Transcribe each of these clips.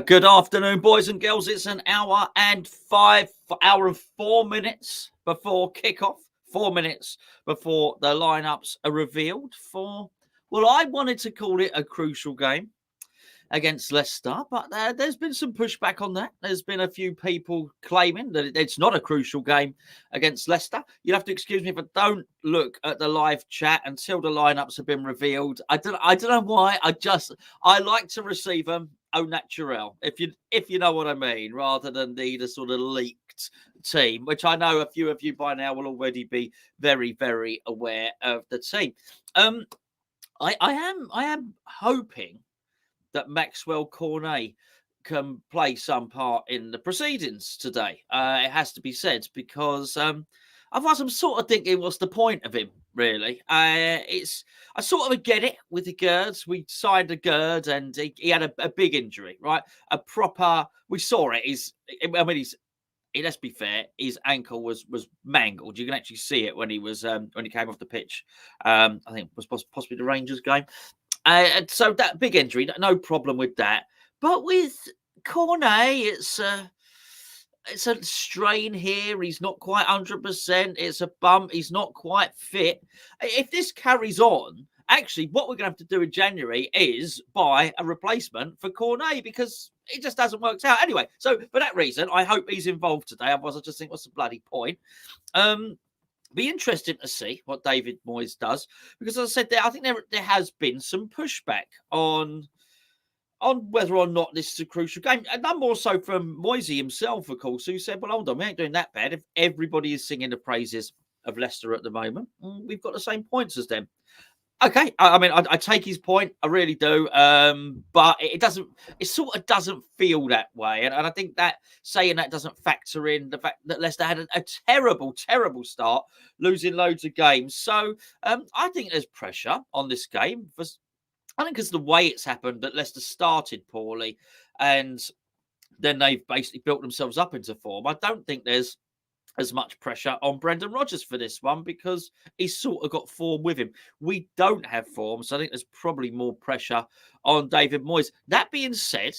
Good afternoon, boys and girls. It's an hour and 4 minutes before kickoff. 4 minutes before the lineups are revealed for, well, I wanted to call it a crucial game against Leicester, but there's been some pushback on that. There's been a few people claiming that it's not a crucial game against Leicester. You'll have to excuse me if I don't look at the live chat until the lineups have been revealed. I don't know why. I like to receive them au naturel, if you know what I mean, rather than the sort of leaked team, which I know a few of you by now will already be very, very aware of the team. I am hoping that Maxwell Cornet can play some part in the proceedings today. It has to be said, because otherwise I'm sort of thinking, what's the point of him, really? I sort of get it with the Girds. We signed a Gird and he had a big injury, right? We saw it. Let's be fair, his ankle was mangled. You can actually see it when he came off the pitch. I think it was possibly the Rangers game. So that big injury, no problem with that. But with Cornet, it's a strain here. He's not quite 100%. It's a bump. He's not quite fit. If this carries on, actually, what we're going to have to do in January is buy a replacement for Cornet, because it just hasn't worked out. Anyway, so for that reason, I hope he's involved today. Otherwise, I just think, what's the bloody point? Be interesting to see what David Moyes does, because as I said, I think there has been some pushback on whether or not this is a crucial game, and none more so from Moisey himself, of course, who said, well, hold on, we ain't doing that bad. If everybody is singing the praises of Leicester at the moment, we've got the same points as them. Okay, I mean, I take his point, I really do, but it sort of doesn't feel that way, and I think that saying that doesn't factor in the fact that Leicester had a terrible, terrible start, losing loads of games. So I think there's pressure on this game. I think it's the way it's happened that Leicester started poorly, and then they've basically built themselves up into form. I don't think there's as much pressure on Brendan Rodgers for this one, because he's sort of got form with him. We don't have form, so I think there's probably more pressure on David Moyes. That being said,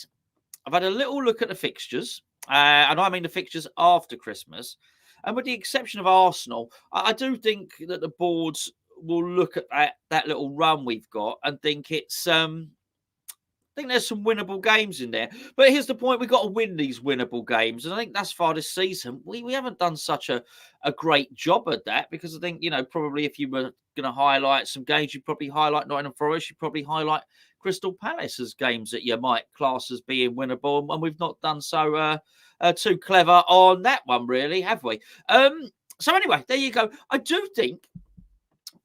I've had a little look at the fixtures, and I mean the fixtures after Christmas, and with the exception of Arsenal, I do think that the boards will look at that little run we've got and think it's I think there's some winnable games in there. But here's the point. We've got to win these winnable games. And I think thus far this season, we haven't done such a great job at that, because I think, probably if you were going to highlight some games, you'd probably highlight Nottingham Forest, you'd probably highlight Crystal Palace as games that you might class as being winnable. And we've not done so too clever on that one, really, have we? So anyway, there you go. I do think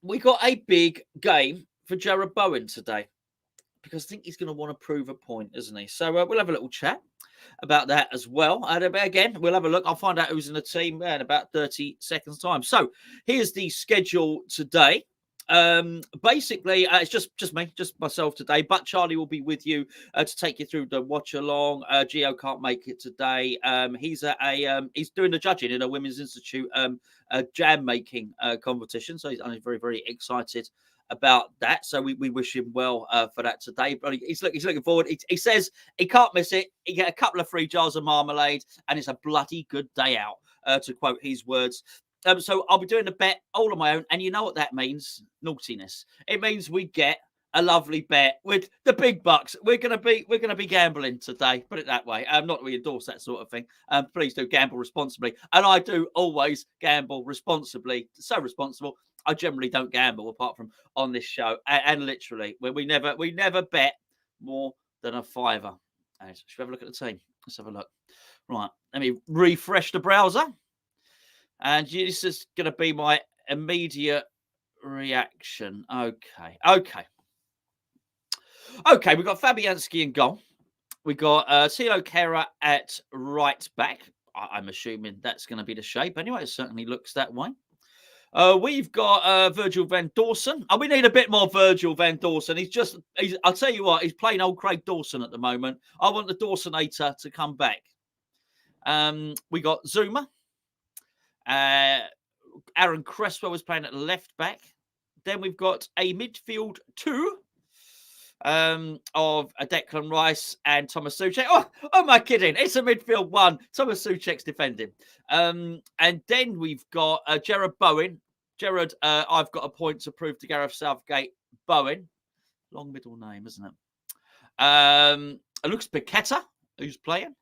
we got a big game for Jarrod Bowen today, because I think he's going to want to prove a point, isn't he? So we'll have a little chat about that as well. And again, we'll have a look. I'll find out who's in the team in about 30 seconds' time. So here's the schedule today. Basically, it's just me, just myself today. But Charlie will be with you to take you through the watch along. Gio can't make it today. He's he's doing the judging in a Women's Institute jam making competition. So he's very, very excited about that. So we wish him well for that today. But he's looking forward. He says he can't miss it. He get a couple of free jars of marmalade, and it's a bloody good day out, to quote his words. So I'll be doing the bet all on my own, and you know what that means? Naughtiness. It means we get a lovely bet with the big bucks. We're gonna be gambling today. Put it that way. Not that we endorse that sort of thing. Please do gamble responsibly, and I do always gamble responsibly. So responsible, I generally don't gamble apart from on this show, and literally, we never bet more than a fiver. Should we have a look at the team? Let's have a look. Right, let me refresh the browser. And this is going to be my immediate reaction. Okay. We've got Fabianski in goal. We've got Tilo Kehrer at right back. I'm assuming that's going to be the shape. Anyway, it certainly looks that way. We've got Virgil van Dawson. We need a bit more Virgil van Dawson. I'll tell you what, he's playing old Craig Dawson at the moment. I want the Dawsonator to come back. We got Zuma. Aaron Cresswell was playing at left back. Then we've got a midfield two. of Declan Rice and Thomas Souček. Oh, am I kidding? It's a midfield one. Thomas Souček's defending. And then we've got Gerard Bowen. Gerard, I've got a point to prove to Gareth Southgate. Bowen. Long middle name, isn't it? Looks Paqueta, who's playing.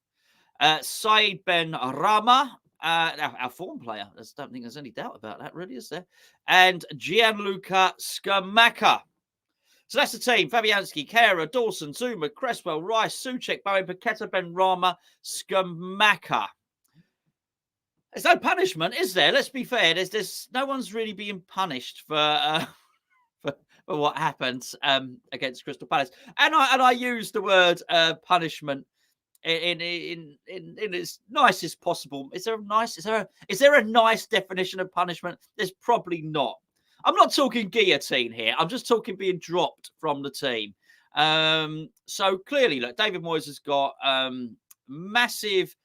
Said Ben Rama, our form player. I don't think there's any doubt about that, really, is there? And Gianluca Scamacca. So that's the team. Fabianski, Kara, Dawson, Zuma, Cresswell, Rice, Souček, Bowen, Paqueta, Ben Rama, Scamacca. There's no punishment, is there? Let's be fair. There's no one's really being punished for what happened against Crystal Palace. And I use the word punishment in its nicest possible. Is there a nice definition of punishment? There's probably not. I'm not talking guillotine here. I'm just talking being dropped from the team. So clearly, look, David Moyes has got massive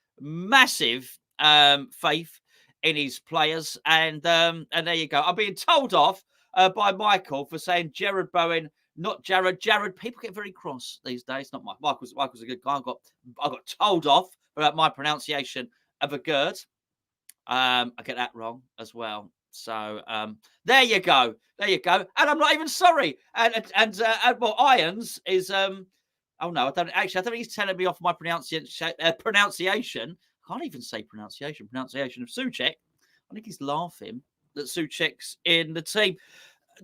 faith in his players, and there you go. I'm being told off by Michael for saying Gerard Bowen, not Jared. Jared, people get very cross these days. Not Michael's a good guy. I got told off about my pronunciation of a gird. I get that wrong as well. So there you go. And I'm not even sorry. And Irons is oh no, I don't think he's telling me off my pronunciation. I can't even say pronunciation of Souček. I think he's laughing that Souček's in the team.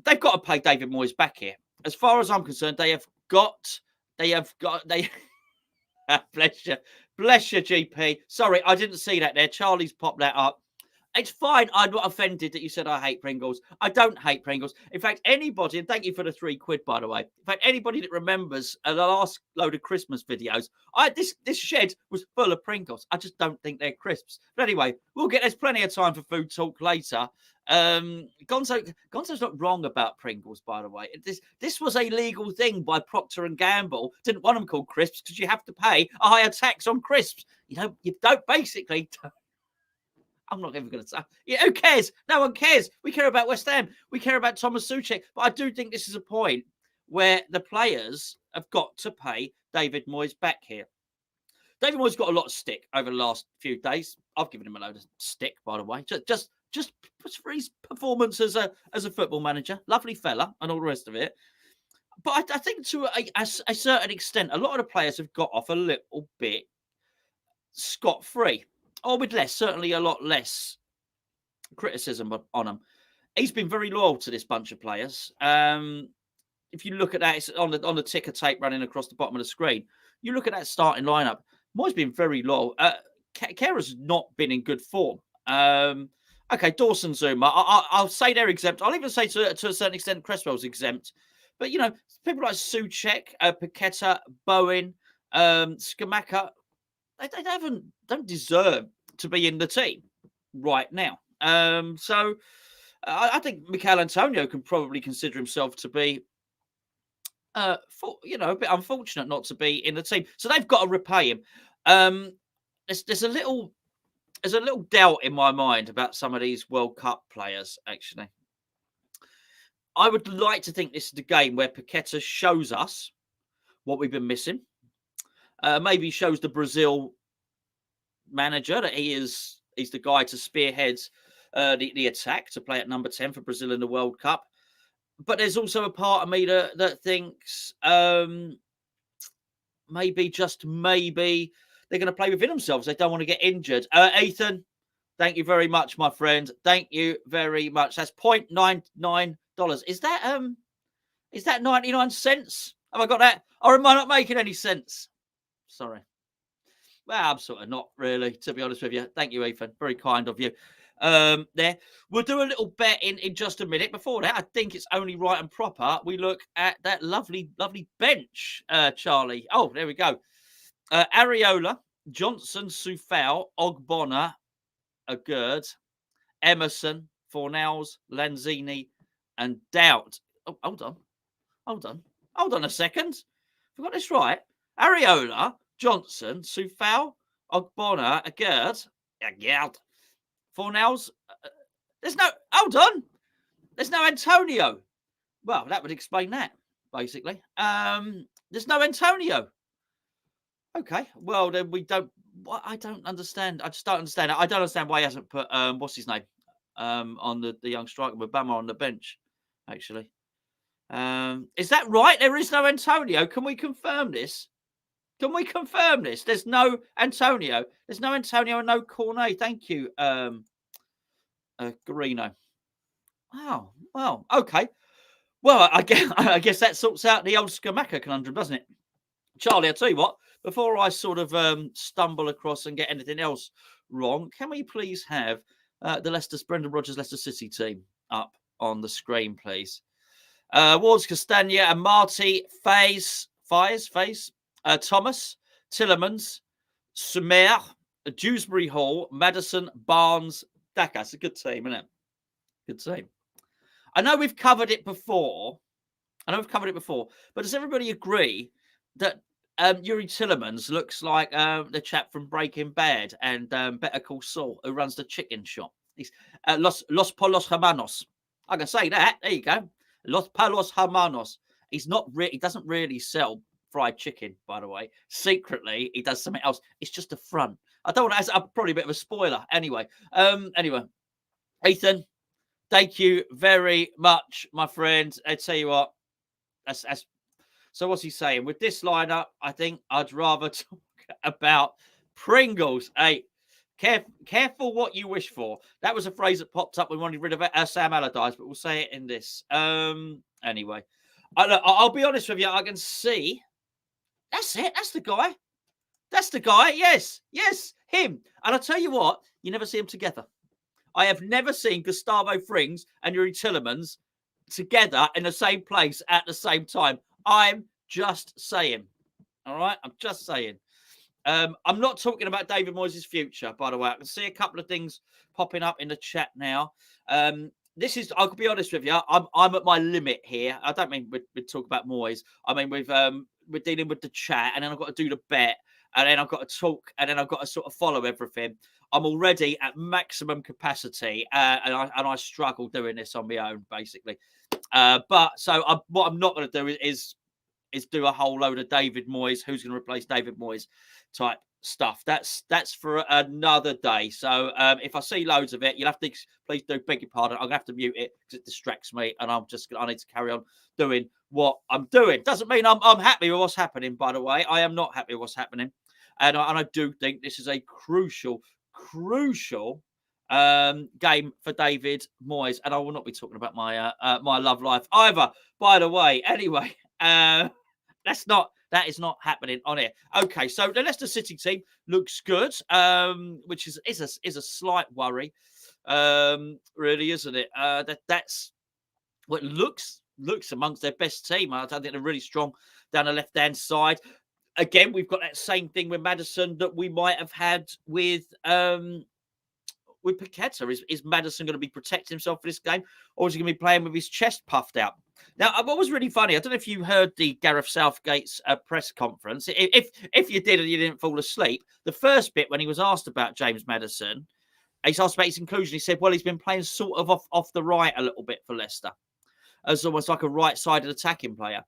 They've got to pay David Moyes back here. As far as I'm concerned, they have got. Bless you, GP. Sorry, I didn't see that there. Charlie's popped that up. It's fine. I'm not offended that you said I hate Pringles. I don't hate Pringles. In fact, anybody, and thank you for the £3, by the way. In fact, anybody that remembers the last load of Christmas videos, this shed was full of Pringles. I just don't think they're crisps. But anyway, there's plenty of time for food talk later. Gonzo's not wrong about Pringles, by the way. This was a legal thing by Procter and Gamble. Didn't want them called crisps because you have to pay a higher tax on crisps. You don't basically. I'm not even going to say. Yeah, who cares? No one cares. We care about West Ham. We care about Thomas Souček. But I do think this is a point where the players have got to pay David Moyes back here. David Moyes got a lot of stick over the last few days. I've given him a load of stick, by the way. Just for his performance as a football manager. Lovely fella and all the rest of it. But I think to a certain extent, a lot of the players have got off a little bit scot-free. Or with certainly a lot less criticism on him. He's been very loyal to this bunch of players. If you look at that, it's on the ticker tape running across the bottom of the screen. You look at that starting lineup. Moyes been very loyal. Kera's not been in good form. Okay, Dawson, Zuma. I'll say they're exempt. I'll even say to a certain extent Cresswell's exempt. But, people like Souček, Paqueta, Bowen, Scamacca, they don't deserve to be in the team right now. So I think Mikel Antonio can probably consider himself to be, a bit unfortunate not to be in the team. So they've got to repay him. There's a little doubt in my mind about some of these World Cup players, actually. I would like to think this is the game where Paqueta shows us what we've been missing. Maybe shows the Brazil manager that he's the guy to spearhead the attack, to play at number 10 for Brazil in the World Cup. But there's also a part of me that thinks maybe they're going to play within themselves. They don't want to get injured. Ethan, thank you very much, my friend. Thank you very much. That's $0.99. Is that 99 cents? Have I got that? Or am I not making any sense? Sorry. Well, I'm sort of not really, to be honest with you. Thank you, Ethan. Very kind of you. There. We'll do a little bet in just a minute. Before that, I think it's only right and proper we look at that lovely bench, Charlie. Oh, there we go. Areola, Johnson, Soufal, Ogbonna, Agurd, Emerson, Fornals, Lanzini, and Doubt. Oh, hold on a second. Have I got this right? Areola, Johnson, Soufal, Ogbonna, Agurd, Fornals. There's no Antonio. Well, that would explain that. basically. There's no Antonio. Okay, well then we don't. What I don't understand. I just don't understand. I don't understand why he hasn't put what's his name on the young striker with Bama on the bench. Actually, is that right? There is no Antonio. Can we confirm this? Can we confirm this? There's no Antonio. There's no Antonio and no Cornet. Thank you, Garino. Wow. Well, okay. Well, I guess that sorts out the old Skamaka conundrum, doesn't it? Charlie, I'll tell you what, before I sort of stumble across and get anything else wrong, can we please have the Brendan Rodgers Leicester City team up on the screen, please? Wards, Castagna and Marty, Faze, Thomas, Tillemans, Sumer, Dewsbury Hall, Madison, Barnes, Daka. It's a good team, isn't it? Good team. I know we've covered it before. But does everybody agree that Yuri Tillemans looks like the chap from Breaking Bad and Better Call Saul, who runs the chicken shop? He's Los Polos Hermanos. I can say that. There you go. Los Palos Hermanos. He doesn't really sell fried chicken, by the way. Secretly, he does something else. It's just a front. I don't want to. I'm probably a bit of a spoiler. Anyway, Ethan, thank you very much, my friend. I tell you what. So what's he saying? With this lineup, I think I'd rather talk about Pringles. Hey, careful what you wish for. That was a phrase that popped up when we wanted rid of Sam Allardyce, but we'll say it in this. Anyway, I'll be honest with you. I can see. That's it. That's the guy. That's the guy. Yes, him. And I'll tell you what, you never see them together. I have never seen Gustavo Frings and Yuri Tillemans together in the same place at the same time. I'm just saying. All right? I'm just saying. I'm not talking about David Moyes' future, by the way. I can see a couple of things popping up in the chat now. I'll be honest with you, I'm at my limit here. I don't mean we talk about Moyes. I mean, we're dealing with the chat, and then I've got to do the bet, and then I've got to talk, and then I've got to sort of follow everything. I'm already at maximum capacity, and I struggle doing this on my own, basically. What I'm not going to do is do a whole load of David Moyes, who's going to replace David Moyes type stuff. That's for another day. So if I see loads of it, you'll have to please do beg your pardon. I'm going to have to mute it because it distracts me, and I need to carry on doing what I'm doing. Doesn't mean I'm happy with what's happening. By the way, I am not happy with what's happening, and I do think this is a crucial game for David Moyes, and I will not be talking about my my love life either. By the way, anyway, that is not happening on here. Okay, so the Leicester City team looks good, which is a slight worry, really, isn't it? That's what looks amongst their best team. I think they're really strong down the left-hand side. Again, we've got that same thing with Maddison that we might have had with Paqueta. Is Maddison going to be protecting himself for this game, or is he going to be playing with his chest puffed out? Now, what was really funny, I don't know if you heard the Gareth Southgate's press conference. If you did and you didn't fall asleep, the first bit when he was asked about James Maddison, he's asked about his inclusion. He said, well, he's been playing sort of off the right a little bit for Leicester, as almost like a right-sided attacking player.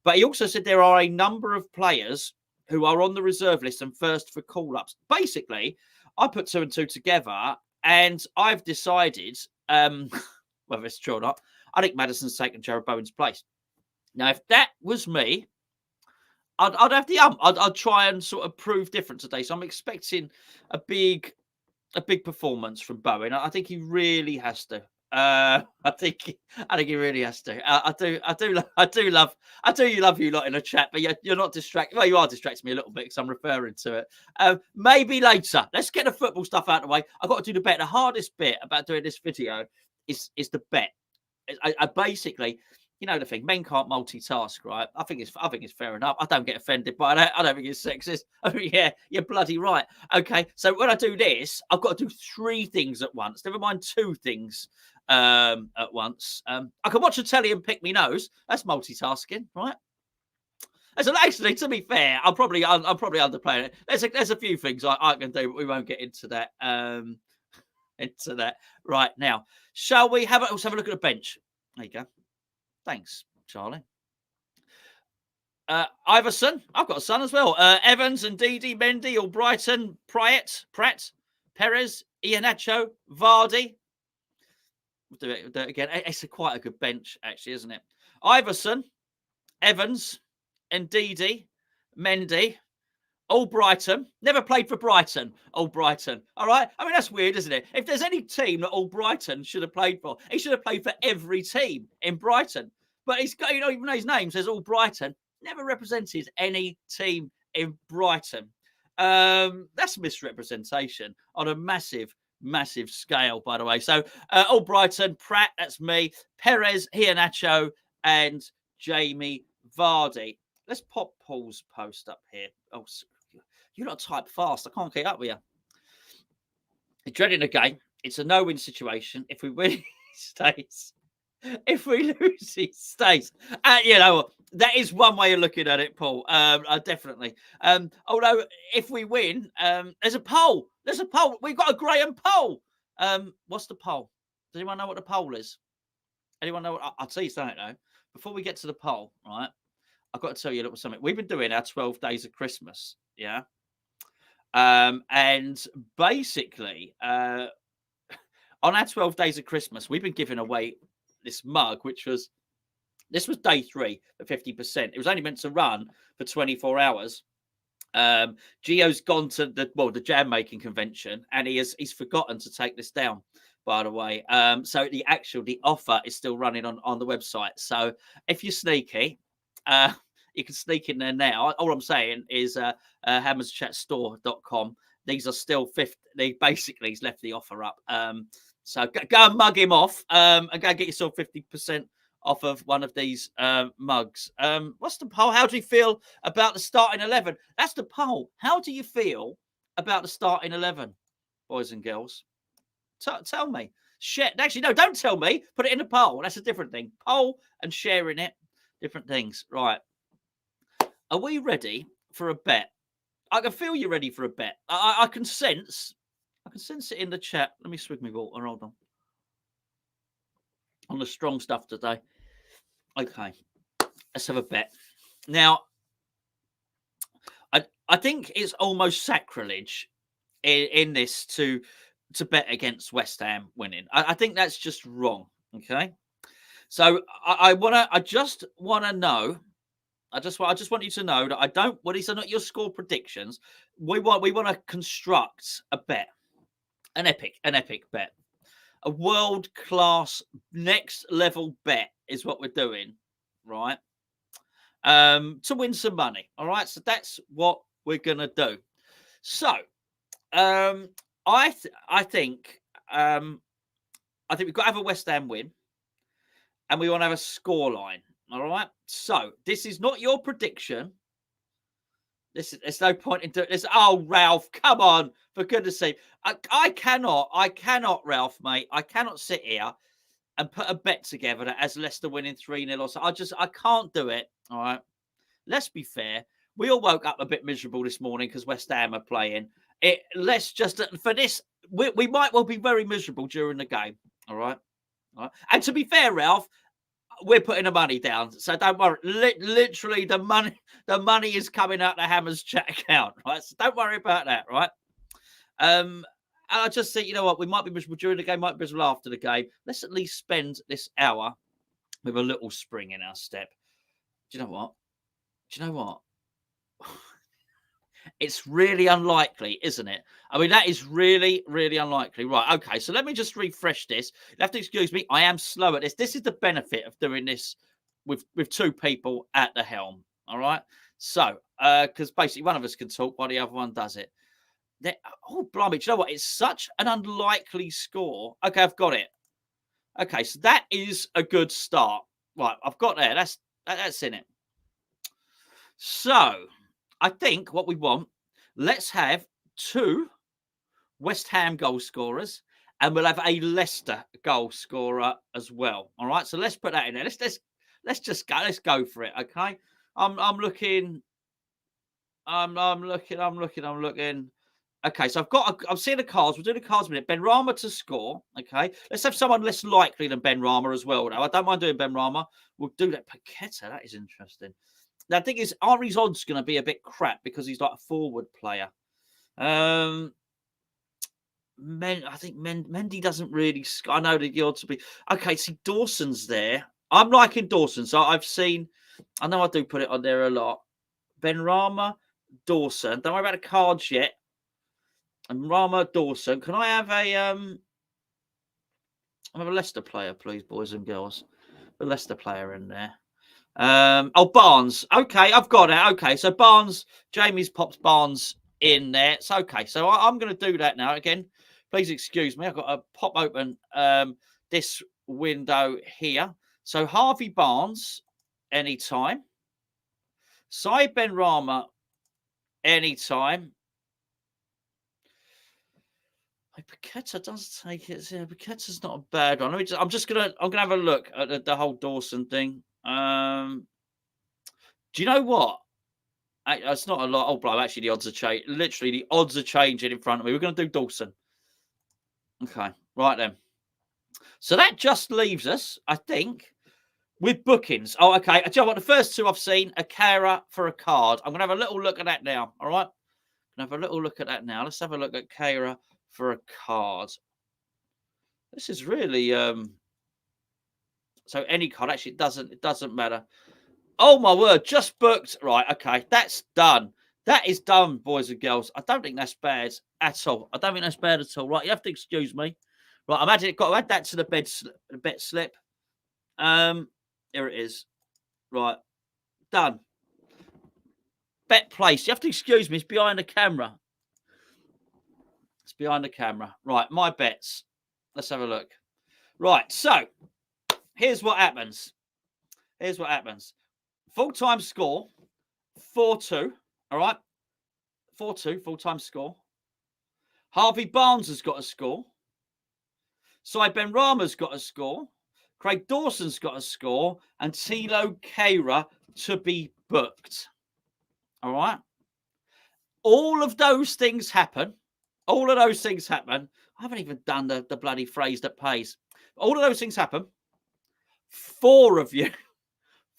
But he also said there are a number of players who are on the reserve list and first for call-ups. Basically, I put two and two together, and I've decided, whether it's true or not, I think Maddison's taken Jared Bowen's place. Now, if that was me, I'd have the I'd try and sort of prove different today. So I'm expecting a big performance from Bowen. I think he really has to. I think he really has to. I do love you lot in the chat, but you're not distracted. Well, you are distracting me a little bit because I'm referring to it. Maybe later. Let's get the football stuff out of the way. I've got to do the bet. The hardest bit about doing this video is the bet. I basically, you know the thing, men can't multitask, right? I think it's fair enough. I don't get offended by that. I don't think it's sexist. I mean, yeah, you're bloody right. Okay, so when I do this, I've got to do three things at once. Never mind two things at once. I can watch the telly and pick me nose. That's multitasking, right? Actually, to be fair, I'm probably underplaying it. There's a few things I can do, but we won't get into that. Into that right now. Shall we let's have a look at the bench? There you go. Thanks, Charlie. Iverson, I've got a son as well. Evans and Didi, Mendy, Albrighton, Pratt, Perez, Iheanacho, Vardy. We'll do it again. It's quite a good bench, actually, isn't it? Iverson, Evans, Ndidi, Mendy, Albrighton. Never played for Brighton. Albrighton. All right. I mean, that's weird, isn't it? If there's any team that Albrighton should have played for, he should have played for every team in Brighton. But he's got, even though his name says Albrighton, never represented any team in Brighton. That's misrepresentation on a massive scale, by the way. So Albrighton, Pratt, that's me, Perez, Iheanacho, and Jamie Vardy. Let's pop Paul's post up here. Oh, you lot type fast. I can't keep up with you. You're dreading a game. It's a no-win situation. If we win, he stays. If we lose, he stays. You know, that is one way of looking at it, Paul. Definitely. Although, if we win, there's a poll. There's a poll. We've got a Graham poll. What's the poll? Does anyone know what the poll is? Anyone know? I'll tell you something, though. Before we get to the poll, right, I've got to tell you a little something. We've been doing our 12 days of Christmas, yeah? And basically, on our 12 days of Christmas, we've been giving away this mug, this was day 3 at 50%. It was only meant to run for 24 hours. Gio's gone to the jam making convention, and he's forgotten to take this down, by the way. So the offer is still running on the website. So if you're sneaky, you can sneak in there now. All I'm saying is hammerschatstore.com. These are still 50. He's left the offer up. So go and mug him off and go get yourself 50% off of one of these mugs. What's the poll? How do you feel about the starting 11? That's the poll. How do you feel about the starting 11, boys and girls? Tell me. Share. Actually, no, don't tell me. Put it in the poll. That's a different thing. Poll and sharing it, different things. Right. Are we ready for a bet? I can feel you're ready for a bet. I can sense it in the chat. Let me swig my water. Hold on the strong stuff today. Okay, let's have a bet. Now, I think it's almost sacrilege in this to bet against West Ham winning. I think that's just wrong. Okay, so I just want to know. I just want you to know that I don't. Well, these are not your score predictions. We want to construct a bet, an epic bet. A world-class, next-level bet is what we're doing, right? To win some money, all right? So that's what we're going to do. So I think we've got to have a West Ham win, and we want to have a scoreline, all right? So this is not your prediction. There's no point in doing this. Oh, Ralph, come on, for goodness sake. I cannot, Ralph, mate. I cannot sit here and put a bet together that has Leicester winning 3-0 or so. I can't do it. All right. Let's be fair. We all woke up a bit miserable this morning because West Ham are playing. Let's just, for this, we might well be very miserable during the game. All right. All right. And to be fair, Ralph, we're putting the money down, so don't worry. Literally, the money is coming out the Hammers chat account, right? So don't worry about that, right? And I just think, you know what, we might be miserable during the game, might be miserable after the game. Let's at least spend this hour with a little spring in our step. Do you know what? It's really unlikely, isn't it? I mean, that is really, really unlikely. Right, okay, so let me just refresh this. You have to excuse me. I am slow at this. This is the benefit of doing this with 2 people at the helm, all right? So, because basically one of us can talk while the other one does it. Oh, blimey, do you know what? It's such an unlikely score. Okay, I've got it. Okay, so that is a good start. Right, I've got there. That's in it. So, I think what we want, let's have 2 West Ham goal scorers, and we'll have a Leicester goal scorer as well. All right, so let's put that in there. Let's just go. Let's go for it. Okay, I'm looking. Okay, so I've seen the cards. We'll do the cards in a minute. Benrahma to score. Okay, let's have someone less likely than Benrahma as well. Now, I don't mind doing Benrahma. We'll do that. Paqueta, that is interesting. Now, the thing is, Ari's odds going to be a bit crap because he's like a forward player. I think Mendy doesn't really. I know the odds will be okay. See, Dawson's there. I'm liking Dawson, so I've seen. I know I do put it on there a lot. Benrahma, Dawson. Don't worry about the cards yet. And Rama, Dawson. Can I have a Leicester player, please, boys and girls? A Leicester player in there. Barnes. Okay, I've got it. Okay, so Barnes, Jamie's pops Barnes in there. It's okay. So I'm going to do that now. Again, please excuse me. I've got to pop open this window here. So Harvey Barnes, anytime. Said Benrahma, anytime. Paqueta does take it. Yeah, Paqueta's not a bad one. I'm gonna have a look at the whole Dawson thing. Do you know what? It's not a lot. Oh, bro, actually, the odds are changing. Literally, the odds are changing in front of me. We're going to do Dawson. Okay, right then. So that just leaves us, I think, with bookings. Oh, okay. Do you know what? The first two I've seen, a carer for a card. I'm going to have a little look at that now. All right? I'm going to have a little look at that now. Let's have a look at carer for a card. This is really... So any card, actually, it doesn't matter. Oh, my word, just booked. Right, okay, that's done. That is done, boys and girls. I don't think that's bad at all. I don't think that's bad at all. Right, you have to excuse me. Right, got to add that to the bet slip. Here it is. Right, done. Bet place. You have to excuse me. It's behind the camera. It's behind the camera. Right, my bets. Let's have a look. Right, so here's what happens. Here's what happens. Full-time score, 4-2. All right? 4-2, full-time score. Harvey Barnes has got a score. Said Benrahma's got a score. Craig Dawson's got a score. And Tilo Kehrer to be booked. All right? All of those things happen. All of those things happen. I haven't even done the bloody phrase that pays. All of those things happen. Four of you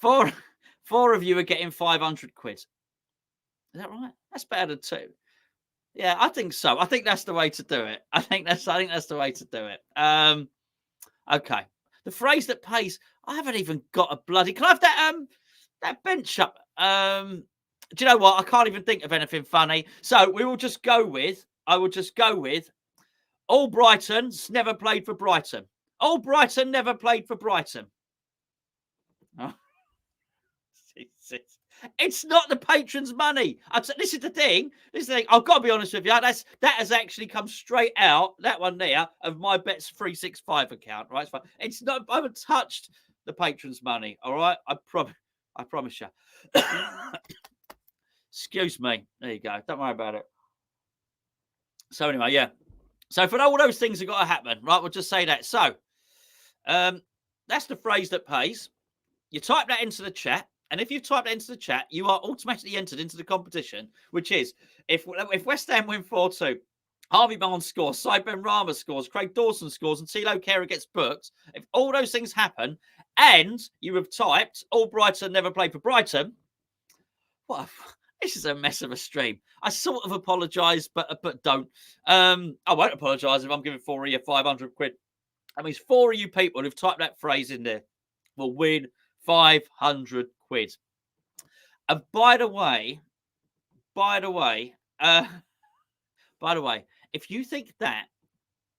are getting 500 quid. Is that right? That's better than 2. Yeah, I think so. I think that's the way to do it. I think that's the way to do it. Okay. The phrase that pays. I haven't even got a bloody. Can I have that bench up? Do you know what? I can't even think of anything funny. So I will just go with. All Brighton's never played for Brighton. All Brighton never played for Brighton. Oh. It's not the patrons' money. This is the thing. I've got to be honest with you. That has actually come straight out, that one there, of my Bets 365 account. Right? It's fine. It's not. I haven't touched the patrons' money. All right. I promise you. Excuse me. There you go. Don't worry about it. So anyway, yeah. So for all those things have got to happen, right? We'll just say that. So that's the phrase that pays. You type that into the chat. And if you type that into the chat, you are automatically entered into the competition, which is if West Ham win 4-2, Harvey Barnes scores, Said Benrahma scores, Craig Dawson scores, and Tilo Kehrer gets booked. If all those things happen, and you have typed all Brighton never played for Brighton, this is a mess of a stream. I sort of apologise, but don't. I won't apologise if I'm giving 4 of you 500 quid. That means 4 of you people who've typed that phrase in there will win 500 quid. And by the way, if you think that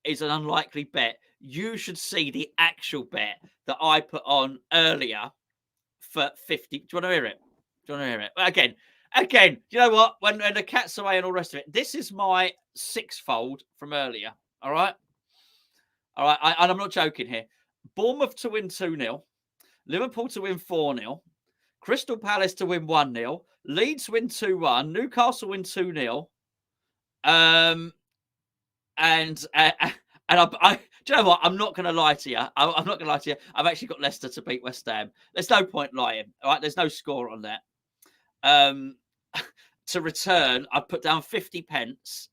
is an unlikely bet, you should see the actual bet that I put on earlier for 50. Do you want to hear it? Again, you know what? When the cat's away and all the rest of it, this is my 6-fold from earlier. All right. And I'm not joking here. Bournemouth to win 2-0. Liverpool to win 4-0. Crystal Palace to win 1-0. Leeds win 2-1. Newcastle win 2-0. And I do you know what? I'm not going to lie to you. I'm not going to lie to you. I've actually got Leicester to beat West Ham. There's no point lying. All right. There's no score on that. To return, I put down 50 pence.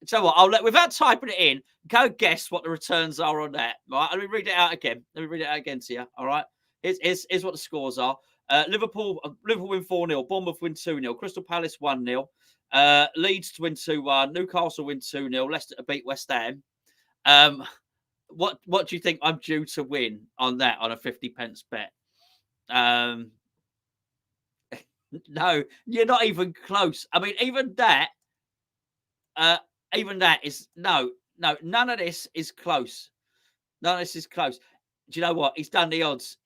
So what? I'll without typing it in, go guess what the returns are on that. All right. Let me read it out again. To you. All right. Here's what the scores are. Liverpool win 4-0. Bournemouth win 2-0. Crystal Palace 1-0. Leeds to win 2-1. Newcastle win 2-0. Leicester to beat West Ham. What do you think I'm due to win on that on a 50p bet? No, you're not even close. I mean, even that is no. None of this is close. None of this is close. Do you know what? He's done the odds.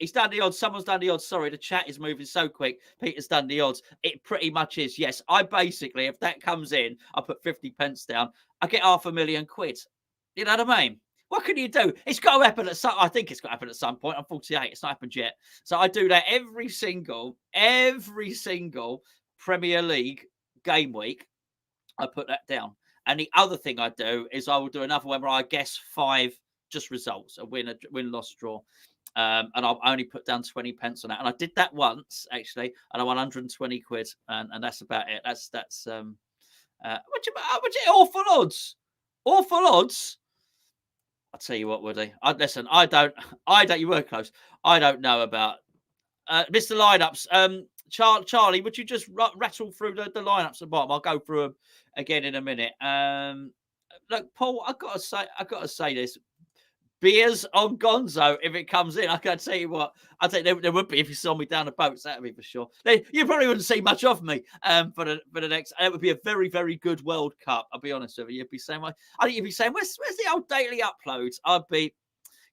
Someone's done the odds. Sorry, the chat is moving so quick. Peter's done the odds. It pretty much is. Yes, I basically, if that comes in, I put 50p down. I get £500,000. You know what I mean? What can you do? It's got to happen at some. I think it's got to happen at some point. I'm 48. It's not happened yet. So I do that every single Premier League game week. I put that down. And the other thing I do is I will do another one where I guess 5 just results, a win, loss, draw. And I'll only put down 20p on that. And I did that once actually, and I won 120 quid, and that's about it. That's awful odds. Awful odds. I'll tell you what, Woody. Listen, I don't. You were close. I don't know about Mr. Lineups. Charlie, would you just rattle through the lineups at the bottom? I'll go through them again in a minute. Look, Paul, I've got to say this. Beers on Gonzo if it comes in. I can tell you what. I think there would be if you saw me down the boats. That would be for sure. You probably wouldn't see much of me for the next. It would be a very, very good World Cup. I'll be honest with you. You'd be saying, I think you'd be saying, where's the old daily uploads? I'd be.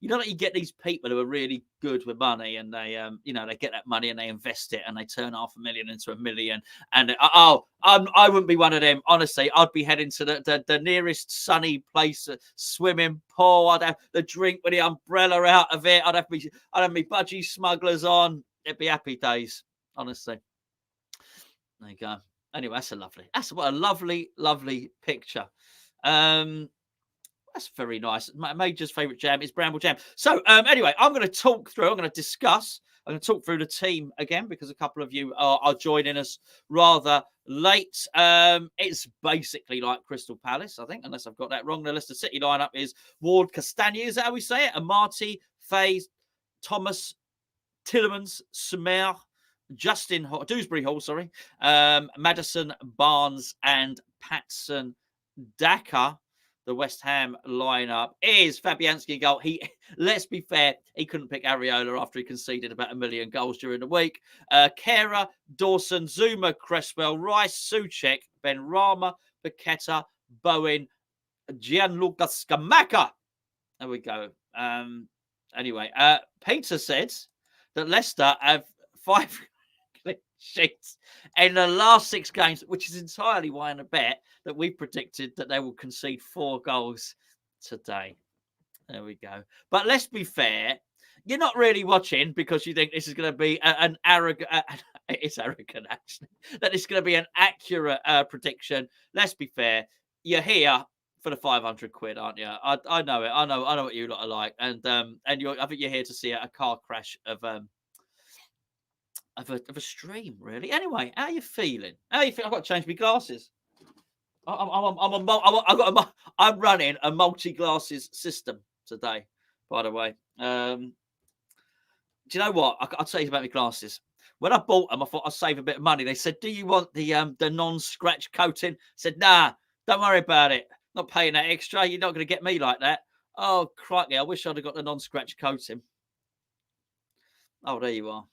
You know that you get these people who are really good with money, and they, they get that money and they invest it, and they turn $500,000 into $1 million. And I wouldn't be one of them. Honestly, I'd be heading to the nearest sunny place, swimming pool. I'd have the drink with the umbrella out of it. I'd have my budgie smugglers on. It'd be happy days, honestly. There you go. Anyway, what a lovely picture. That's very nice. My Major's favourite jam is bramble jam. So anyway, I'm going to talk through the team again because a couple of you are joining us rather late. It's basically like Crystal Palace, I think, unless I've got that wrong. The Leicester City lineup is Ward Castagna, is that how we say it? Amati, Faye, Thomas, Tillemans, Sumer, Dewsbury Hall, Madison, Barnes, and Patson Daka. The West Ham lineup is Fabianski in goal. Let's be fair, he couldn't pick Areola after he conceded about 1 million goals during the week. Kera, Dawson, Zuma, Cresswell, Rice, Souček, Benrahma, Paqueta, Bowen, Gianluca Scamacca. There we go. Anyway, Peter said that Leicester have 5 clean sheets in the last 6 games, which is entirely why in a bet that we predicted that they will concede 4 goals today. There we go. But let's be fair, you're not really watching because you think this is going to be an arrogant. It's arrogant, actually. That it's going to be an accurate prediction. Let's be fair. You're here for the 500 quid, aren't you? I know it. I know what you lot are like, and I think you're here to see a car crash of a stream, really. Anyway, how are you feeling? I've got to change my glasses. I'm running a multi-glasses system today, by the way. Do you know what? I'll tell you about my glasses. When I bought them, I thought I'd save a bit of money. They said, "Do you want the non-scratch coating?" I said, "Nah, don't worry about it. Not paying that extra. You're not going to get me like that." Oh, crikey! I wish I'd have got the non-scratch coating. Oh, there you are.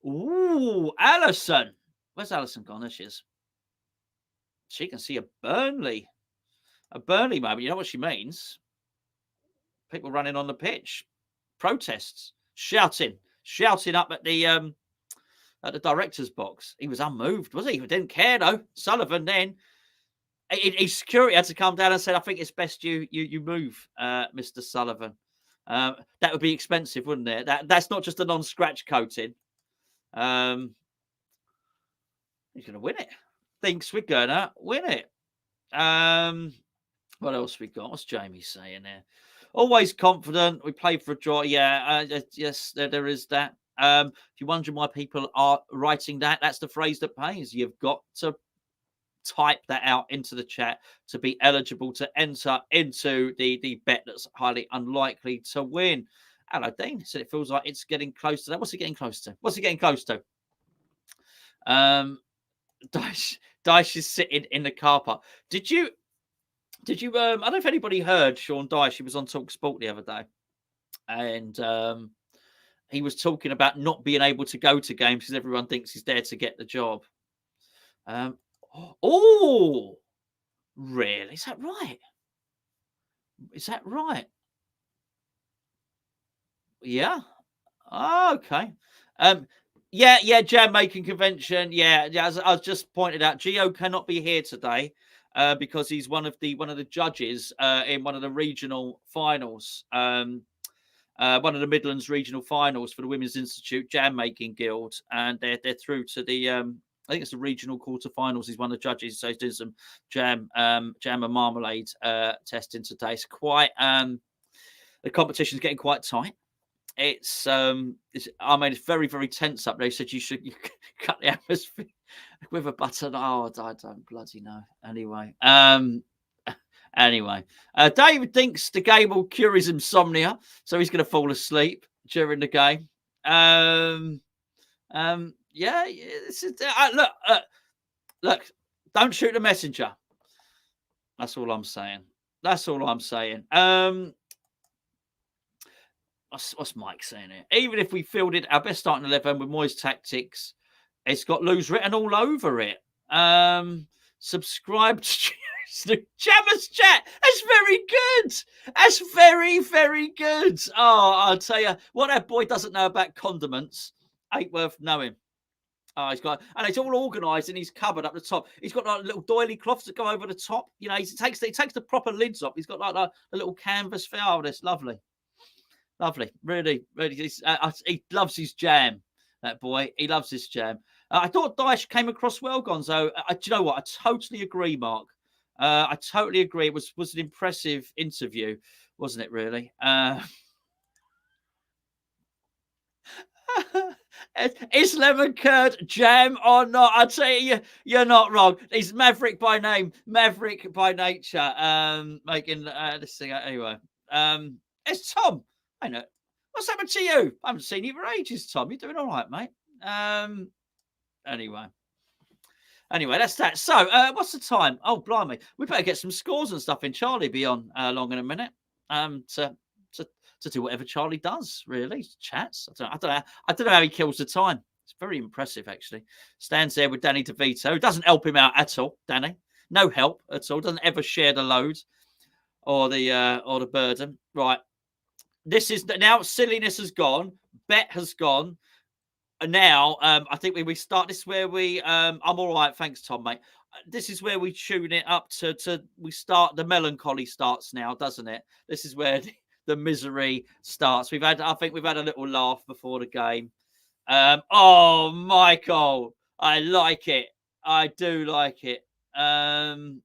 Ooh, Alison. Where's Alison gone? There she is. She can see a Burnley moment. You know what she means? People running on the pitch, protests, shouting up at the director's box. He was unmoved, was he? He didn't care though. Sullivan then, his security had to come down and said, "I think it's best you move, Mr. Sullivan." That would be expensive, wouldn't it? That's not just a non-scratch coating. He's going to win it. Thinks we're going to win it. What else we got? What's Jamie saying there? Always confident. We played for a draw. Yeah, yes, there is that. If you're wondering why people are writing that, that's the phrase that pays. You've got to type that out into the chat to be eligible to enter into the bet that's highly unlikely to win. Hello, Dean. He said it feels like it's getting close to that. What's it getting close to? What's it getting close to? Dyche is sitting in the car park. Did you I don't know if anybody heard Sean Dyche. He was on Talk Sport the other day, and he was talking about not being able to go to games because everyone thinks he's there to get the job. Oh, really? Is that right? Is that right? Yeah. Oh, okay. Yeah, jam making convention. Yeah, as I just pointed out, Gio cannot be here today because he's one of the judges in one of the regional finals. One of the Midlands regional finals for the Women's Institute Jam Making Guild, and they're through to the I think it's the regional quarterfinals. He's one of the judges, so he's doing some jam and marmalade testing today. It's quite the competition's getting quite tight. It's it's very, very tense up there. He said you cut the atmosphere with a button. Oh, I don't bloody know. Anyway, David thinks the game will cure his insomnia, so he's going to fall asleep during the game. Yeah. This is, look. Don't shoot the messenger. That's all I'm saying. What's Mike saying here? Even if we fielded our best starting 11 with Moyes' tactics, it's got lose written all over it. Subscribe to Jammers Chat. That's very good. That's very, very good. Oh, I'll tell you, what that boy doesn't know about condiments ain't worth knowing. Oh, he's got, and it's all organised in his cupboard up the top. He's got like little doily cloths that go over the top. You know, he takes the proper lids off. He's got like a little canvas for. Oh, that's lovely. Lovely, really, really. He loves his jam, that boy. He loves his jam. I thought Dyche came across well, Gonzo. Do you know what? I totally agree, Mark. I totally agree. It was an impressive interview, wasn't it? Really. Is lemon curd jam or not? I tell you, you're not wrong. He's Maverick by name, Maverick by nature. Making this thing anyway. It's Tom. I know. What's happened to you? I haven't seen you for ages, Tom. You're doing all right, mate. Anyway, that's that. So, what's the time? Oh, blimey. We better get some scores and stuff in. Charlie be on long in a minute. To do whatever Charlie does, really. Chats. I don't know how he kills the time. It's very impressive, actually. Stands there with Danny DeVito. Doesn't help him out at all, Danny. No help at all. Doesn't ever share the load or the burden. Right. This is now silliness has gone, bet has gone, and now I think we start. This is where we I'm all right, thanks, Tom, mate. This is where we tune it up to we start. The melancholy starts now, doesn't it? This is where the misery starts. I think we've had a little laugh before the game. Oh, Michael, I like it. I do like it. No.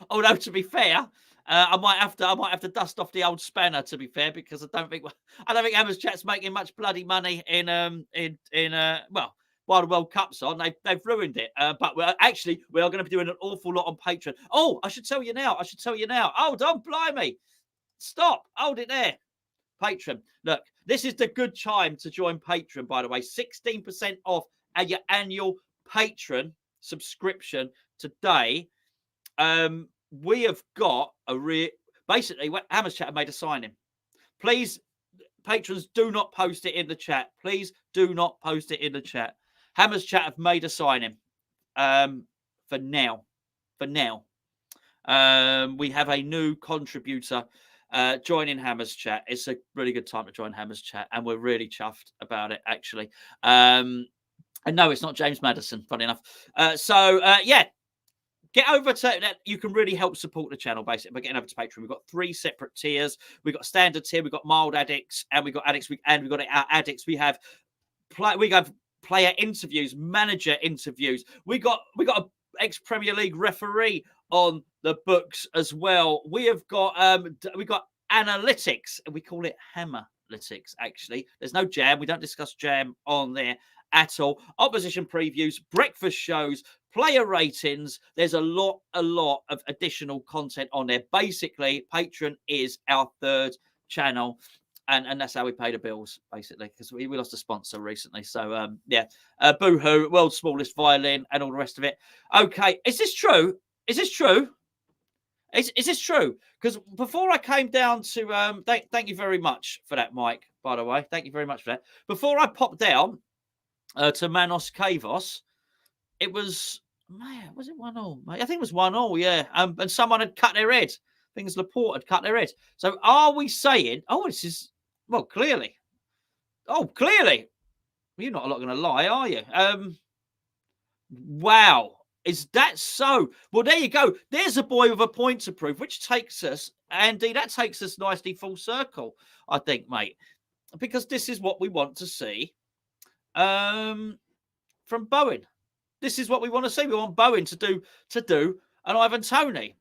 Although to be fair. I might have to dust off the old spanner, to be fair, because I don't think Hammers Chat's making much bloody money in while the World Cup's on. They've ruined it. But we are going to be doing an awful lot on Patreon. Oh, I should tell you now. Hold on, blimey. Stop. Hold it there. Patreon. Look, this is the good time to join Patreon, by the way. 16% off your annual Patreon subscription today. We have got basically Hammers Chat have made a signing. Please, patrons, do not post it in the chat. Please do not post it in the chat. Hammers Chat have made a signing. For now. We have a new contributor joining Hammers Chat. It's a really good time to join Hammers Chat, and we're really chuffed about it, actually. And no, it's not James Madison, funny enough. Yeah. Get over to that. You can really help support the channel, basically, by getting over to Patreon. We've got 3 separate tiers. We've got standard tier, we've got mild addicts, and we've got addicts, and we've got our addicts. We have player interviews, manager interviews. We got an ex-Premier League referee on the books as well. We've got analytics, and we call it Hammerlytics, actually. There's no jam. We don't discuss jam on there at all. Opposition previews, breakfast shows, player ratings. There's a lot of additional content on there. Basically, Patreon is our third channel. And that's how we pay the bills, basically, because we lost a sponsor recently. So, boo-hoo, world's smallest violin and all the rest of it. Okay, is this true? Is this true? Is this true? Because before I came down to... thank you very much for that, Mike, by the way. Thank you very much for that. Before I popped down to Manos Kavos, it was... Man, was it 1-1? I think it was 1-1, yeah. And someone had cut their head. I think it's Laporte had cut their head. So are we saying... Oh, this is... Well, clearly. Oh, clearly. You're not going to lie, are you? Wow. Is that so? Well, there you go. There's a boy with a point to prove, which takes us, Andy, that takes us nicely full circle, I think, mate. Because this is what we want to see from Bowen. This is what we want to see. We want Bowen to do an Ivan Toney.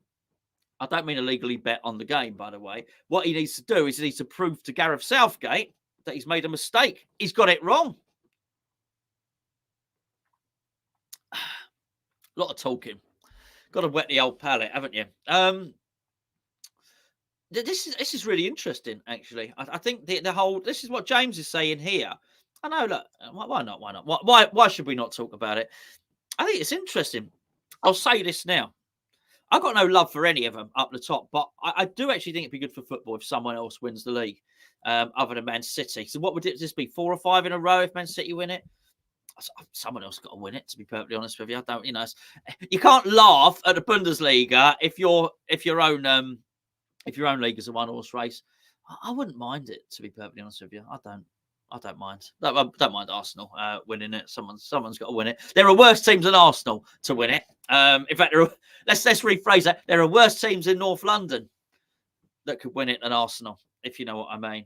I don't mean illegally bet on the game, by the way. What he needs to do is he needs to prove to Gareth Southgate that he's made a mistake. He's got it wrong. A lot of talking. Got to wet the old palate, haven't you? This is really interesting, actually. I think the whole... This is what James is saying here. I know, look, why not? Why not? Why should we not talk about it? I think it's interesting. I'll say this now. I've got no love for any of them up the top, but I do actually think it'd be good for football if someone else wins the league, other than Man City. So what would this be? 4 or 5 in a row if Man City win it? Someone else got to win it. To be perfectly honest with you, I don't. You know, you can't laugh at the Bundesliga if your own league is a one-horse race. I wouldn't mind it. To be perfectly honest with you, I don't mind. I don't mind Arsenal winning it. Someone's got to win it. There are worse teams than Arsenal to win it. In fact, let's rephrase that. There are worse teams in North London that could win it than Arsenal, if you know what I mean.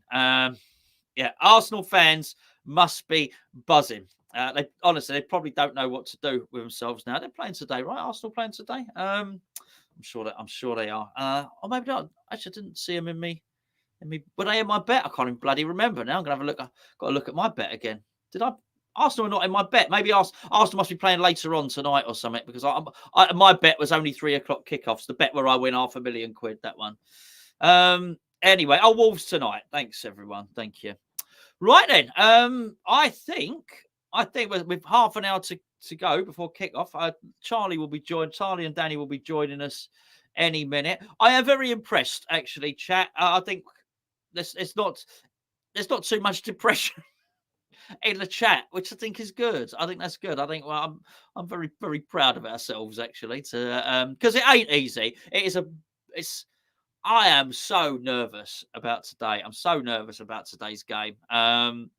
Yeah, Arsenal fans must be buzzing. They probably don't know what to do with themselves now. They're playing today, right? Arsenal playing today. I'm sure they are. Or maybe not. Actually, I didn't see them in me. But I in my bet. I can't even bloody remember now. I'm gonna have a look. I've got to look at my bet again. Did I? Arsenal are not in my bet. Maybe Arsenal must be playing later on tonight or something, because my bet was only 3 o'clock kickoffs. The bet where I win £500,000, that one. Anyway, Wolves tonight. Thanks everyone. Thank you. Right then. I think with half an hour to go before kickoff, Charlie and Danny will be joining us any minute. I am very impressed, actually, chat. I think there's not too much depression in the chat, which I think is good. I think that's good. I think I'm very, very proud of ourselves, actually, to because it ain't easy. I am so nervous about today. I'm so nervous about today's game. I'm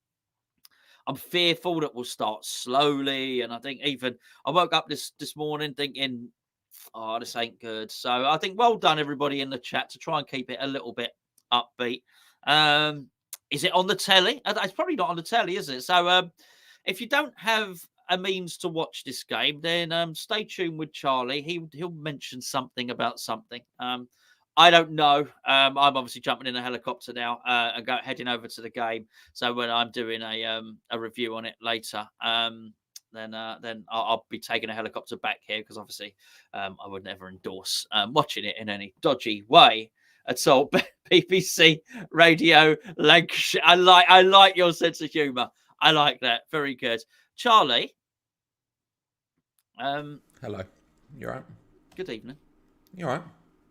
fearful that we'll start slowly, and I think even I woke up this morning thinking, oh, this ain't good. So I think well done everybody in the chat to try and keep it a little bit upbeat. Is it on the telly? It's probably not on the telly, is it? So if you don't have a means to watch this game, then stay tuned with Charlie. He'll mention something about something. I don't know. I'm obviously jumping in a helicopter now and heading over to the game. So when I'm doing a review on it later, then I'll be taking a helicopter back here, because obviously I would never endorse watching it in any dodgy way at all. BBC Radio Lancashire. I like your sense of humour. I like that. Very good, Charlie. Hello. You all right? Good evening. You all right?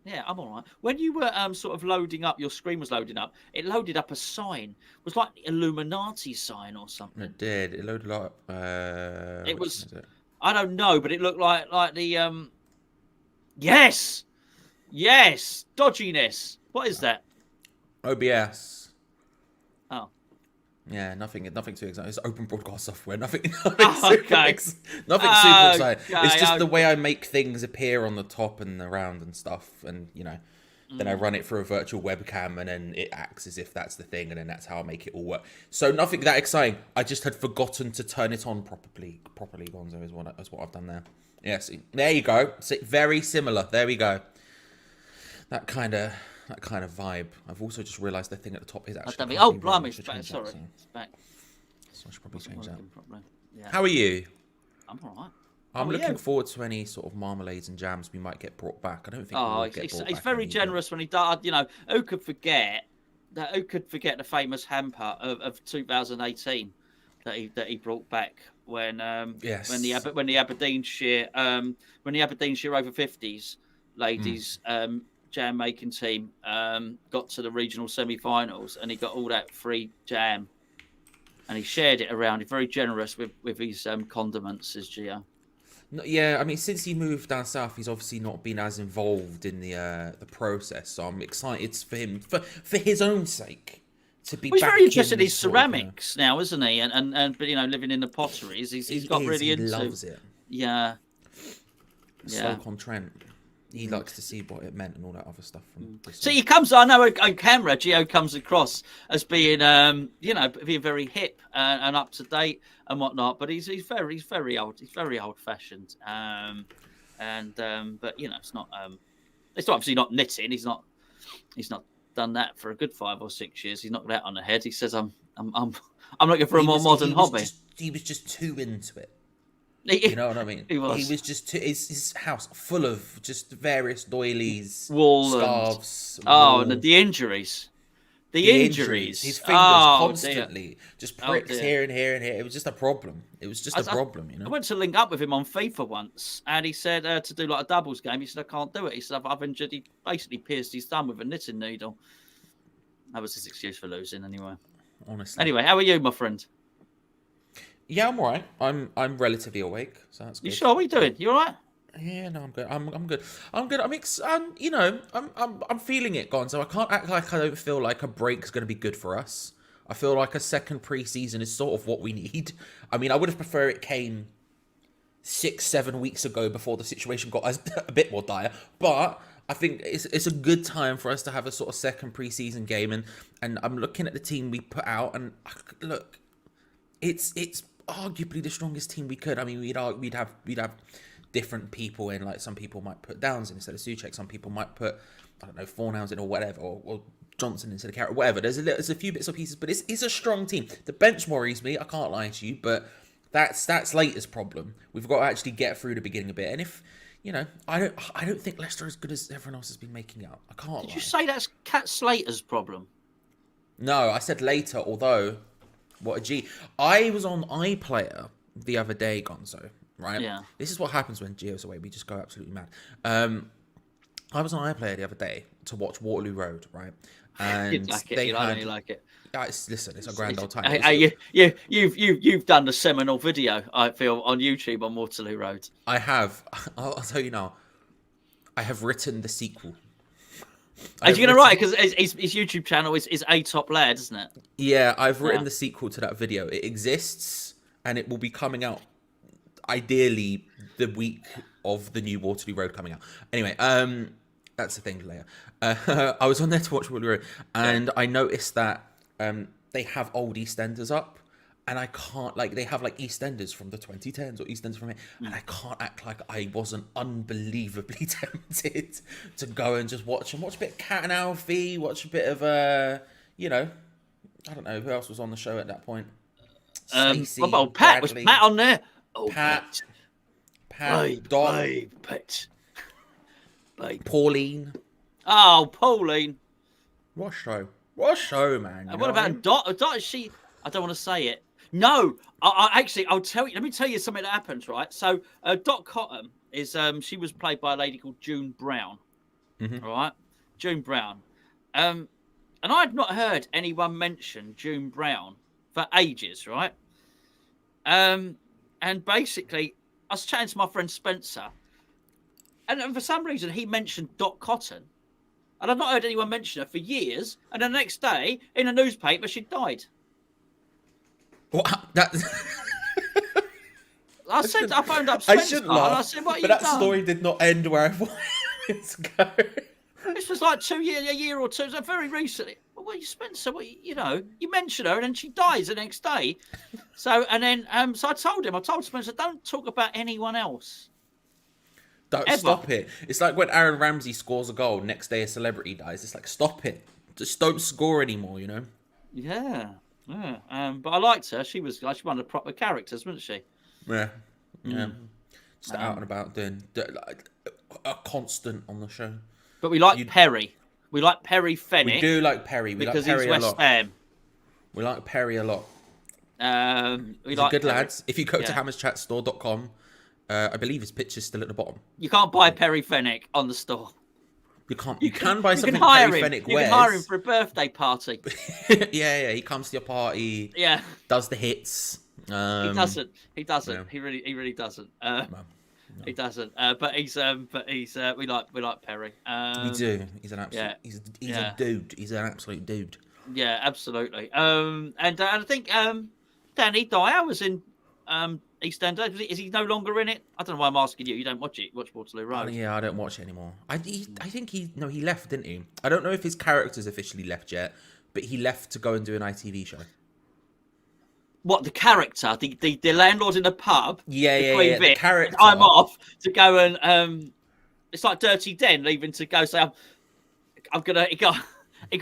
Yeah, I'm all right. When you were sort of loading up, your screen was loading up, it loaded up a sign. It was like the Illuminati sign or something. It did. It loaded up. It was... I don't know, but it looked like the... Yes! Dodginess. What is that? OBS. Oh. Yeah, nothing too exciting. It's open broadcast software. Nothing Okay. super exciting. It's just the way I make things appear on the top and around and stuff, and then I run it through a virtual webcam, and then it acts as if that's the thing, and then that's how I make it all work. So nothing that exciting. I just had forgotten to turn it on properly. Gonzo is what I've done there. Yes, there you go. Very similar. There we go. That kind of vibe. I've also just realised the thing at the top is actually... Oh, blimey, it's back. Sorry, it's back. So I should probably change that. Yeah. How are you? I'm all right. How I'm are looking you? forward to any sort of marmalades and jams we might get brought back. I don't think we Oh, will get brought he's back very any, but generous when he does. You know, who could forget that? Who could forget the famous hamper of 2018 that he brought back yes. when the Aberdeenshire over 50s Mm. ladies jam making team got to the regional semi-finals, and he got all that free jam, and he shared it around. He's very generous with his condiments, as Gio. No, yeah, I mean, since he moved down south, he's obviously not been as involved in the process. So I'm excited for him, for his own sake, to be Well, he's very back in interested the in sort of, ceramics now, isn't he? And but living in the potteries, he's he got is, really he into. loves it. Yeah, yeah. Stoke on Trent. He likes to see what it meant and all that other stuff from Bristol. See, he comes. I know on camera, Gio comes across as being, being very hip and up to date and whatnot. But he's very old. He's very old fashioned. But it's not. It's obviously not knitting. He's not done that for a good 5 or 6 years. He's knocked that on the head. He says, I'm looking for a more modern hobby. He was just too into it. You know what I mean? He was just too, his house full of just various doilies, wool scarves. and the injuries. The injuries. His fingers constantly just pricks here and here and here. It was just a problem. I went to link up with him on FIFA once, and he said to do like a doubles game. He said, I can't do it. He said, I've injured. He basically pierced his thumb with a knitting needle. That was his excuse for losing, anyway. Honestly. Anyway, how are you, my friend? Yeah, I'm alright. I'm relatively awake, so that's good. You sure? What are you doing? You alright? Yeah, no, I'm good. I'm good. I'm good. I'm feeling it, Gonzo. I can't act like I don't feel like a break's going to be good for us. I feel like a second pre-season is sort of what we need. I mean, I would have preferred it came 6-7 weeks ago before the situation got a bit more dire, but I think it's a good time for us to have a sort of second pre-season game, and I'm looking at the team we put out, and look, it's arguably the strongest team we could. I mean, we'd have different people in. Like, some people might put Downs in instead of Souček. Some people might put, I don't know, Fornals in or whatever, or Johnson instead of Carrot, whatever. There's a few bits or pieces, but it's a strong team. The bench worries me. I can't lie to you, but that's Leicester's problem. We've got to actually get through the beginning a bit. And if I don't think Leicester as good as everyone else has been making out. I can't. Did you say that's Cat Slater's problem? No, I said later. Although, what a G. I was on iPlayer the other day, Gonzo. Right? Yeah. This is what happens when Gio's away. We just go absolutely mad. I was on iPlayer the other day to watch Waterloo Road, right? And You'd like it. I don't like it. Listen, it's a grand old time. You've done the seminal video, I feel, on YouTube on Waterloo Road. I have. I'll tell you now. I have written the sequel. Are you going to write it? Because his YouTube channel is A Top Lad, isn't it? Yeah, I've written the sequel to that video. It exists, and it will be coming out ideally the week of the new Waterloo Road coming out. Anyway, that's the thing later. I was on there to watch Waterloo Road, and I noticed that they have old EastEnders up, and I can't, like, they have like EastEnders from the 2010s or EastEnders from it, and I can't act like I wasn't unbelievably tempted to go and just watch a bit of Cat and Alfie, watch a bit of I don't know who else was on the show at that point. Stacey, what about Pat? Bradley. Was Pat on there? Oh, Pat, Dot, Pat, Pauline. Oh, Pauline. What a show, man. And what about Dot? Dot, is she? I don't want to say it. No, I'll tell you. Let me tell you something that happens, right? So, Dot Cotton is she was played by a lady called June Brown. Mm-hmm. All right, June Brown. And I'd not heard anyone mention June Brown for ages, right? And basically, I was chatting to my friend Spencer, and for some reason he mentioned Dot Cotton, and I've not heard anyone mention her for years. And the next day, in a newspaper, she died. What? That... I phoned up Spencer, I shouldn't laugh, and I said, "What? But that story did not end where I wanted it to go. This was like a year or two, so very recently. Well, Spencer, you mentioned her, and then she dies the next day. So I told Spencer, don't talk about anyone else. Don't stop it. It's like when Aaron Ramsey scores a goal, next day a celebrity dies. It's like, stop it. Just don't score anymore, Yeah. Yeah, but I liked her. She was one of the proper characters, wasn't she? Yeah. Just out and about doing like a constant on the show. But we like Perry. We like Perry Fennick. We do like Perry. We like Perry a lot. Because he's West Ham. We like Perry a lot. He's like good Perry. lads. If you go to hammerschatstore.com, I believe his picture's still at the bottom. You can't buy Perry Fennick on the store. You can't. You can buy something Perry Fennick wears. You can hire him for a birthday party. yeah. He comes to your party. Yeah. Does the hits. He doesn't. Yeah. He really doesn't. No. He doesn't. But he's we like Perry. We do. He's an absolute. He's a dude. He's an absolute dude. Yeah, absolutely. And I think Danny Dyer was in EastEnders. Is he no longer in it? I don't know why I'm asking you. You don't watch it. Watch Waterloo Road. Yeah, I don't watch it anymore. I think he left, didn't he? I don't know if his character's officially left yet, but he left to go and do an ITV show. What, the character, the landlord in the pub? Yeah. The character. I'm off to go and it's like Dirty Den leaving to go say I'm gonna. He got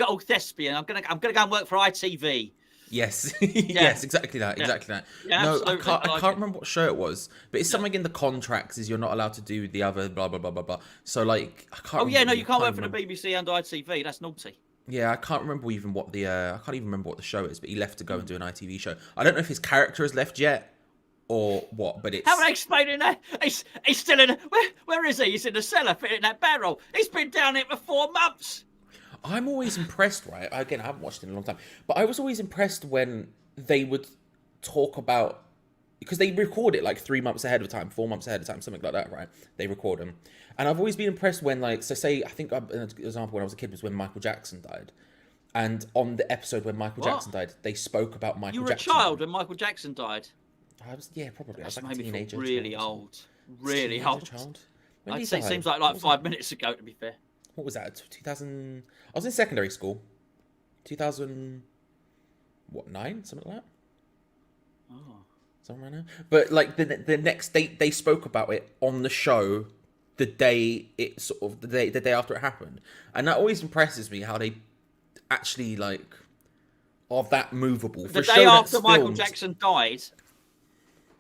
all thespian. I'm gonna go and work for ITV. Yes, yes, exactly that. Yeah, no, absolutely. I can't remember what show it was, but it's something in the contracts is you're not allowed to do the other blah blah blah blah blah. So like, I can't. Oh yeah, no, you can't work for the BBC and ITV. That's naughty. Yeah, I can't remember even what the I can't even remember what the show is, but he left to go and do an ITV show. I don't know if his character has left yet or what, but it's. How am I explaining that? He's still in. Where is he? He's in the cellar fitting that barrel. He's been down here for 4 months. I'm always impressed, right? Again, I haven't watched it in a long time, but I was always impressed when they would talk about, because they record it like 3 months ahead of time, 4 months ahead of time, something like that, right? They record them. And I've always been impressed when, like, so say, I think an example when I was a kid was when Michael Jackson died. And on the episode when Michael Jackson died, they spoke about Michael Jackson. You were a child when Michael Jackson died? I was, probably. I was like maybe a teenager. Really old. Really old. Child. I'd say it seems like 5 minutes ago, to be fair. What was that? 2000. I was in secondary school. 2000. What, 9? Something like that. Oh. Something right now. But like the next day, they spoke about it on the show. The day the day after it happened, and that always impresses me how they actually like are that movable. The day after Michael Jackson died,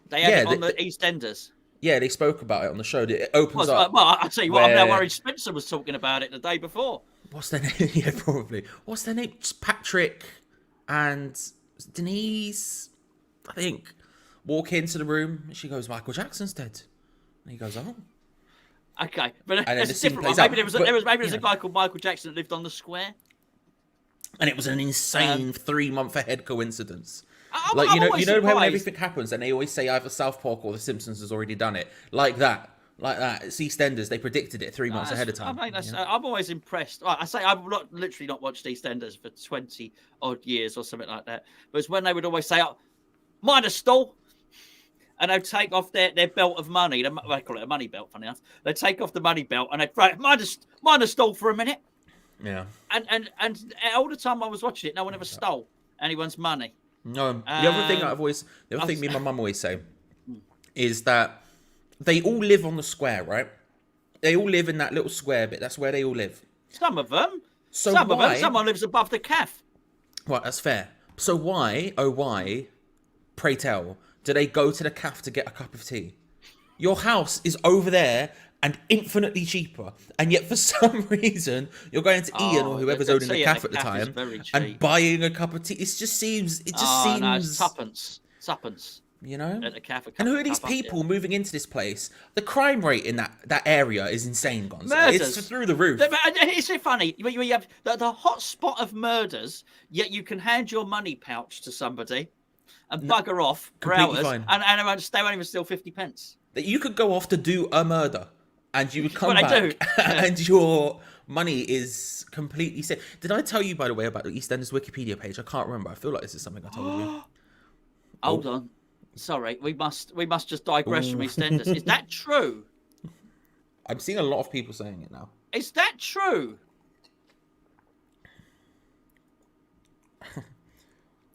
they had it on the EastEnders. Yeah, they spoke about it on the show. It opens up. Well, I'll tell you what, I'm now worried Spencer was talking about it the day before. What's their name? Yeah, probably. What's their name? Just Patrick and Denise, I think, walk into the room. And she goes, Michael Jackson's dead. And he goes, oh. Okay, but it's a different one. Maybe there was a guy called Michael Jackson that lived on the square. And it was an insane 3 month ahead coincidence. Like you know when everything happens and they always say either South Park or The Simpsons has already done it. Like that. It's EastEnders. They predicted it 3 months ahead of time. I'm always impressed. I say I've literally not watched EastEnders for 20 odd years or something like that. But it's when they would always say, mind a stall. And they'd take off their belt of money. They call it a money belt, funny enough. They'd take off the money belt and they'd throw it, mind a stall for a minute. Yeah. And all the time I was watching it, no one ever stole anyone's money. No. The other thing me and my mum always say is that they all live on the square, right? They all live in that little square bit. That's where they all live. Some of them. Someone lives above the calf. Right, that's fair. So why, pray tell, do they go to the cafe to get a cup of tea? Your house is over there and infinitely cheaper, and yet for some reason you're going to Ian or whoever's owning the cafe at the time and buying a cup of tea. It just seems. No, it's tuppence. You know. At the cafe. And who are these people moving into this place? The crime rate in that area is insane, Gonzo. Murders. It's through the roof. It's so funny. You have the hot spot of murders, yet you can hand your money pouch to somebody and bugger off for hours, fine. and they won't even steal 50 pence. That you could go off to do a murder, and you would come back, and your money is completely safe. Did I tell you, by the way, about the EastEnders Wikipedia page? I can't remember. I feel like this is something I told you. Hold on. Sorry, we must just digress from EastEnders. Is that true? I'm seeing a lot of people saying it now. Is that true?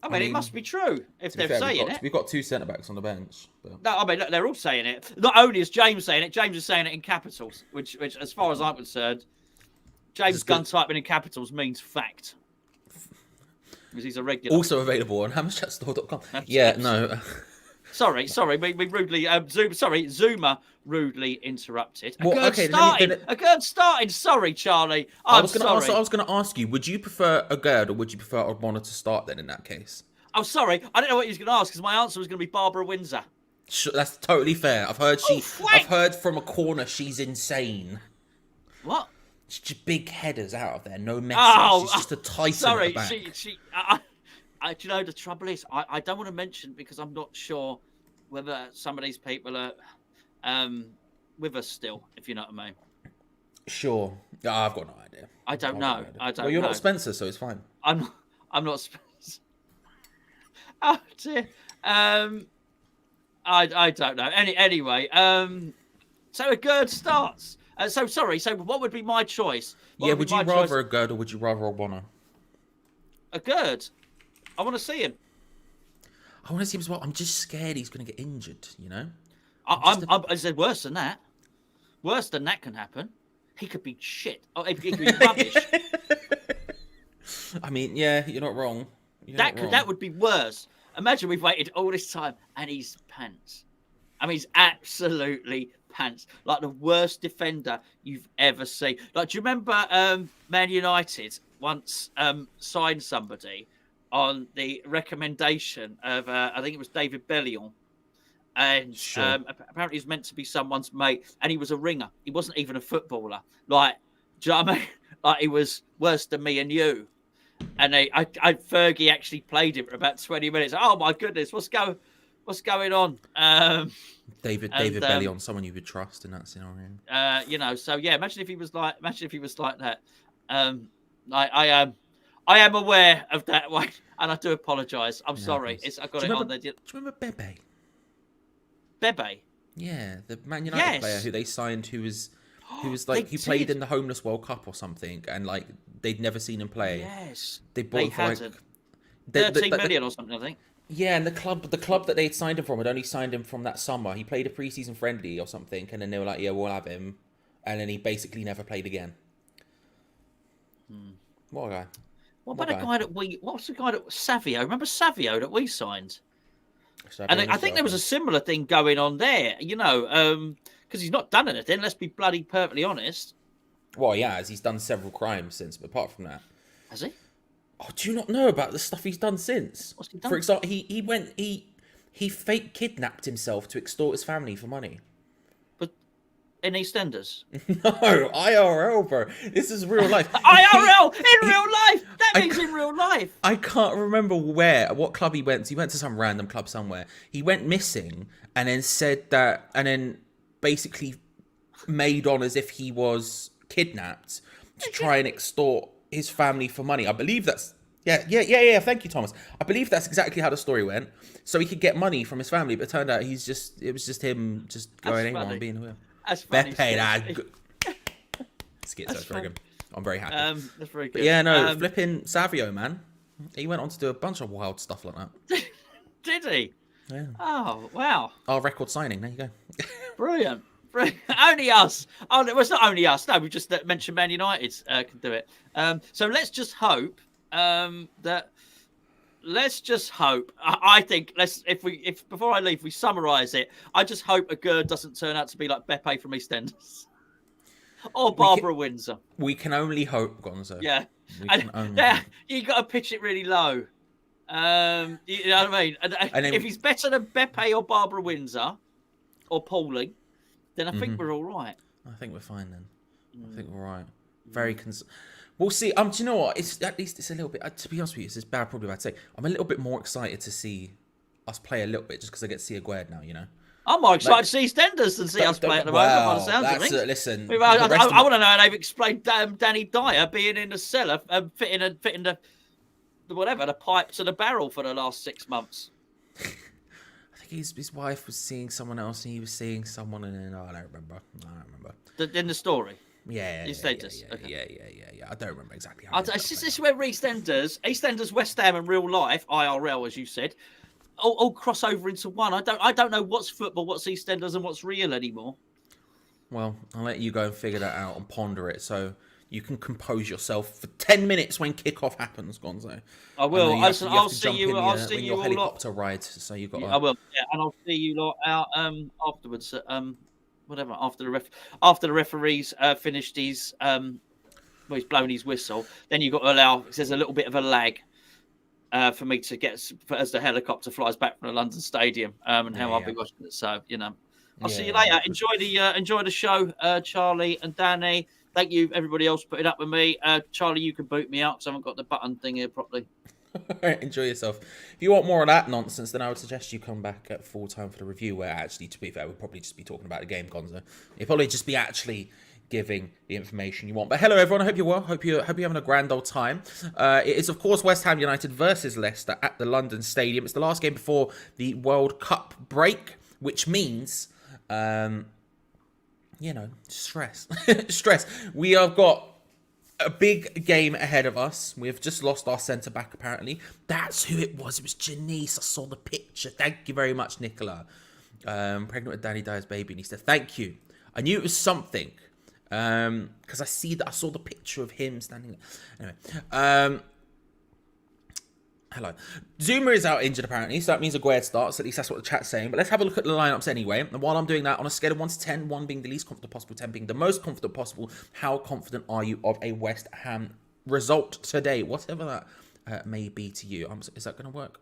I mean, it must be true if they're saying it. We've got 2 centre-backs on the bench. But... No, I mean, they're all saying it. Not only is James saying it, James is saying it in capitals, which as far as I'm concerned, James gun typing in capitals means fact. Because he's a regular. Also available on hammerchatstore.com. That's Yeah, no. Sorry, we rudely Zuma rudely interrupted. A Well, girl okay, starting. Sorry, Charlie. I'm sorry. I was gonna ask you, would you prefer a Gerd or would you prefer Ogbonna to start then in that case? I'm sorry. I didn't know what he was going to ask because my answer was going to be Barbara Windsor. That's totally fair. I've heard from a corner she's insane. What? She's just big headers out of there, no message. She's just a titan. Sorry, at the back. do you know the trouble is I don't want to mention because I'm not sure whether some of these people are with us still, if you know what I mean. Sure. I've got no idea. I don't know. Well, you're not Spencer, so it's fine. I'm not Spencer. Oh dear. I don't know. Anyway, so a Gerd starts. So sorry. So what would be my choice? Would you rather a Gerd or would you rather a Ogbonna? A Gerd. I want to see him. I want to see him as well. I'm just scared he's going to get injured. You know. I said worse than that. Worse than that can happen. He could be shit. Oh, he could be rubbish. I mean, yeah, you're not wrong. That would be worse. Imagine we've waited all this time and he's pants. I mean, he's absolutely pants. Like the worst defender you've ever seen. Like, do you remember Man United once signed somebody on the recommendation of, I think it was David Bellion. And sure. Apparently he's meant to be someone's mate. And he was a ringer. He wasn't even a footballer. Like, do you know what I mean? Like, he was worse than me and you. And Fergie actually played him for about 20 minutes. Oh my goodness, what's going on? David Bellion, someone you would trust in that scenario. So yeah, imagine if he was like that. I am aware of that one, and I do apologise. I'm sorry. I got it on there. Do you remember Bebe? Bebe? Yeah, the Man United player who they signed, who was like he played in the Homeless World Cup or something, and like they'd never seen him play. Yes, they bought him for like 13 million or something, I think. Yeah, and the club that they'd signed him from had only signed him from that summer. He played a pre-season friendly or something, and then they were like, "Yeah, we'll have him," and then he basically never played again. What a guy! What about a guy that what's the guy that Savio? Remember Savio that we signed? And I think there was a similar thing going on there, because he's not done anything. Let's be bloody perfectly honest. Well, yeah, he's done several crimes since, but apart from that, has he? Oh, do you not know about the stuff he's done since? What's he done? For example, he fake kidnapped himself to extort his family for money. But in EastEnders? No, IRL, bro. This is real life. IRL in real life. That means in real life. I can't remember what club he went to. He went to some random club somewhere. He went missing and then said that, and then basically made on as if he was kidnapped to try and extort his family for money. I believe that's yeah. Thank you, Thomas. I believe that's exactly how the story went. So he could get money from his family, but it turned out it was just him just going on being who. That's funny. Schizo, very good. I'm very happy. That's very good. But yeah, no, flipping Savio, man. He went on to do a bunch of wild stuff like that. Did he? Yeah. Oh, wow. Our record signing. There you go. Brilliant. Only us. Oh, well, it's not only us. No, we just mentioned Man United can do it. So let's just hope that. Let's just hope. I think if before I leave we summarise it. I just hope a Gerd doesn't turn out to be like Beppe from EastEnders or Barbara Windsor. We can only hope, Gonzo. Yeah, hope. You got to pitch it really low. You know what I mean? And if he's better than Beppe or Barbara Windsor or Pauling, then I think we're all right. I think we're fine then. I think we're right. Very We'll see. Do you know what? At least it's a little bit. To be honest with you, it's probably bad to say. I'm a little bit more excited to see us play a little bit, just because I get to see Aguerd now. You know. I'm more excited to see EastEnders than see us play at the moment. By the sounds of things. Listen, I want to know how they've explained Danny Dyer being in the cellar, fitting the pipe to the barrel for the last 6 months. I think his wife was seeing someone else, and he was seeing someone, and then I don't remember. In the story. Yeah. EastEnders. Yeah. I don't remember exactly how. This is where EastEnders, West Ham, and real life IRL, as you said, all cross over into one. I don't know what's football, what's EastEnders, and what's real anymore. Well, I'll let you go and figure that out and ponder it. So you can compose yourself for 10 minutes when kickoff happens, Gonzo. I will. You have I'll to see jump you. in I'll see when you your all lot. helicopter rides, so you got. Yeah, I will. Yeah, and I'll see you lot out afterwards. Whatever after the referee's finished his well, he's blown his whistle. Then you've got to allow. Cause there's a little bit of a lag. For me to get as the helicopter flies back from the London Stadium, and how I'll be watching it. So I'll see you later. Enjoy the show, Charlie and Danny. Thank you, everybody else, putting up with me. Charlie, you can boot me out because I haven't got the button thing here properly. Enjoy yourself. If you want more of that nonsense, then I would suggest you come back at full time for the review, where actually, to be fair, we'll probably just be talking about the game, Gonzo. It'll probably just be actually giving the information you want. But hello, everyone. I hope you're well. Hope you're having a grand old time. It is, of course, West Ham United versus Leicester at the London Stadium. It's the last game before the World Cup break, which means, stress. Stress. We have got a big game ahead of us. We've just lost our centre-back, apparently. That's who it was. It was Janice. I saw the picture. Thank you very much, Nicola. Pregnant with Danny Dyer's baby. And he said, thank you. I knew it was something. Because I saw the picture of him standing there. Anyway, hello. Zuma is out injured apparently, so that means Aguerd starts. At least that's what the chat's saying. But let's have a look at the lineups anyway. And while I'm doing that, on a scale of 1 to 10, 1 being the least confident possible, 10 being the most confident possible, how confident are you of a West Ham result today? Whatever that may be to you. Is that going to work?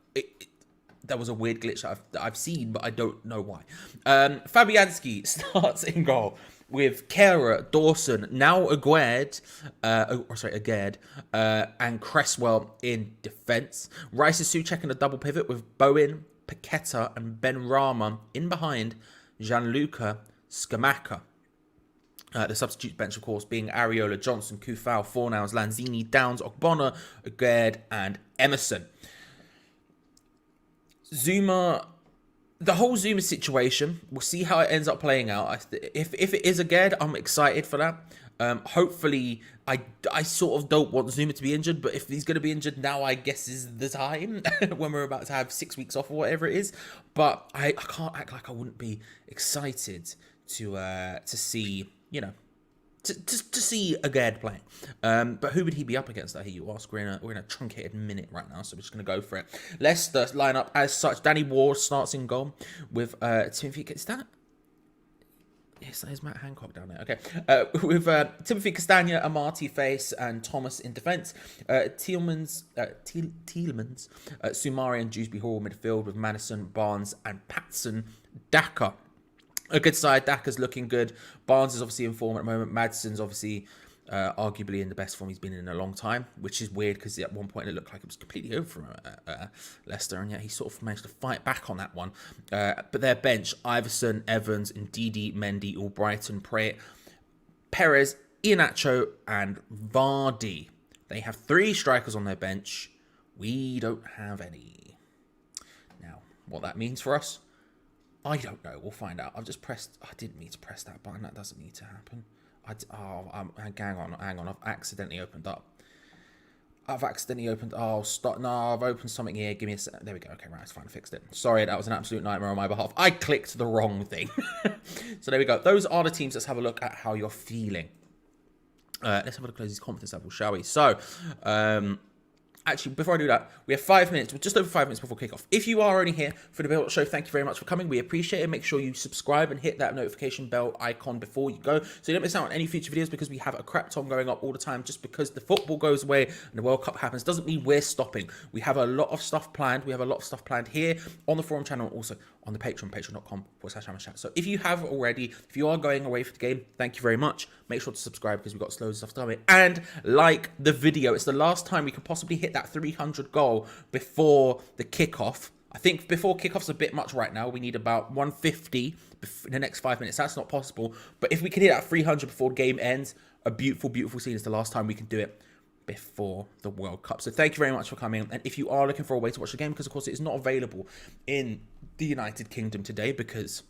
That was a weird glitch that I've seen, but I don't know why. Fabianski starts in goal, with Kehrer, Dawson, now Aguerd, and Cresswell in defence. Rice is Souček in a double pivot with Bowen, Paqueta, and Ben Rama in behind Gianluca Scamacca. The substitute bench, of course, being Areola, Johnson, Kufau, Fornals, Lanzini, Downs, Ogbonna, Aguerd, and Emerson. Zuma, the whole Zuma situation, we'll see how it ends up playing out. If it is Aguerd, I'm excited for that. Hopefully, I sort of don't want Zuma to be injured, but if he's going to be injured now, I guess is the time when we're about to have 6 weeks off or whatever it is. But I can't act like I wouldn't be excited to see, to see Aguerd playing. But who would he be up against, I hear you ask? We're in a truncated minute right now, so we're just going to go for it. Leicester line up as such. Danny Ward starts in goal with Timothy... Is that... Yes, that is Matt Hancock down there. Okay. With Timothy Castagna, Amati Face, and Thomas in defence. Tielemans, Sumari and Dewsbury Hall midfield with Madison, Barnes, and Patson Daka. A good side. Daka's looking good. Barnes is obviously in form at the moment. Madison's obviously arguably in the best form he's been in a long time, which is weird because at one point it looked like it was completely over from Leicester, and yet he sort of managed to fight back on that one. But their bench, Iverson, Evans, Ndidi, Mendy, Albrighton, Pratt, Perez, Iheanacho, and Vardy. They have 3 strikers on their bench. We don't have any. Now, what that means for us, I don't know. We'll find out. I didn't mean to press that button. That doesn't need to happen. Hang on. I've accidentally opened up. Oh, stop. No, I've opened something here. Give me a sec. There we go. Okay, right. It's fine. I fixed it. Sorry, that was an absolute nightmare on my behalf. I clicked the wrong thing. So there we go. Those are the teams. Let's have a look at how you're feeling. Let's have a look at these confidence levels, shall we? So, actually, before I do that, we have 5 minutes, just over 5 minutes before kickoff. If you are only here for the build show, thank you very much for coming. We appreciate it. Make sure you subscribe and hit that notification bell icon before you go, so you don't miss out on any future videos, because we have a crap ton going up all the time. Just because the football goes away and the World Cup happens doesn't mean we're stopping. We have a lot of stuff planned. We have a lot of stuff planned here on the forum channel, also on the Patreon, patreon.com/HammerChat. So if you have already, if you are going away for the game, thank you very much. Make sure to subscribe, because we've got loads of stuff coming. And like the video. It's the last time we can possibly hit that 300 goal before the kickoff. I think before kickoff's a bit much right now. We need about 150 in the next 5 minutes. That's not possible. But if we can hit that 300 before the game ends, a beautiful, beautiful scene. Is the last time we can do it before the World Cup. So thank you very much for coming. And if you are looking for a way to watch the game, because of course it is not available in the United Kingdom today, because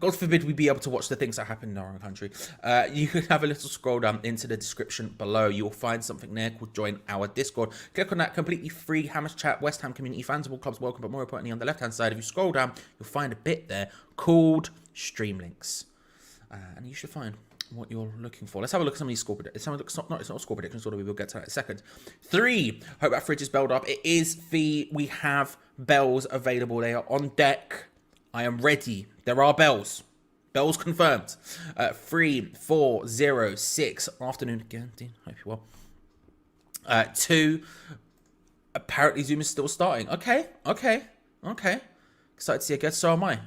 God forbid we be able to watch the things that happen in our own country. You can have a little scroll down into the description below. You'll find something there called Join Our Discord. Click on that, completely free Hammers Chat, West Ham community, fans of all clubs welcome, but more importantly on the left hand side, if you scroll down, you'll find a bit there called Stream Links. And you should find what you're looking for. Let's have a look at some of these score predictions. It's not score predictions, although we will get to that in a second. 3. Hope that fridge is belled up. It is Fee. We have bells available. They are on deck. I am ready. There are bells. Bells confirmed. 3, 4, 0, 6. Afternoon again, Dean. Hope you're well. 2. Apparently Zoom is still starting. Okay. Excited to see it again. So am I.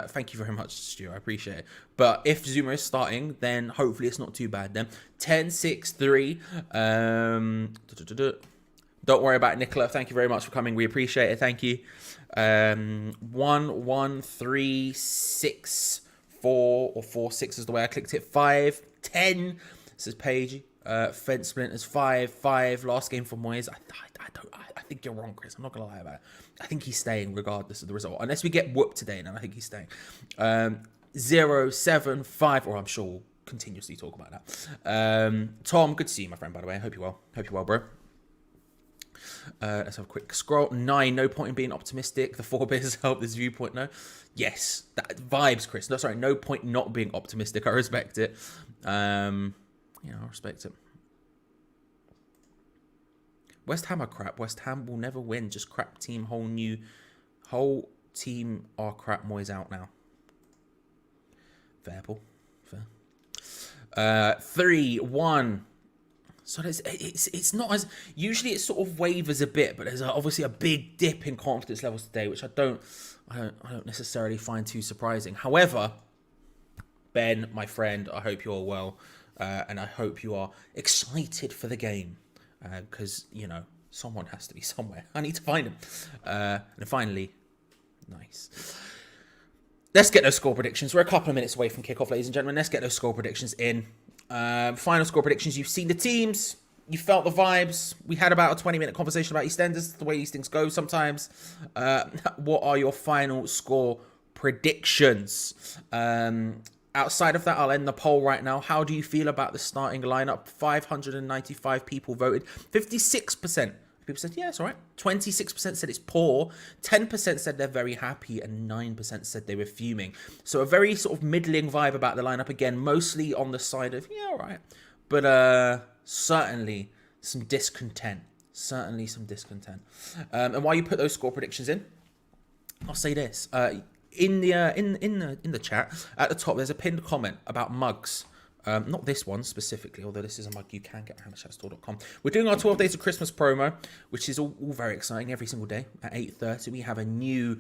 Thank you very much, Stu. I appreciate it. But if Zoomer is starting, then hopefully it's not too bad then. 10, 6, 3. Don't worry about it, Nicola. Thank you very much for coming. We appreciate it. Thank you. 1, 1, 3, 6, 4, or 4, 6 is the way I clicked it. 5, 10. This is Paige. Fence Splinters 5, 5. Last game for Moyes. I think you're wrong, Chris. I'm not gonna lie about it. I think he's staying regardless of the result, unless we get whooped today. Then I think he's staying. 0, 7, 5. Or I'm sure we'll continuously talk about that. Tom, good to see you, my friend. By the way, I hope you're well. Hope you're well, bro. Let's have a quick scroll. 9. No point in being optimistic. The 4 beers help this viewpoint. No. Yes, that vibes, Chris. No, sorry. No point not being optimistic. I respect it. I respect it. West Ham are crap. West Ham will never win. Just crap team. Whole team are crap. Moyes out now. Fair, Paul. Fair. 3, 1. So it's not as... Usually it sort of wavers a bit, but there's obviously a big dip in confidence levels today, which I don't necessarily find too surprising. However, Ben, my friend, I hope you're well, and I hope you are excited for the game, because, someone has to be somewhere. I need to find him. And finally, nice. Let's get those score predictions. We're a couple of minutes away from kickoff, ladies and gentlemen. Let's get those score predictions in. Final score predictions. You've seen the teams. You felt the vibes. We had about a 20-minute conversation about EastEnders, the way these things go sometimes. What are your final score predictions? Outside of that, I'll end the poll right now. How do you feel about the starting lineup? 595 people voted. 56% people said, yeah, it's all right. 26% said it's poor. 10% said they're very happy. And 9% said they were fuming. So a very sort of middling vibe about the lineup. Again, mostly on the side of, yeah, all right. But certainly some discontent. Certainly some discontent. And while you put those score predictions in, I'll say this. In the chat at the top, there's a pinned comment about mugs. Not this one specifically, although this is a mug you can get at hammerchatstore.com. We're doing our 12 Days of Christmas promo, which is all very exciting. Every single day at 8:30, we have a new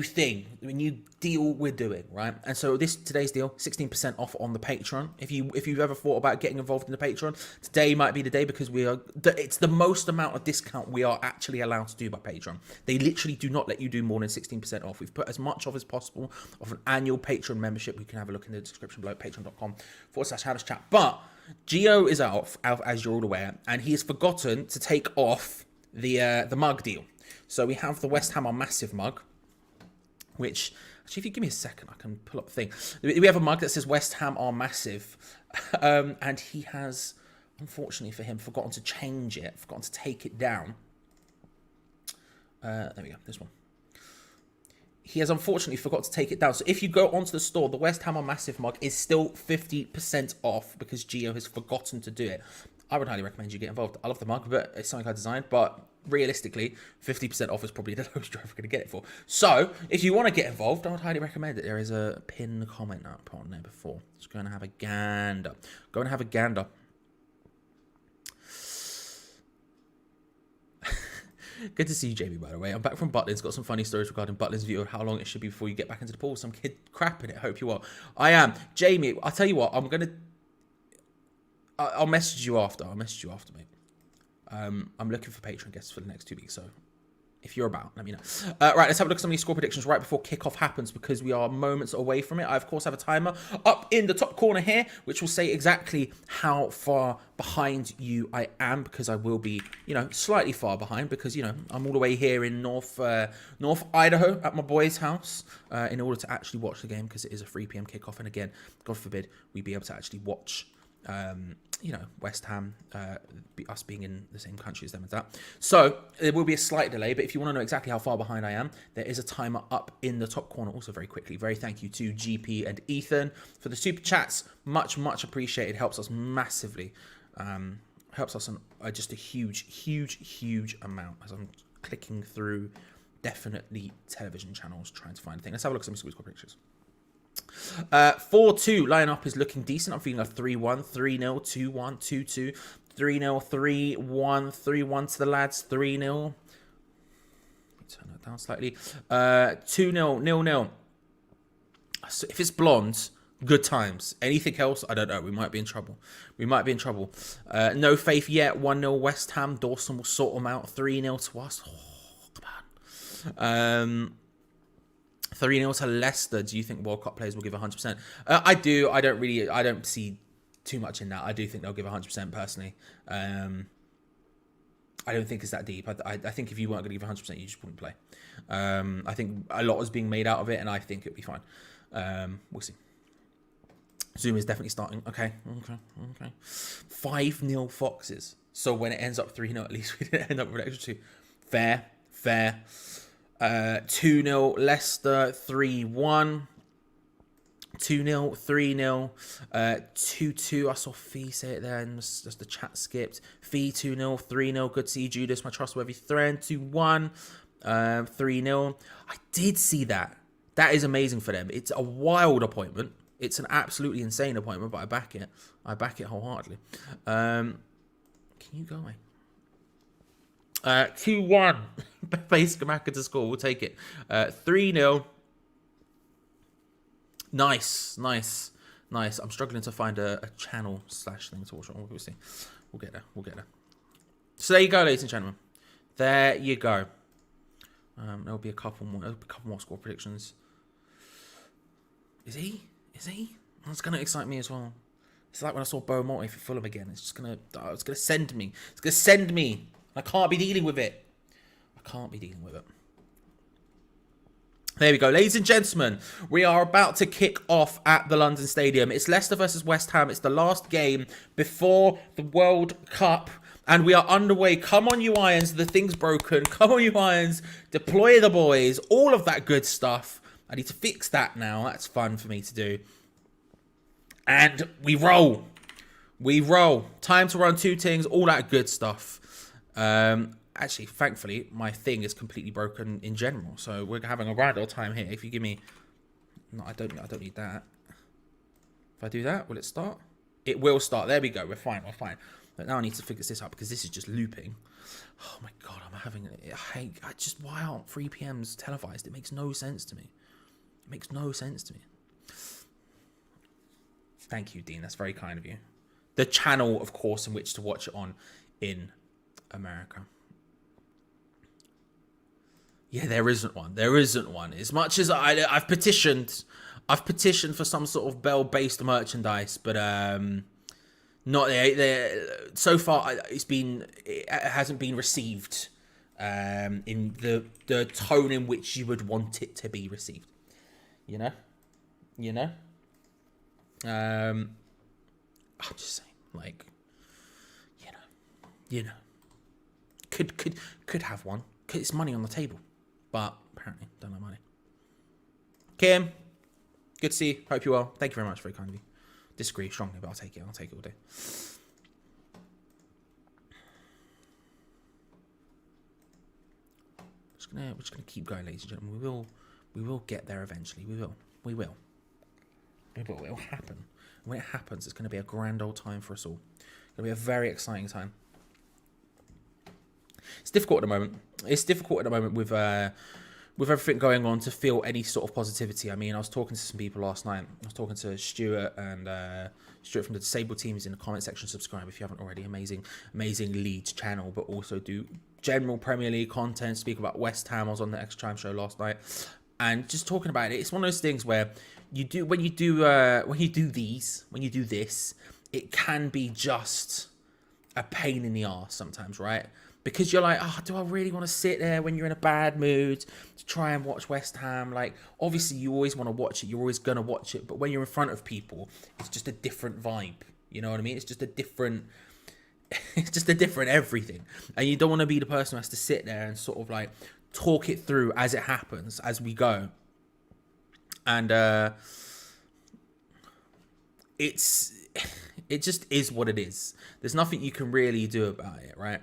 thing, a new deal we're doing, right? And so today's deal, 16% off on the Patreon. If you've ever thought about getting involved in the Patreon, today might be the day, because it's the most amount of discount we are actually allowed to do by Patreon. They literally do not let you do more than 16% off. We've put as much off as possible of an annual Patreon membership. You can have a look in the description below, patreon.com/HammersChat. But Gio is out, as you're all aware, and he has forgotten to take off the mug deal. So we have the West Ham are massive mug, which, actually, if you give me a second, I can pull up the thing. We have a mug that says West Ham are massive. And he has, unfortunately for him, forgotten to change it, forgotten to take it down. There we go, this one. He has unfortunately forgot to take it down. So if you go onto the store, the West Ham are massive mug is still 50% off because Gio has forgotten to do it. I would highly recommend you get involved. I love the mug, but it's something I designed. But realistically, 50% off is probably the lowest you're ever going to get it for. So if you want to get involved, I would highly recommend it. There is a pinned comment up on there before. Just go and have a gander. Go and have a gander. Good to see you, Jamie, by the way. I'm back from Butlins. Got some funny stories regarding Butlins' view of how long it should be before you get back into the pool. Some kid crapping it. Hope you are. I am. Jamie, I'll tell you what. I'll message you after. Mate. I'm looking for Patreon guests for the next 2 weeks, so if you're about, let me know. Right, let's have a look at some of these score predictions right before kickoff happens, because we are moments away from it. I, of course, have a timer up in the top corner here, which will say exactly how far behind you I am, because I will be, slightly far behind, because, I'm all the way here in North Idaho at my boy's house in order to actually watch the game, because it is a 3 p.m. kickoff. And again, God forbid we be able to actually watch West Ham, us being in the same country as them and that. So there will be a slight delay, but if you want to know exactly how far behind I am, there is a timer up in the top corner. Also, very quickly, very thank you to GP and Ethan for the super chats. Much appreciated. Helps us massively. Helps us on just a huge amount as I'm clicking through definitely television channels trying to find a thing. Let's have a look at some squeeze pictures. 4-2 line-up is looking decent. I'm feeling a 3-1, 3-0, 2-1, 2-2, 3-0, 3-1, 3-1 to the lads, 3-0. Turn that down slightly. 2-0, 0-0. So if it's blonde, good times. Anything else, I don't know. We might be in trouble. No faith yet. 1-0 West Ham. Dawson will sort them out. 3-0 to us. Oh, come on. 3-0 to Leicester. Do you think World Cup players will give 100%? I do. I don't see too much in that. I do think they'll give 100% personally. I don't think it's that deep. I think if you weren't going to give 100%, you just wouldn't play. I think a lot is being made out of it, and I think it'll be fine. We'll see. Zoom is definitely starting. Okay. 5-0 Foxes. So when it ends up 3-0, at least we didn't end up with an extra 2. Fair. 2-0 Leicester, 3-1. 2-0, 3-0, 2-2. I saw Fee say it there, and just the chat skipped. Fee 2-0, 3-0. Good to see you, Judas, my trustworthy friend. 2-1, 3-0. I did see that. That is amazing for them. It's a wild appointment. It's an absolutely insane appointment, but I back it. I back it wholeheartedly. Can you go away? 2-1. Base Gamaka to score. We'll take it. 3-0. Nice. I'm struggling to find a channel / thing to watch on. We'll see. We'll get there. So there you go, ladies and gentlemen. There you go. There'll be a couple more score predictions. Is he? That's gonna excite me as well. It's like when I saw Bo Morty for Fulham again. It's gonna send me. I can't be dealing with it. There we go, ladies and gentlemen. We are about to kick off at the London Stadium. It's Leicester versus West Ham. It's the last game before the World Cup. And we are underway. Come on, you Irons. The thing's broken. Come on, you Irons. Deploy the boys. All of that good stuff. I need to fix that now. That's fun for me to do. And we roll. Time to run 2 things. All that good stuff. Actually, thankfully, my thing is completely broken in general. So we're having a grand old time here. If you give me... No, I don't need that. If I do that, will it start? It will start. There we go. We're fine. But now I need to figure this out because this is just looping. Oh my God, I'm having... why aren't 3 PMs televised? It makes no sense to me. Thank you, Dean. That's very kind of you. The channel, of course, in which to watch it on in America. Yeah, there isn't one. As much as I've petitioned for some sort of Bell-based merchandise, but not there. So far, it hasn't been received in the tone in which you would want it to be received. You know. I'm just saying, like, you know, could have one. It's money on the table. But apparently, don't have money. Kim, good to see you. Hope you're well. Thank you very much. Very kind of you. Disagree strongly, but I'll take it. All day. We're just gonna keep going, ladies and gentlemen. We will get there eventually. We will. It will happen. When it happens, it's gonna be a grand old time for us all. It's gonna be a very exciting time. It's difficult at the moment with everything going on to feel any sort of positivity. I mean, I was talking to some people last night. I was talking to Stuart and Stuart from the Disabled Team is in the comment section. Subscribe if you haven't already. Amazing Leeds channel, but also do general Premier League content. Speak about West Ham. I was on the Extra Time show last night, and just talking about it. It's one of those things where when you do this, it can be just a pain in the arse sometimes, right? Because you're like, do I really want to sit there when you're in a bad mood to try and watch West Ham? Like, obviously, you always want to watch it. You're always going to watch it. But when you're in front of people, it's just a different vibe. You know what I mean? It's just a different, it's just a different everything. And you don't want to be the person who has to sit there and sort of like talk it through as it happens, as we go. And it just is what it is. There's nothing you can really do about it, right?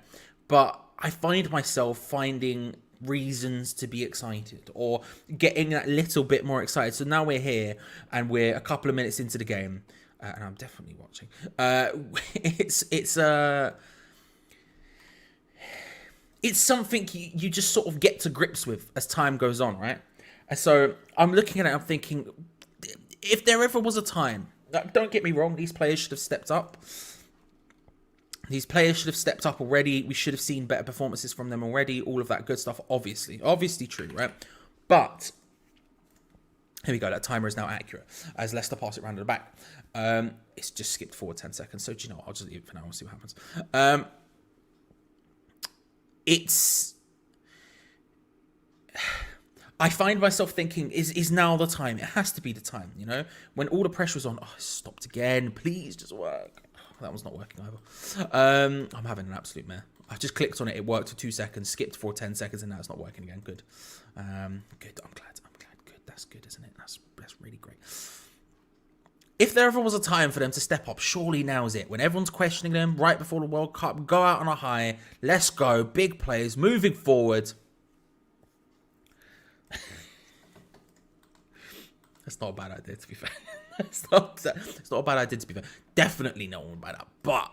But I find myself finding reasons to be excited, or getting that little bit more excited. So now we're here and we're a couple of minutes into the game, and I'm definitely watching. It's something you just sort of get to grips with as time goes on, right? And so I'm looking at it, I'm thinking, if there ever was a time, don't get me wrong, these players should have stepped up. These players should have stepped up already. We should have seen better performances from them already. All of that good stuff, obviously true, right? But here we go. That timer is now accurate as Leicester pass it round to the back. It's just skipped forward 10 seconds. So do you know what? I'll just leave it for now. We'll see what happens. I find myself thinking, is now the time? It has to be the time, you know? When all the pressure's on, it stopped again. Please just work. That one's not working either. I'm having an absolute mare. I just clicked on it. It worked for 2 seconds, skipped for 10 seconds, and now it's not working again. Good. Good. I'm glad. Good. That's good, isn't it? That's really great. If there ever was a time for them to step up, surely now is it. When everyone's questioning them right before the World Cup, go out on a high. Let's go. Big players moving forward. That's not a bad idea, to be fair. It's not a bad idea, to be fair. Definitely not one bad idea, but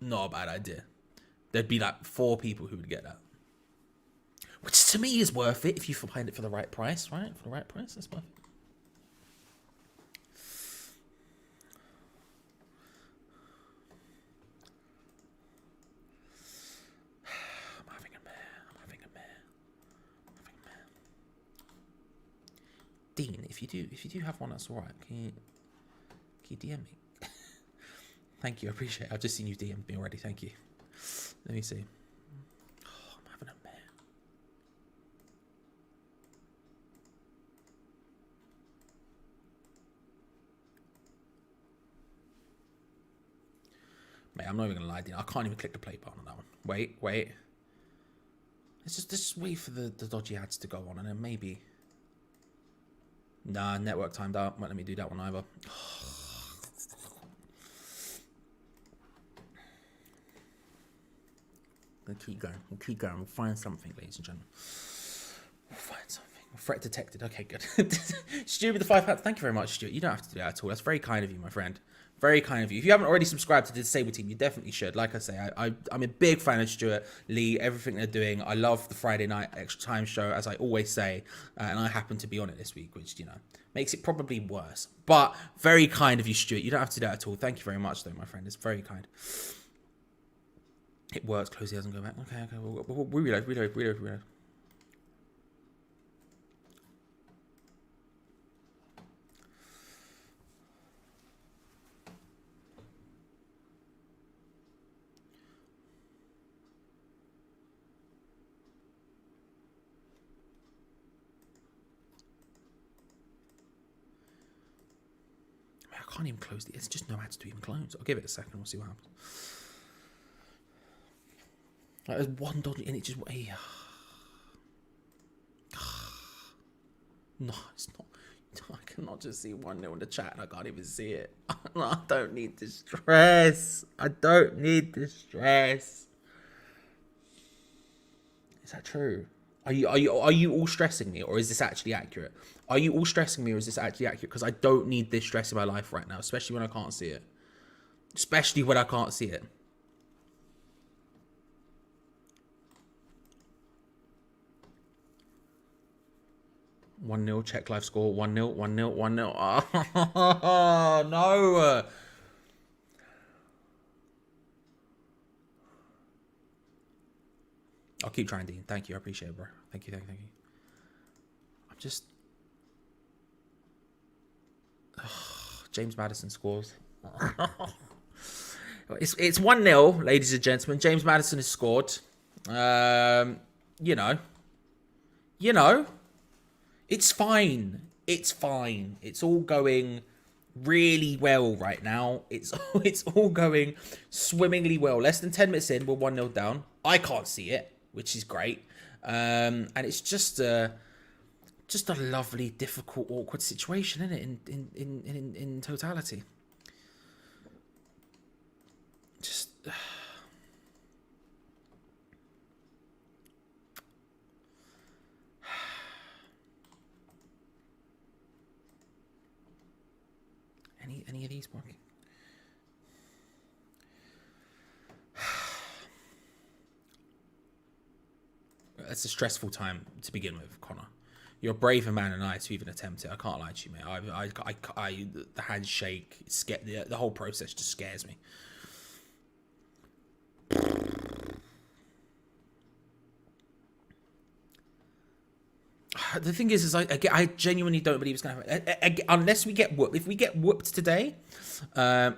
not a bad idea. There'd be like 4 people who would get that. Which to me is worth it if you find it for the right price, right? For the right price, that's worth it. I'm having a mare. Dean, if you do have one, that's alright. Can you DM me? Thank you, I appreciate it. I've just seen you DM me already. Thank you. Let me see. Oh, I'm having a mare. Mate, I'm not even gonna lie, Dean. I can't even click the play button on that one. Wait. Let's just wait for the dodgy ads to go on, and then maybe. Nah, network timed out. Won't let me do that one either. We'll keep going. We'll find something, ladies and gentlemen. We'll find something. Threat detected. Okay, good. Stuart with the £5. Thank you very much, Stuart. You don't have to do that at all. That's very kind of you, my friend. Very kind of you. If you haven't already subscribed to the Disabled Team, you definitely should. Like I say, I'm a big fan of Stuart, Lee, everything they're doing. I love the Friday night extra time show, as I always say, and I happen to be on it this week, which, you know, makes it probably worse. But very kind of you, Stuart. You don't have to do that at all. Thank you very much, though, my friend. It's very kind. It works. Close, he doesn't go back. Okay. We'll reload. I can't even close it. It's just no ads to even close. I'll give it a second. We'll see what happens. Like, there's one dodgy and it just... No, it's not. I cannot just see 1-0 in the chat and I can't even see it. I don't need the stress. Is that true? Are you all stressing me, or is this actually accurate? Are you all stressing me, or is this actually accurate? Because I don't need this stress in my life right now, especially when I can't see it. 1-0, check live score. 1-0, 1-0, 1-0. Oh, no. I'll keep trying, Dean. Thank you. I appreciate it, bro. Thank you. I'm just... James Maddison scores. It's 1-0, ladies and gentlemen. James Maddison has scored. You know. It's fine. It's all going really well right now. It's all going swimmingly well. Less than 10 minutes in, we're 1-0 down. I can't see it, which is great. And it's just a lovely, difficult, awkward situation, isn't it? In totality. Just any of these working? It's a stressful time to begin with, Connor. You're a braver man than I to even attempt it. I can't lie to you, mate. The handshake, the whole process just scares me. The thing is I genuinely don't believe it's going to happen. Unless we get whooped. If we get whooped today, then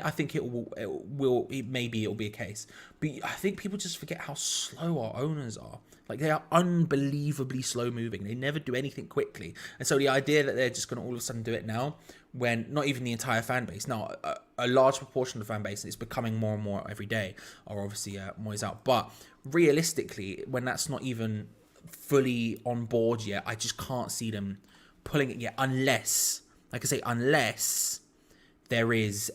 I think maybe it'll be a case. But I think people just forget how slow our owners are. Like, they are unbelievably slow moving. They never do anything quickly. And so the idea that they're just going to all of a sudden do it now, when not even the entire fan base, now a large proportion of the fan base, and it's becoming more and more every day, are obviously Moyes out. But realistically, when that's not even fully on board yet, I just can't see them pulling it yet, unless, like I say, unless there is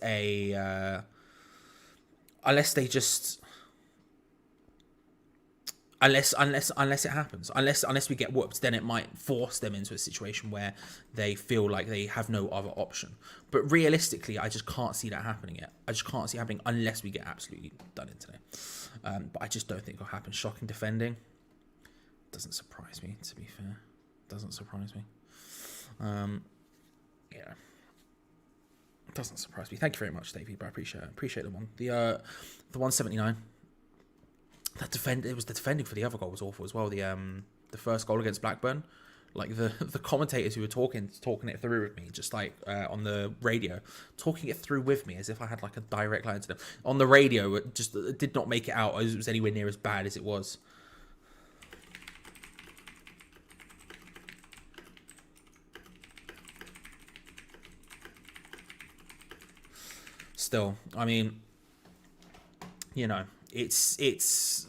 unless it happens, unless we get whooped, then it might force them into a situation where they feel like they have no other option. But realistically, I just can't see that happening yet. I just can't see it happening unless we get absolutely done in today. But I just don't think it'll happen. Shocking defending doesn't surprise me, to be fair. Doesn't surprise me. Yeah. Doesn't surprise me. Thank you very much, Davey, but I appreciate the one. The 179. It was the defending for the other goal was awful as well. The first goal against Blackburn, like the commentators who were talking it through with me, just like on the radio, talking it through with me as if I had like a direct line to them. On the radio, it did not make it out as it was anywhere near as bad as it was. Still, I mean, you know, it's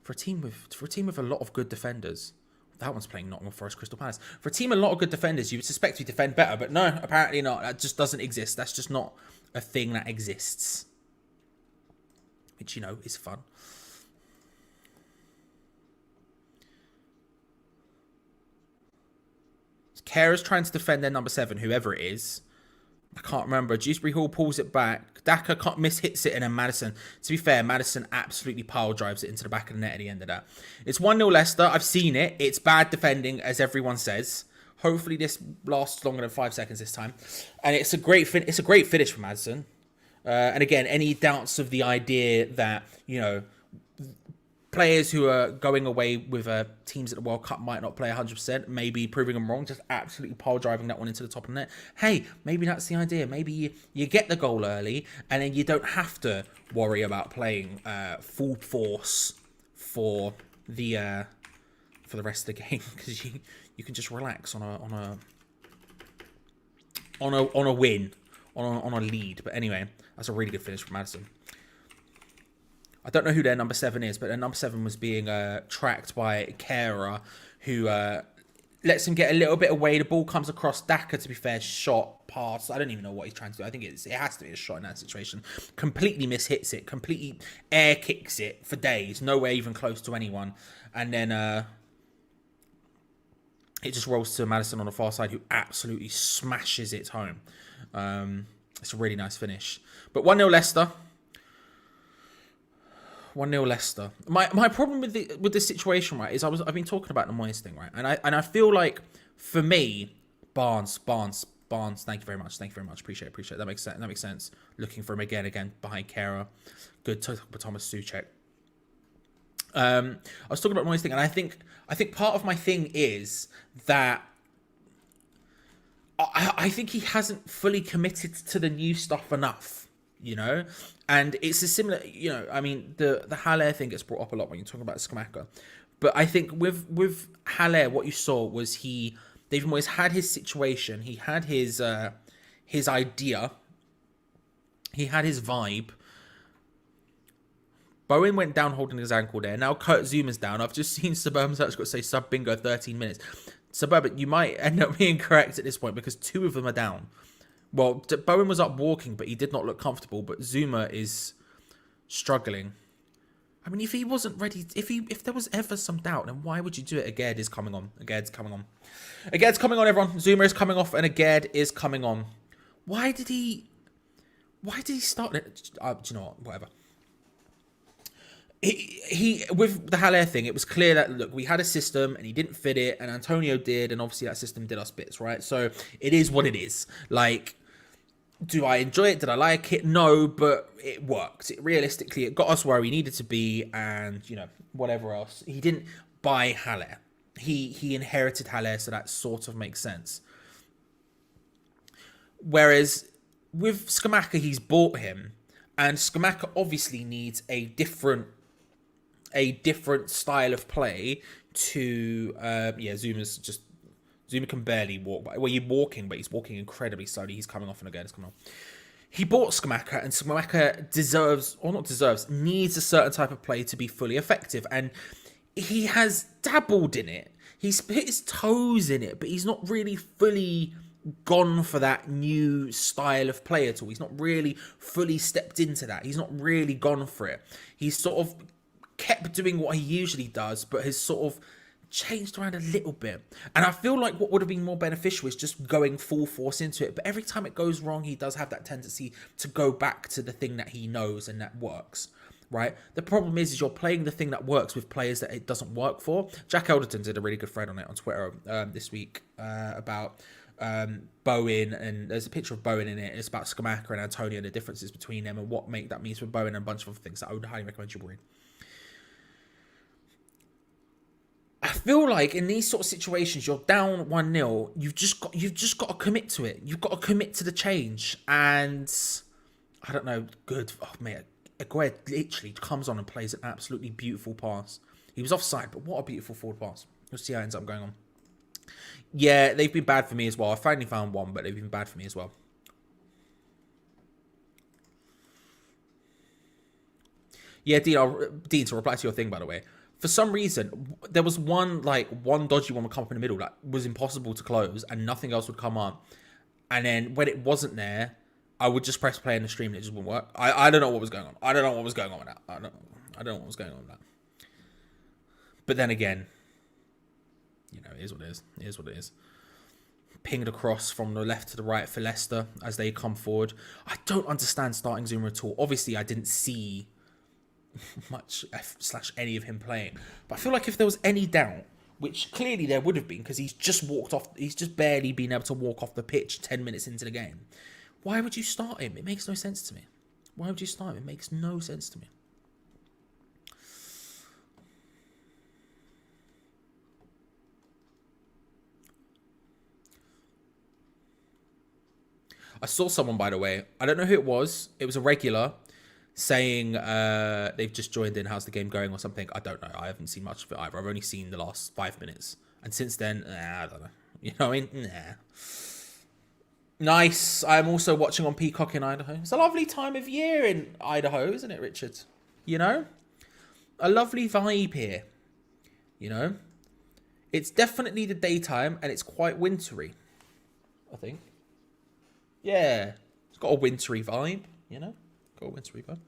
for a team with a lot of good defenders. That one's playing Nottingham Forest, Crystal Palace. For a team with a lot of good defenders, you would suspect we defend better, but no, apparently not. That just doesn't exist. That's just not a thing that exists, which, you know, is fun. Carer's trying to defend their number 7, whoever it is. I can't remember. Dewsbury Hall pulls it back. Daka hits it, and then Maddison. To be fair, Maddison absolutely pile drives it into the back of the net at the end of that. It's 1-0 Leicester. I've seen it. It's bad defending, as everyone says. Hopefully this lasts longer than 5 seconds this time. And it's a great finish for Maddison. And again, any doubts of the idea that, you know, players who are going away with teams at the World Cup might not play 100%, maybe proving them wrong, just absolutely pile driving that one into the top of the net. Hey, maybe that's the idea. Maybe you get the goal early, and then you don't have to worry about playing full force for the rest of the game, because you can just relax on a win, on a lead. But anyway, that's a really good finish from Maddison. I don't know who their number 7 is, but their number 7 was being tracked by Kera, who lets him get a little bit away. The ball comes across. Daka, to be fair, shot, pass. I don't even know what he's trying to do. I think it has to be a shot in that situation. Completely mishits it. Completely air kicks it for days. Nowhere even close to anyone. And then it just rolls to Maddison on the far side, who absolutely smashes it home. It's a really nice finish. But 1-0 Leicester. 1-0 Leicester. My problem with this situation, right, is I've been talking about the Moyes thing, right, and I feel like, for me, Barnes. Thank you very much. Appreciate it. That makes sense. Looking for him again behind Kera. Good to Thomas Souček. I was talking about Moyes thing, and I think part of my thing is that I think he hasn't fully committed to the new stuff enough. You know, and it's a similar, you know, I mean, the WHULEI thing gets brought up a lot when you're talking about Scamacca, but I think with WHULEI, what you saw was he David Moyes had his situation. He had his idea. He had his vibe. Bowen went down holding his ankle there. Now Kurt Zuma's down. I've just seen Suburban Search got to say sub bingo 13 minutes. Suburban, you might end up being correct at this point because 2 of them are down. Well, Bowen was up walking, but he did not look comfortable. But Zuma is struggling. I mean, if he wasn't ready, if there was ever some doubt, then why would you do it? Aged is coming on. Aged's coming on. Aged's coming on, everyone. Zuma is coming off, and Aged is coming on. Why did he start it? Do you know what? Whatever. He with the Haller thing, it was clear that, look, we had a system and he didn't fit it, and Antonio did, and obviously that system did us bits, right? So it is what it is. Like, do I enjoy it? Did I like it? No, but it worked. Realistically, it got us where we needed to be, and, you know, whatever else. He didn't buy Haller. He inherited Haller, so that sort of makes sense. Whereas with Scamacca, he's bought him, and Scamacca obviously needs a different style of play to Zuma can barely walk. Well, he's walking, but he's walking incredibly slowly. He's coming off, and again, it's coming on. He bought Scamacca, and Scamacca needs a certain type of play to be fully effective, and he has dabbled in it. He's put his toes in it, but he's not really fully gone for that new style of play at all. He's not really fully stepped into that. He's not really gone for it. He's sort of kept doing what he usually does, but has sort of changed around a little bit. And I feel like what would have been more beneficial is just going full force into it. But every time it goes wrong, he does have that tendency to go back to the thing that he knows and that works, right? The problem is you're playing the thing that works with players that it doesn't work for. Jack Elderton did a really good thread on it on Twitter this week about Bowen, and there's a picture of Bowen in it. It's about Scamacca and Antonio and the differences between them and what that means for Bowen and a bunch of other things that I would highly recommend you read. I feel like in these sort of situations, you're down 1-0. You've just got to commit to it. You've got to commit to the change. And I don't know. Good. Oh mate, Aguerd literally comes on and plays an absolutely beautiful pass. He was offside, but what a beautiful forward pass. We'll see how it ends up going on. Yeah, they've been bad for me as well. I finally found one, but they've been bad for me as well. Yeah, Dean, to reply to your thing, by the way. For some reason, there was one dodgy one would come up in the middle that was impossible to close, and nothing else would come up. And then when it wasn't there, I would just press play in the stream and it just wouldn't work. I don't know what was going on. I don't know what was going on with that. I don't know what was going on with that. But then again, you know, it is what it is. It is what it is. Pinged across from the left to the right for Leicester as they come forward. I don't understand starting Zuma at all. Obviously, I didn't see much any of him playing, but I feel like if there was any doubt, which clearly there would have been, because he's just barely been able to walk off the pitch 10 minutes into the game. Why would you start him? It makes no sense to me. Why would you start him? It makes no sense to me. I saw someone, by the way, I don't know who it was a regular, saying they've just joined in, how's the game going or something. I don't know. I haven't seen much of it either. I've only seen the last 5 minutes. And since then, I don't know. You know what I mean? Nah. Nice. I'm also watching on Peacock in Idaho. It's a lovely time of year in Idaho, isn't it, Richard? You know? A lovely vibe here. You know? It's definitely the daytime and it's quite wintry, I think. Yeah. It's got a wintry vibe, you know? Got a wintry vibe.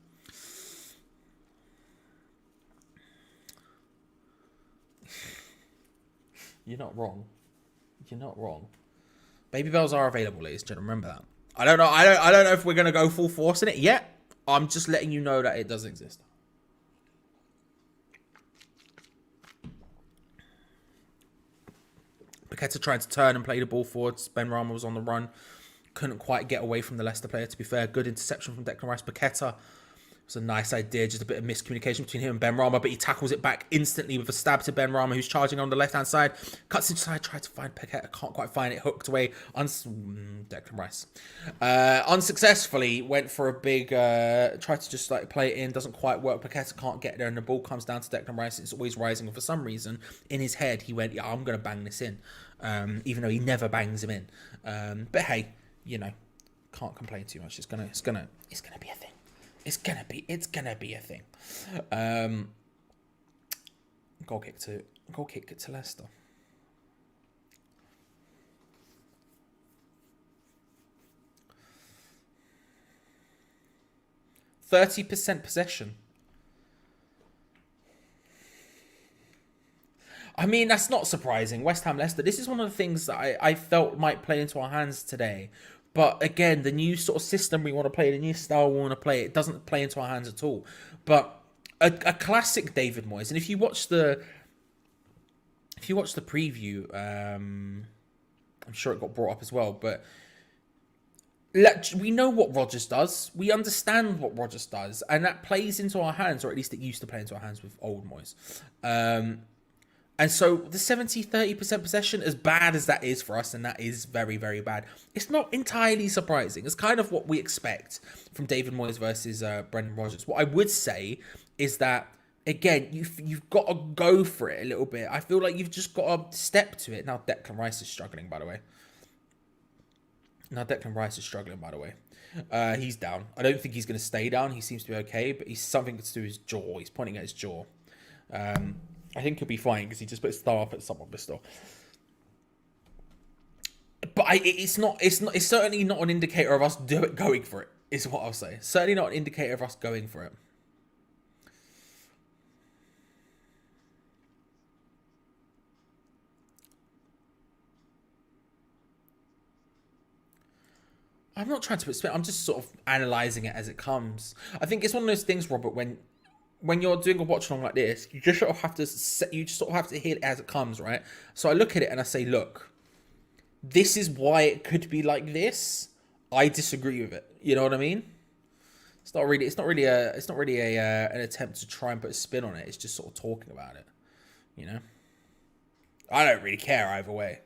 You're not wrong. You're not wrong. Baby bells are available, ladies and gentlemen. Remember that. I don't know. I don't know if we're gonna go full force in it yet. I'm just letting you know that it does exist. Paqueta tried to turn and play the ball forwards. Ben Rama was on the run. Couldn't quite get away from the Leicester player, to be fair. Good interception from Declan Rice. Paqueta was a nice idea. Just a bit of miscommunication between him and Ben Rama, but he tackles it back instantly with a stab to Ben Rama, who's charging on the left-hand side. Cuts inside, tried to find Paqueta. Can't quite find it. Hooked away. Declan Rice. Unsuccessfully. Went for a big... tried to just play it in. Doesn't quite work. Paqueta can't get there, and the ball comes down to Declan Rice. It's always rising. And for some reason, in his head, he went, yeah, I'm going to bang this in. even though he never bangs him in. But hey, can't complain too much. It's gonna be a thing. It's gonna be a thing. Goal kick to Leicester. %30 possession. I mean, that's not surprising. West Ham Leicester. This is one of the things that I felt might play into our hands today. But again, the new sort of system we want to play, the new style we want to play, it doesn't play into our hands at all. But a classic David Moyes. And if you watch the preview, I'm sure it got brought up as well. But we know what Rodgers does. We understand what Rodgers does, and that plays into our hands, or at least it used to play into our hands with old Moyes. And so the 70-30% possession, as bad as that is for us, and that is very, very bad, it's not entirely surprising. It's kind of what we expect from David Moyes versus Brendan Rodgers. What I would say is that, again, you've got to go for it a little bit. I feel like you've just got to step to it. Now Declan Rice is struggling, by the way. He's down. I don't think he's going to stay down. He seems to be okay, but he's something to do with his jaw. He's pointing at his jaw. I think he'll be fine because he just put his thumb up at someone, but still. But it's certainly not an indicator of us going for it, is what I'll say. Certainly not an indicator of us going for it. I'm not trying to put spin. I'm just sort of analysing it as it comes. I think it's one of those things, Robert, when you're doing a watch along like this, you just sort of have to hear it as it comes, right? So I look at it and I say, look, this is why it could be like this. I disagree with it. You know what I mean? It's not really an attempt to try and put a spin on it. It's just sort of talking about it. I don't really care either way.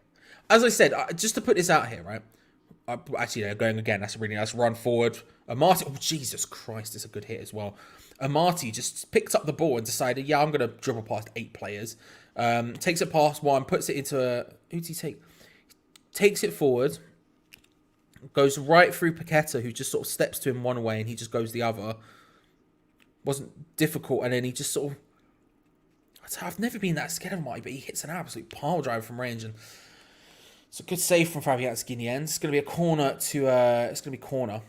As I said, just to put this out here, right? Actually, they're going again. That's a really nice run forward. Amati, oh Jesus Christ, it's a good hit as well. Amati just picks up the ball and decided, I'm going to dribble past 8 players. Takes it past one, puts it into a... Who did he take? Takes it forward, goes right through Paqueta, who just sort of steps to him one way and he just goes the other. Wasn't difficult, and then he just sort of... I've never been that scared of Amati, but he hits an absolute pile driver from range, and it's a good save from Fabianski in the end. It's going to be a corner to... it's going to be corner.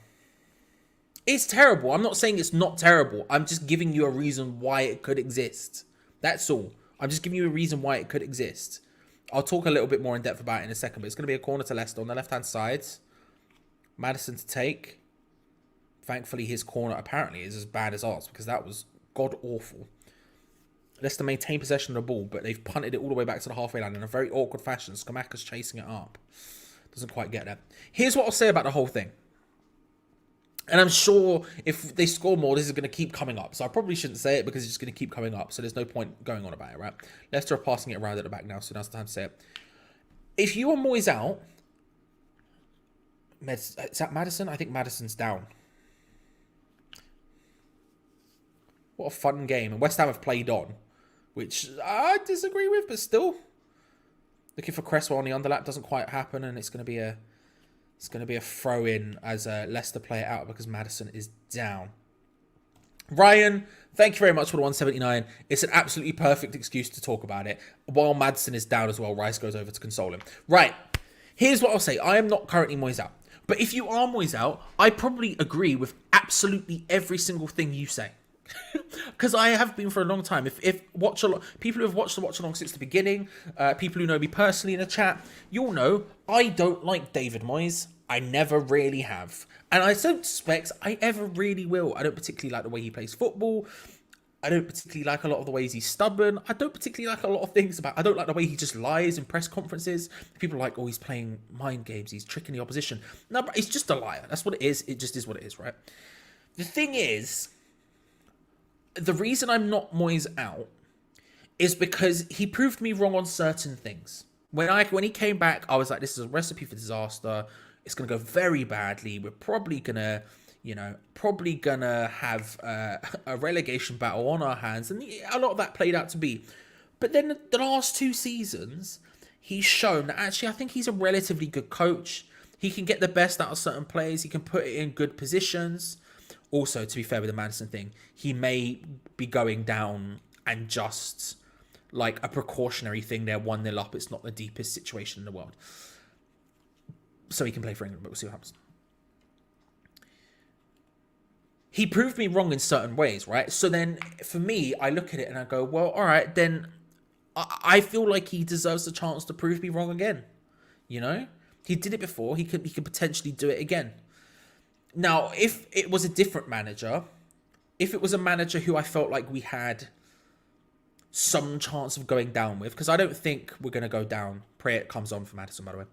It's terrible. I'm not saying it's not terrible. I'm just giving you a reason why it could exist. That's all. I'm just giving you a reason why it could exist. I'll talk a little bit more in depth about it in a second, but it's going to be a corner to Leicester on the left-hand side. Maddison to take. Thankfully, his corner apparently is as bad as ours, because that was god-awful. Leicester maintain possession of the ball, but they've punted it all the way back to the halfway line in a very awkward fashion. Skamaka's chasing it up. Doesn't quite get that. Here's what I'll say about the whole thing. And I'm sure if they score more, this is going to keep coming up. So I probably shouldn't say it because it's just going to keep coming up. So there's no point going on about it, right? Leicester are passing it around at the back now, so now's the time to say it. If you are Moyes out, is that Maddison? I think Maddison's down. What a fun game. And West Ham have played on, which I disagree with, but still. Looking for Cresswell on the underlap, doesn't quite happen, and it's going to be a... It's going to be a throw-in as Leicester play it out because Maddison is down. Ryan, thank you very much for the 179. It's an absolutely perfect excuse to talk about it. While Maddison is down as well, Rice goes over to console him. Right, here's what I'll say. I am not currently Moyes out. But if you are Moyes out, I probably agree with absolutely every single thing you say. Because I have been for a long time. People who have watched the watch along since the beginning, people who know me personally in the chat, you'll know I don't like David Moyes. I never really have, and I don't suspect I ever really will. I don't particularly like the way he plays football. I don't particularly like a lot of the ways he's stubborn. I don't particularly like a lot of things about... I don't like the way he just lies in press conferences. People are like, he's playing mind games. He's tricking the opposition. No, but he's just a liar. That's what it is. It just is what it is, right? The thing is... The reason I'm not Moyes out is because he proved me wrong on certain things. When he came back, I was like, this is a recipe for disaster. It's going to go very badly. We're probably going to, have a relegation battle on our hands. And a lot of that played out to be. But then the last 2 seasons, he's shown that actually I think he's a relatively good coach. He can get the best out of certain players. He can put it in good positions. Also, to be fair with the Madison thing, he may be going down and just like a precautionary thing. They're 1-0 up. It's not the deepest situation in the world. So he can play for England, but we'll see what happens. He proved me wrong in certain ways, right? So then for me, I look at it and I go, well, all right, then I feel like he deserves a chance to prove me wrong again. You know? He did it before. He could potentially do it again. Now, if it was a different manager, if it was a manager who I felt like we had some chance of going down with, because I don't think we're going to go down. Pray it comes on for Madison, by the way.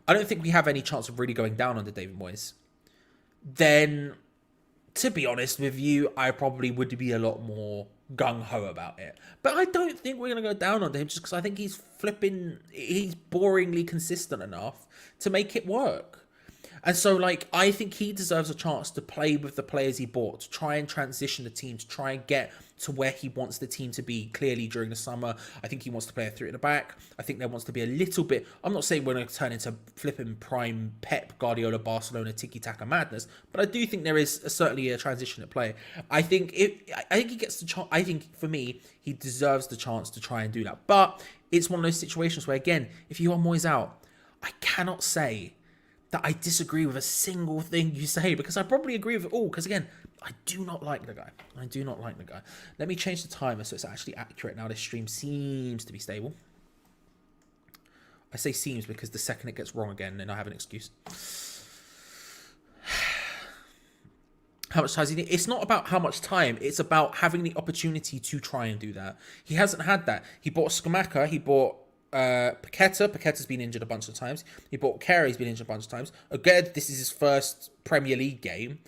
I don't think we have any chance of really going down under David Moyes. Then, to be honest with you, I probably would be a lot more gung-ho about it. But I don't think we're going to go down on him just because I think he's boringly consistent enough to make it work. And so, like, I think he deserves a chance to play with the players he bought, to try and transition the team, to try and get to where he wants the team to be clearly during the summer. I think he wants to play a 3 at the back. I think there wants to be a little bit... I'm not saying we're going to turn into flipping prime Pep Guardiola Barcelona tiki-taka madness, but I do think there is certainly a transition at play. I think he gets the chance... I think, for me, he deserves the chance to try and do that. But it's one of those situations where, again, if you are Moyes out, I cannot say that I disagree with a single thing you say, because I probably agree with it all, because again, I do not like the guy. Let me change the timer so it's actually accurate now. This stream seems to be stable. I say seems because the second it gets wrong again, then I have an excuse. How much time does he need? It's not about how much time. It's about having the opportunity to try and do that. He hasn't had that. He bought Skamaka. He bought Paqueta. Paqueta's been injured a bunch of times. He bought Carey. He's been injured a bunch of times. Again, this is his first Premier League game.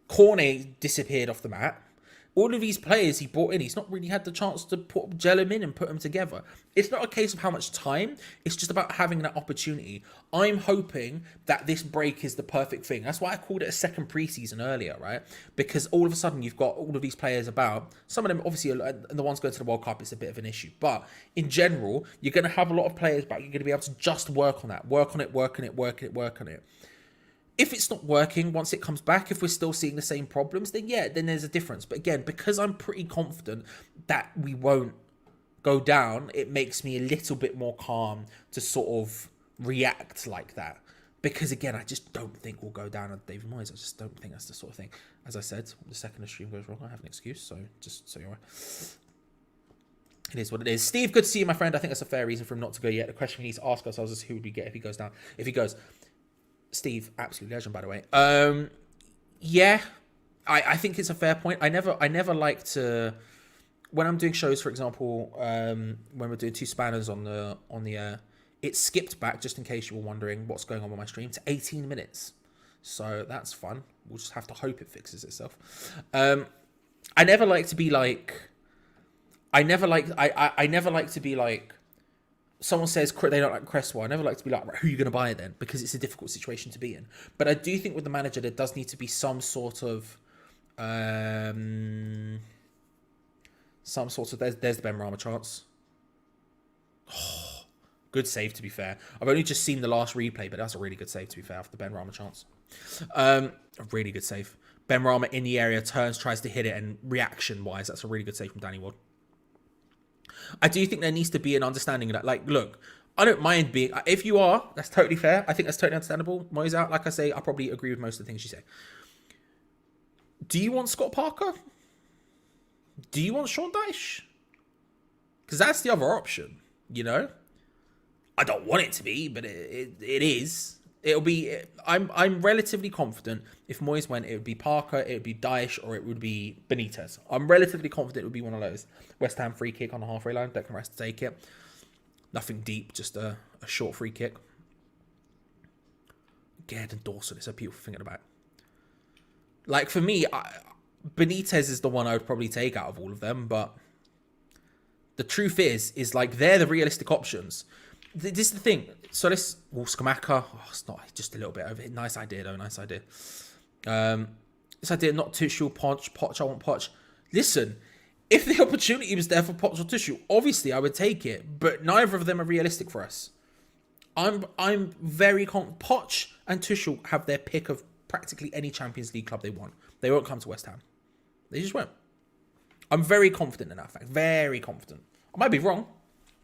Cornet disappeared off the map. All of these players he brought in, he's not really had the chance to gel them in and put them together. It's not a case of how much time. It's just about having that opportunity. I'm hoping that this break is the perfect thing. That's why I called it a second preseason earlier, right? Because all of a sudden you've got all of these players about. Some of them, obviously, the ones going to the World Cup, it's a bit of an issue. But in general, you're going to have a lot of players back. You're going to be able to just work on that. Work on it. If it's not working, once it comes back, if we're still seeing the same problems, then yeah, then there's a difference. But again, because I'm pretty confident that we won't go down, it makes me a little bit more calm to sort of react like that. Because again, I just don't think we'll go down on David Moyes. I just don't think that's the sort of thing. As I said, the second the stream goes wrong, I have an excuse. So just so you're aware. It is what it is. Steve, good to see you, my friend. I think that's a fair reason for him not to go yet. The question we need to ask ourselves is who would we get if he goes down? If he goes... Steve, absolute legend, by the way. Yeah, I think it's a fair point. I never like to, when I'm doing shows, for example, when we're doing two spanners on the it skipped back, just in case you were wondering what's going on with my stream, to 18 minutes. So that's fun. We'll just have to hope it fixes itself. I never like to be like, I never like to be like, someone says they don't like Cresswell. I never like to be like, right, who are you going to buy then? Because it's a difficult situation to be in. But I do think with the manager, there does need to be some sort of, there's the Ben Rama chance. Oh, good save, to be fair. I've only just seen the last replay, but that's a really good save, to be fair, after the Ben Rama chance. A really good save. Ben Rama in the area, turns, tries to hit it, and reaction-wise, that's a really good save from Danny Ward. I do think there needs to be an understanding of that. Like, look, I don't mind being... If you are, that's totally fair. I think that's totally understandable. Moyes out, like I say, I probably agree with most of the things you say. Do you want Scott Parker? Do you want Sean Dyche? Because that's the other option, you know? I don't want it to be, but it is. It'll be... I'm relatively confident if Moyes went, it would be Parker, it would be Dyche, or it would be Benitez. I'm relatively confident it would be one of those. West Ham free kick on the halfway line. Declan Rice to take it. Nothing deep, just a short free kick. Gerd and Dawson, it's a beautiful thing at the back. Like, for me, Benitez is the one I would probably take out of all of them, but the truth is like, they're the realistic options. This is the thing. So this Skamaka, it's not just a little bit over it. Nice idea though, nice idea. This idea, not Tuchel, Poch, I want Poch. Listen, if the opportunity was there for Poch or Tuchel, obviously I would take it, but neither of them are realistic for us. I'm very Poch and Tuchel have their pick of practically any Champions League club they want. They won't come to West Ham. They just won't. I'm very confident in that fact. Very confident. I might be wrong,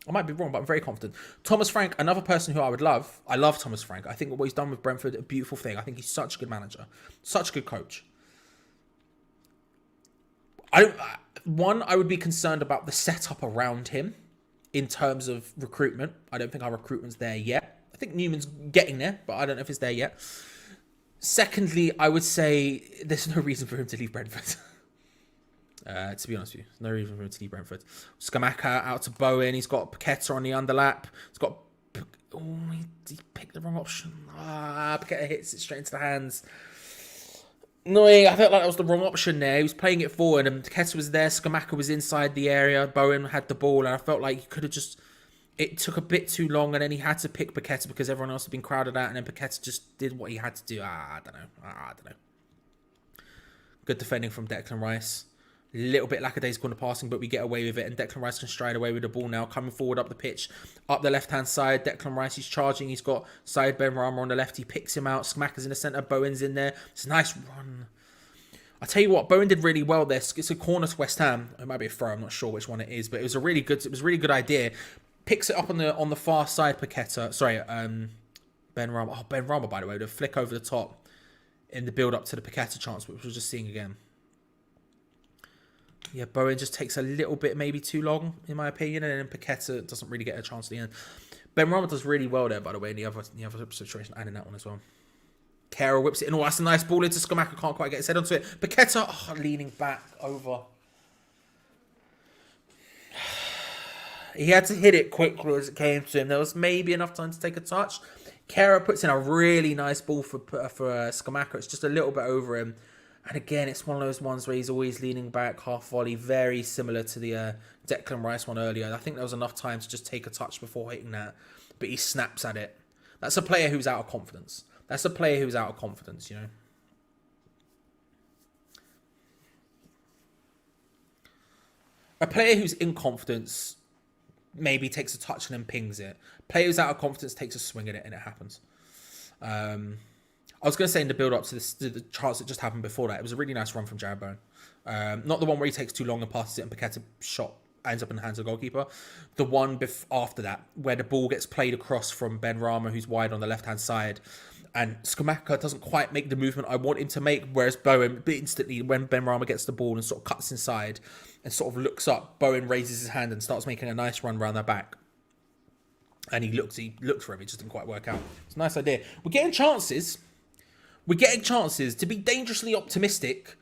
but I'm very confident. Thomas Frank, another person who I would love. I love Thomas Frank. I think what he's done with Brentford, a beautiful thing. I think he's such a good manager, such a good coach. I would be concerned about the setup around him in terms of recruitment. I don't think our recruitment's there yet. I think Newman's getting there, but I don't know if it's there yet. Secondly, I would say there's no reason for him to leave Brentford. To be honest with you, there's no reason for him to leave Brentford. Scamacca out to Bowen. He's got Paqueta on the underlap. He's got... Oh, he picked the wrong option. Paqueta hits it straight into the hands. Annoying. I felt like that was the wrong option there. He was playing it forward and Paqueta was there. Scamacca was inside the area. Bowen had the ball and I felt like he could have just... It took a bit too long and then he had to pick Paqueta because everyone else had been crowded out and then Paqueta just did what he had to do. I don't know. Good defending from Declan Rice. A little bit lackadaisical in the passing, but we get away with it. And Declan Rice can stride away with the ball now. Coming forward up the pitch. Up the left-hand side. Declan Rice, he's charging. He's got Said Benrahma on the left. He picks him out. Scamacca's in the centre. Bowen's in there. It's a nice run. I tell you what, Bowen did really well there. It's a corner to West Ham. It might be a throw. I'm not sure which one it is. But it was a really good idea. Picks it up on the far side, Paqueta. Sorry, Benrahma. Oh, Benrahma, by the way. The flick over the top in the build-up to the Paqueta chance, which we were just seeing again. Yeah, Bowen just takes a little bit maybe too long, in my opinion, and then Paqueta doesn't really get a chance at the end. Benrahma does really well there, by the way, in the other situation, and in that one as well. Kara whips it in. Oh, that's a nice ball into Scamacca. Can't quite get his head onto it. Paqueta, leaning back over. He had to hit it quickly as it came to him. There was maybe enough time to take a touch. Kara puts in a really nice ball for Scamacca. It's just a little bit over him. And again, it's one of those ones where he's always leaning back, half volley, very similar to the Declan Rice one earlier. I think there was enough time to just take a touch before hitting that. But he snaps at it. That's a player who's out of confidence. You know. A player who's in confidence maybe takes a touch and then pings it. Player who's out of confidence takes a swing at it and it happens. I was going to say in the build-up to the chance that just happened before that, it was a really nice run from Jared Bowen. Not the one where he takes too long and passes it and Paqueta shot ends up in the hands of the goalkeeper. The one after that, where the ball gets played across from Benrahma, who's wide on the left-hand side, and Scamacca doesn't quite make the movement I want him to make, whereas Bowen, instantly, when Benrahma gets the ball and sort of cuts inside and sort of looks up, Bowen raises his hand and starts making a nice run around their back. And he looked for him, it just didn't quite work out. It's a nice idea. We're getting chances to be dangerously optimistic.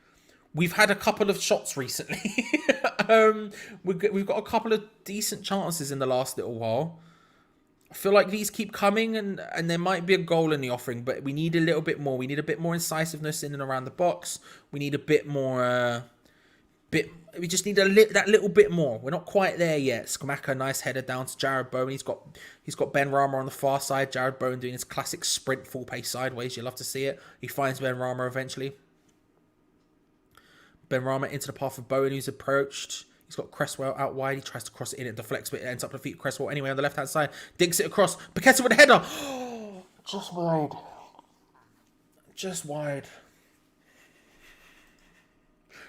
We've had a couple of shots recently. We've got a couple of decent chances in the last little while. I feel like these keep coming and there might be a goal in the offing, but we need a little bit more. We need a bit more incisiveness in and around the box. We need a bit more... We just need that little bit more. We're not quite there yet. Scamacca, nice header down to Jared Bowen. He's got Benrahma on the far side. Jared Bowen doing his classic sprint full pace sideways. You love to see it. He finds Benrahma eventually. Benrahma into the path of Bowen, who's approached. He's got Cresswell out wide. He tries to cross it in. It deflects, but it ends up at the feet of Cresswell anyway on the left-hand side. Digs it across. Paqueta with a header. Just wide.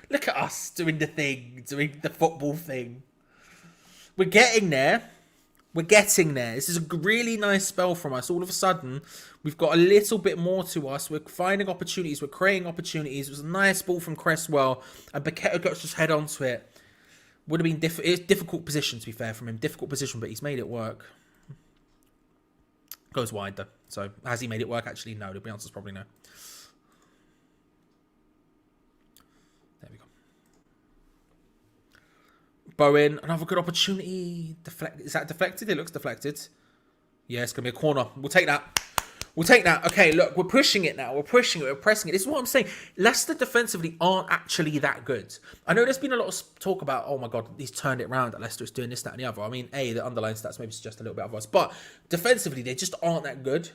Look at us doing the football thing. We're getting there. This is a really nice spell from us. All of a sudden, we've got a little bit more to us. We're finding opportunities. We're creating opportunities. It was a nice ball from Cresswell, and Paqueta got to just head onto it. Would have been it's difficult position, to be fair, from him. Difficult position, but he's made it work. Goes wide, though. So, has he made it work? Actually, no. The answer is probably no. There we go. Bowen, another good opportunity. Is that deflected? It looks deflected. Yeah, it's going to be a corner. We'll take that. Okay, look, we're pushing it now. We're pressing it. This is what I'm saying. Leicester defensively aren't actually that good. I know there's been a lot of talk about, oh my God, he's turned it around, that Leicester is doing this, that, and the other. I mean, the underlying stats maybe suggest a little bit of us. But defensively, they just aren't that good.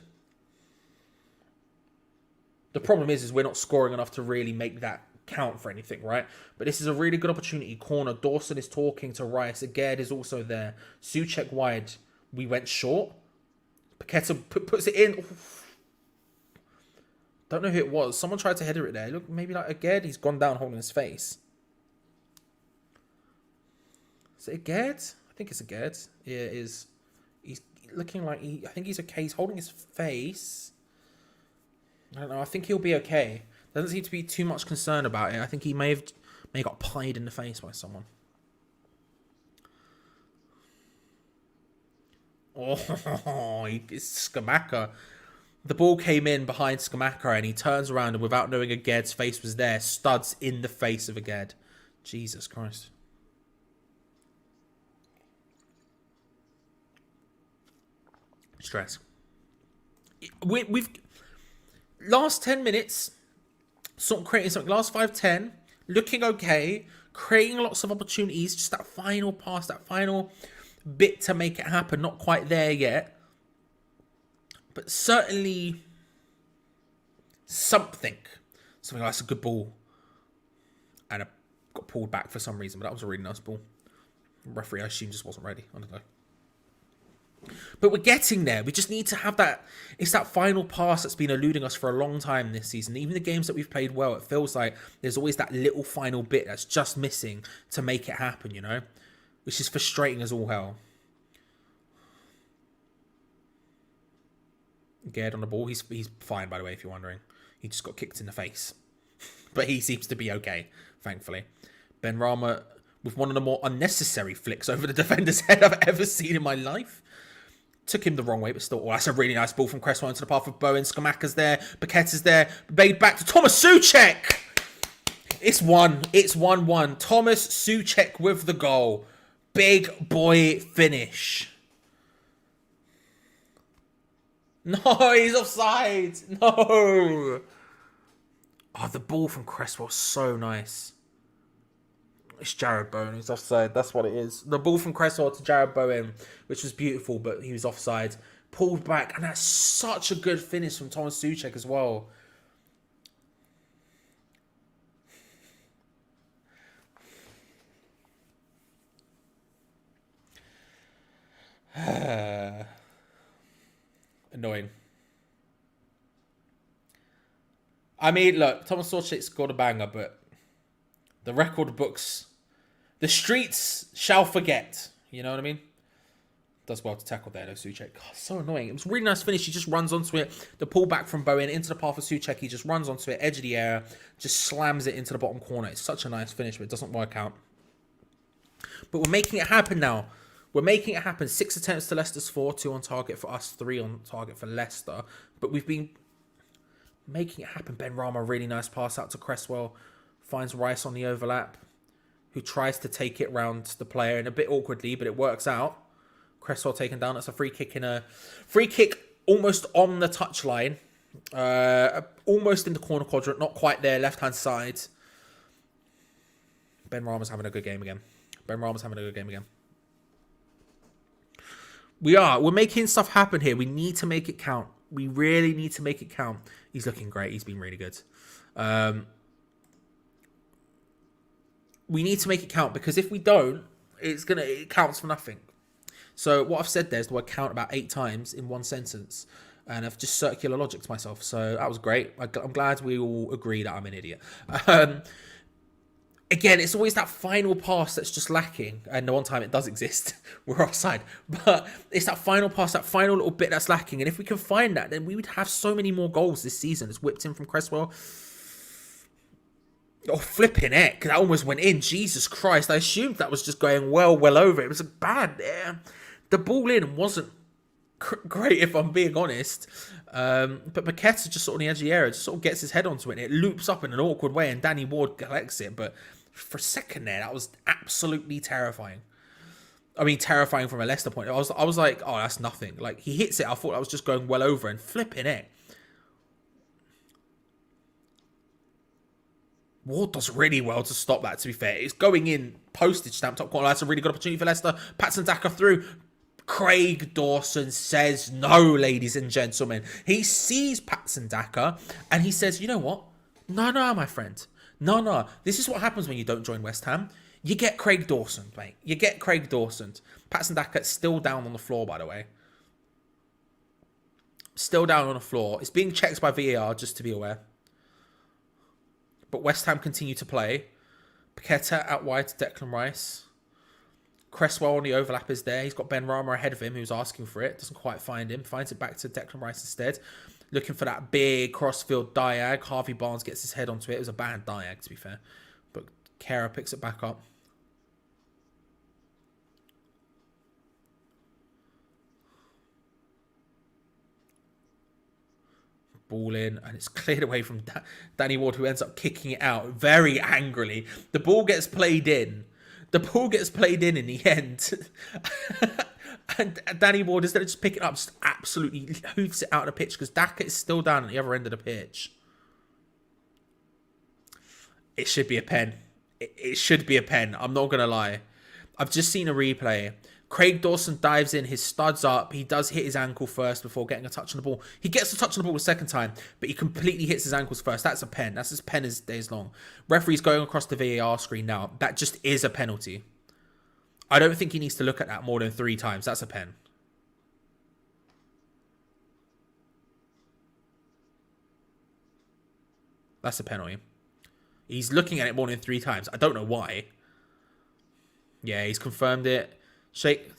The problem is we're not scoring enough to really make that count for anything, right? But this is a really good opportunity. Corner. Dawson is talking to Rice. Aged is also there. Souček wide. We went short. Paqueta puts it in. Oof. Don't know who it was. Someone tried to header it there. Look, maybe like Aged. He's gone down holding his face. Is it Aged? I think it's Aged. Yeah, it is. He's looking like I think he's okay. He's holding his face. I don't know. I think he'll be okay. Doesn't seem to be too much concern about it. I think he may have got pied in the face by someone. Oh, it's Scamacca. The ball came in behind Scamacca and he turns around and without knowing Aged's face was there, studs in the face of Aged. Jesus Christ. Stress. We've last 10 minutes sort of creating something. Last 5-10 looking okay, creating lots of opportunities. Just that final pass, that final bit to make it happen. Not quite there yet, but certainly something. Something like that's a good ball, and it got pulled back for some reason. But that was a really nice ball. The referee, I assume, just wasn't ready. I don't know. But we're getting there. We just need to have that. It's that final pass that's been eluding us for a long time this season. Even the games that we've played well, it feels like there's always that little final bit that's just missing to make it happen, you know? Which is frustrating as all hell. Gerd on the ball. He's fine, by the way, if you're wondering. He just got kicked in the face. But he seems to be okay, thankfully. Benrahma with one of the more unnecessary flicks over the defender's head I've ever seen in my life. Took him the wrong way, but still, that's a really nice ball from Cresswell into the path of Bowen. Scamacca's there. Paqueta's there. Made back to Thomas Souček. It's 1-1. Thomas Souček with the goal. Big boy finish. No, he's offside. No. Oh, the ball from Cresswell, so nice. It's Jared Bowen who's offside. That's what it is. The ball from Cresswell to Jared Bowen, which was beautiful, but he was offside. Pulled back, and that's such a good finish from Thomas Souček as well. Annoying. I mean, look, Thomas Souček scored a banger, but the record books, the streets shall forget. You know what I mean? Does well to tackle there, though, Souček. God, so annoying. It was a really nice finish. He just runs onto it. The pull back from Bowen into the path of Souček. He just runs onto it, edge of the area, just slams it into the bottom corner. It's such a nice finish, but it doesn't work out. But we're making it happen now. We're making it happen. 6 attempts to Leicester's 4, 2 on target for us, 3 on target for Leicester. But we've been making it happen. Benrahma, really nice pass out to Cresswell. Finds Rice on the overlap, who tries to take it round the player in a bit awkwardly, but it works out. Cresswell taken down. That's a free kick almost on the touchline. Almost in the corner quadrant, not quite there, left-hand side. Benrahma's having a good game again. We're making stuff happen here. We need to make it count. We really need to make it count. He's looking great. He's been really good. We need to make it count, because if we don't, it counts for nothing. So what I've said there is the word count about 8 times in one sentence. And I've just circular logic to myself. So that was great. I'm glad we all agree that I'm an idiot. Again, it's always that final pass that's just lacking. And the one time it does exist, we're offside. But it's that final pass, that final little bit that's lacking. And if we can find that, then we would have so many more goals this season. It's whipped in from Cresswell. Oh, flipping heck. That almost went in. Jesus Christ. I assumed that was just going well over. It was a bad... the ball in wasn't great, if I'm being honest. But Paqueta just sort of on the edge of the area, just sort of gets his head onto it, and it loops up in an awkward way, and Danny Ward collects it. But for a second there, that was absolutely terrifying. I mean, terrifying from a Leicester point. I was like, oh, that's nothing. Like, he hits it. I thought I was just going well over, and flipping it. Ward does really well to stop that, to be fair. It's going in, postage stamp, top corner. That's a really good opportunity for Leicester. Patson Daka through. Craig Dawson says no, ladies and gentlemen. He sees Patson Daka and he says, you know what? No, my friend. No. This is what happens when you don't join West Ham. You get Craig Dawson, mate. You get Craig Dawson. Patson Daka still down on the floor, by the way. Still down on the floor. It's being checked by VAR, just to be aware. But West Ham continue to play. Paqueta out wide to Declan Rice. Cresswell on the overlap is there. He's got Ben Rama ahead of him, who's asking for it. Doesn't quite find him. Finds it back to Declan Rice instead. Looking for that big crossfield diag. Harvey Barnes gets his head onto it. It was a bad diag, to be fair. But Kera picks it back up. Ball in, and it's cleared away from Danny Ward, who ends up kicking it out very angrily. The ball gets played in. The ball gets played in the end. And Danny Ward, instead of just picking it up, just absolutely hoofs it out of the pitch because Daka is still down at the other end of the pitch. It should be a pen. It should be a pen. I'm not going to lie. I've just seen a replay. Craig Dawson dives in, his studs up. He does hit his ankle first before getting a touch on the ball. He gets a touch on the ball the second time, but he completely hits his ankles first. That's a pen. That's as pen as days long. Referee's going across the VAR screen now. That just is a penalty. I don't think he needs to look at that more than 3 times. That's a pen. That's a penalty. He's looking at it more than 3 times. I don't know why. Yeah, he's confirmed it. Shake.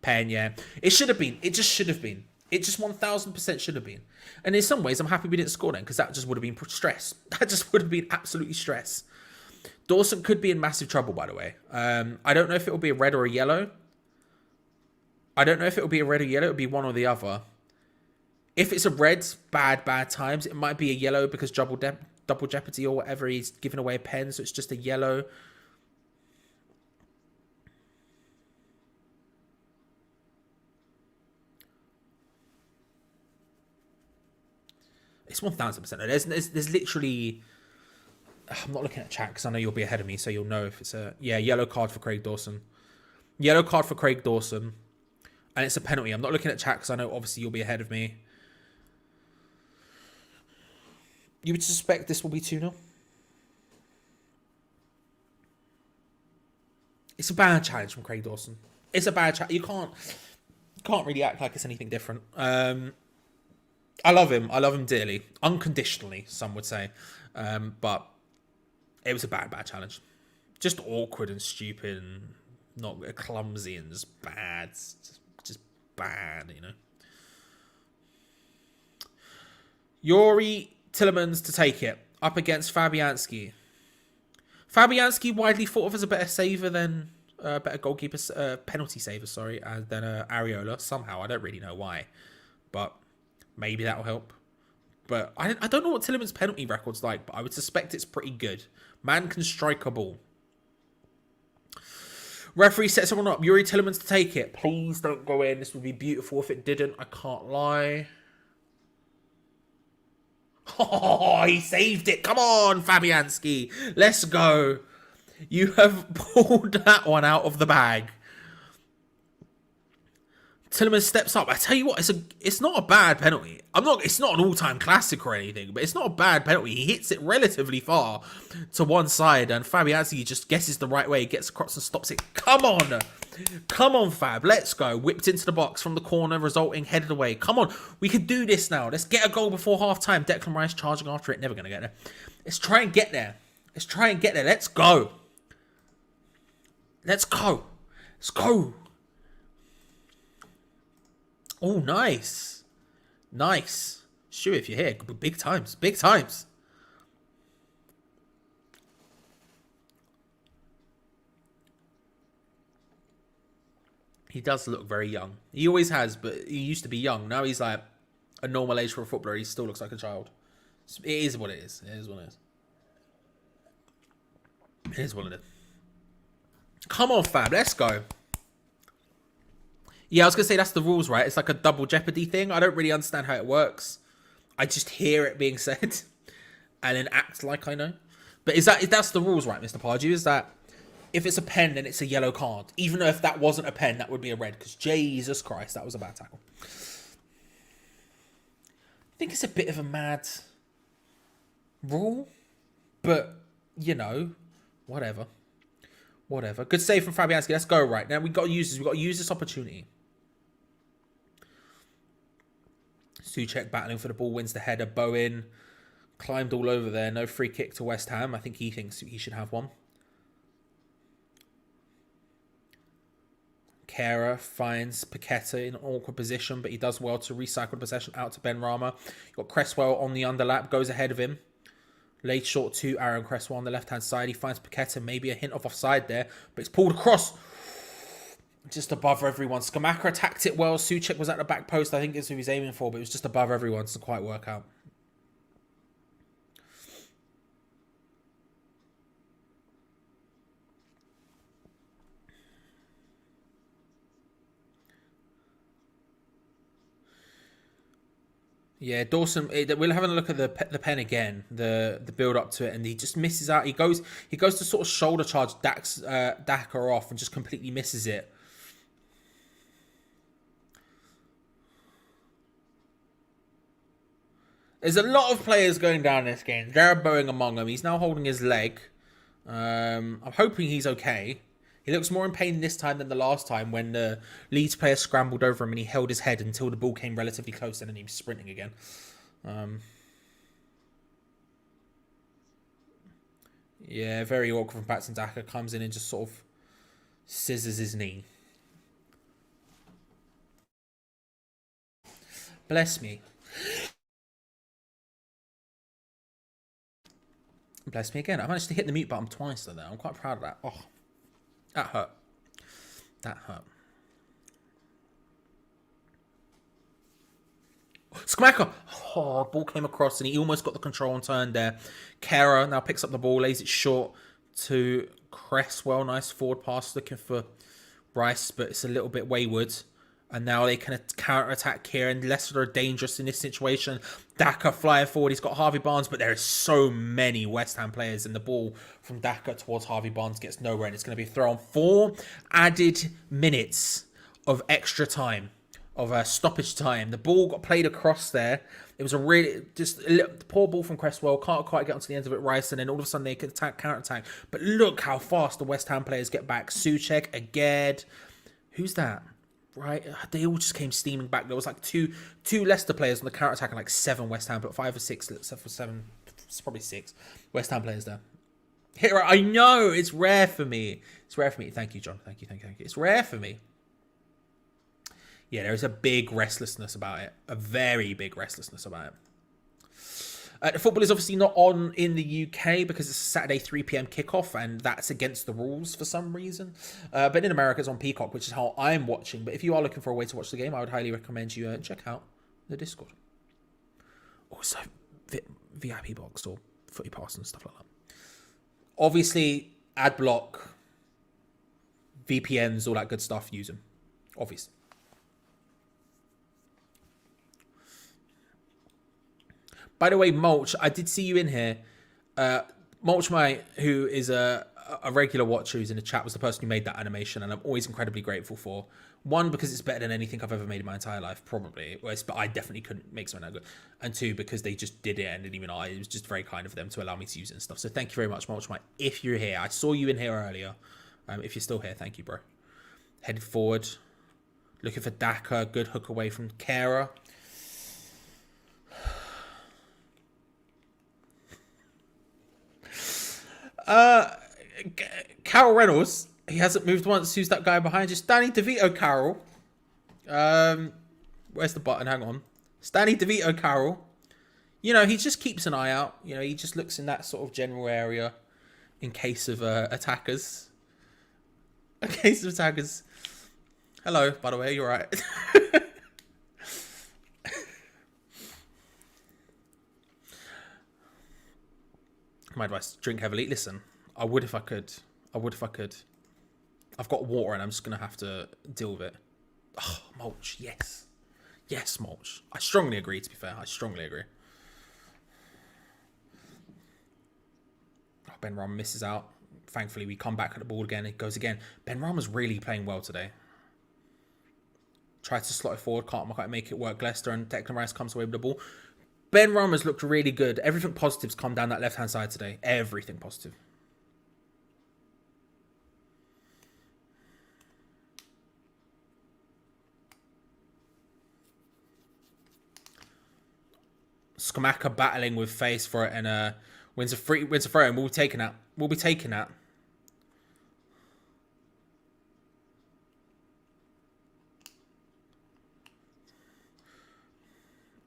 Pen, yeah. It should have been. It just should have been. It just 1000% should have been. And in some ways, I'm happy we didn't score then, because that just would have been stress. That just would have been absolutely stress. Dawson could be in massive trouble, by the way. I don't know if it will be a red or a yellow. It will be one or the other. If it's a red, bad times. It might be a yellow because double jeopardy or whatever. He's giving away a pen, so it's just a yellow. It's 1000%. There's literally... I'm not looking at chat because I know you'll be ahead of me, so you'll know if it's a... Yeah, yellow card for Craig Dawson. Yellow card for Craig Dawson. And it's a penalty. I'm not looking at chat because I know obviously you'll be ahead of me. You would suspect this will be 2-0? It's a bad challenge from Craig Dawson. It's a bad challenge. You can't really act like it's anything different. I love him. I love him dearly. Unconditionally, some would say. But it was a bad challenge. Just awkward and stupid and not clumsy and just bad. Just bad, you know. Yuri Tillemans to take it. Up against Fabianski. Fabianski widely thought of as a better saver than... better goalkeeper... penalty saver, sorry. Than Areola. Somehow. I don't really know why. But... maybe that'll help. But I don't know what Tillemans' penalty record's like, but I would suspect it's pretty good. Man can strike a ball. Referee sets someone up. Yuri Tillemans to take it. Please don't go in. This would be beautiful if it didn't. I can't lie. Oh, he saved it. Come on, Fabianski. Let's go. You have pulled that one out of the bag. Tillemans steps up. I tell you what, it's not a bad penalty. It's not an all-time classic or anything, but it's not a bad penalty. He hits it relatively far to one side, and Fabianski just guesses the right way, gets across and stops it. Come on, Fab. Let's go. Whipped into the box from the corner, resulting headed away. Come on, we can do this now. Let's get a goal before half-time. Declan Rice charging after it. Never going to get there. Let's try and get there. Let's go. Let's go. Oh, nice. Sure, if you're here. Big times. He does look very young. He always has, but he used to be young. Now he's like a normal age for a footballer. He still looks like a child. It is what it is. Come on, Fab. Let's go. Yeah, I was going to say that's the rules, right? It's like a double jeopardy thing. I don't really understand how it works. I just hear it being said and then act like I know. But that's the rules, right, Mr. Pardew? Is that if it's a pen, then it's a yellow card. Even though if that wasn't a pen, that would be a red. Because Jesus Christ, that was a bad tackle. I think it's a bit of a mad rule. But, you know, whatever. Good save from Fabianski. Let's go right now. We've got to use this opportunity. Souček battling for the ball, wins the header. Bowen climbed all over there. No free kick to West Ham. I think he thinks he should have one. Kehrer finds Paqueta in an awkward position, but he does well to recycle possession out to Benrahma. You've got Cresswell on the underlap, goes ahead of him. Laid short to Aaron Cresswell on the left-hand side. He finds Paqueta, maybe a hint of offside there, but it's pulled across. Just above everyone. Scamacca attacked it well. Souček was at the back post. I think it's who he was aiming for, but it was just above everyone. So quite work out. Yeah, Dawson. We're having a look at the pen again, the build up to it, and he just misses out. He goes to sort of shoulder charge Daka off and just completely misses it. There's a lot of players going down this game. Jared Bowen among them. He's now holding his leg. I'm hoping he's okay. He looks more in pain this time than the last time when the Leeds player scrambled over him and he held his head until the ball came relatively close and then he was sprinting again. Yeah, very awkward from Patson Daka. Comes in and just sort of scissors his knee. Bless me. Bless me again. I managed to hit the mute button twice though. I'm quite proud of that. Oh, that hurt. That hurt. Scamacca! Oh, ball came across and he almost got the control and turned there. Kehrer now picks up the ball, lays it short to Cresswell. Nice forward pass looking for Rice, but it's a little bit wayward. And now they can counter-attack here, and Leicester are dangerous in this situation. Daka flying forward. He's got Harvey Barnes, but there are so many West Ham players, and the ball from Daka towards Harvey Barnes gets nowhere, and it's going to be thrown. 4 added minutes of extra time, of stoppage time. The ball got played across there. It was a really, just a poor ball from Cresswell. Can't quite get onto the end of it, Rice, and then all of a sudden they can counter-attack. But look how fast the West Ham players get back. Souček, Aged. Who's that? Right, they all just came steaming back. There was like two Leicester players on the counter attack and like 7 West Ham, but 5 or 6, except for 7, it's probably 6 West Ham players there. Here, I know it's rare for me. It's rare for me. Thank you, John. Thank you. It's rare for me. Yeah, there is a big restlessness about it. A very big restlessness about it. The football is obviously not on in the UK because it's a Saturday 3 p.m. kickoff, and that's against the rules for some reason. But in America, it's on Peacock, which is how I'm watching. But if you are looking for a way to watch the game, I would highly recommend you check out the Discord. Also, VIP box or footy pass and stuff like that. Obviously, ad block, VPNs, all that good stuff, use them. Obviously. By the way, Mulch, I did see you in here. Mulch Mate, who is a regular watcher who's in the chat, was the person who made that animation, and I'm always incredibly grateful for. 1, because it's better than anything I've ever made in my entire life, probably. But I definitely couldn't make something that good. And 2, because they just did it and didn't even know. It was just very kind of them to allow me to use it and stuff. So thank you very much, Mulch Mate, if you're here. I saw you in here earlier. If you're still here, thank you, bro. Headed forward. Looking for Daka. Good hook away from Kehrer. Carol Reynolds, he hasn't moved once. Who's that guy behind you? Stanley DeVito Carroll. Where's the button? Hang on. Stanley DeVito Carroll. You know, he just keeps an eye out. You know, he just looks in that sort of general area in case of attackers. In case of attackers. Hello, by the way, you're right. My advice, drink heavily. Listen, I would if I could. I've got water and I'm just going to have to deal with it. Oh, Mulch, yes. Yes, Mulch. I strongly agree, to be fair. I strongly agree. Oh, Benrahma misses out. Thankfully, we come back at the ball again. It goes again. Benrahma's really playing well today. Tries to slot it forward. Can't quite make it work. Leicester and Declan Rice comes away with the ball. Benrahma's looked really good. Everything positive's come down that left-hand side today. Everything positive. Skamaka battling with face for it, and wins a throw, and we'll be taking that. We'll be taking that.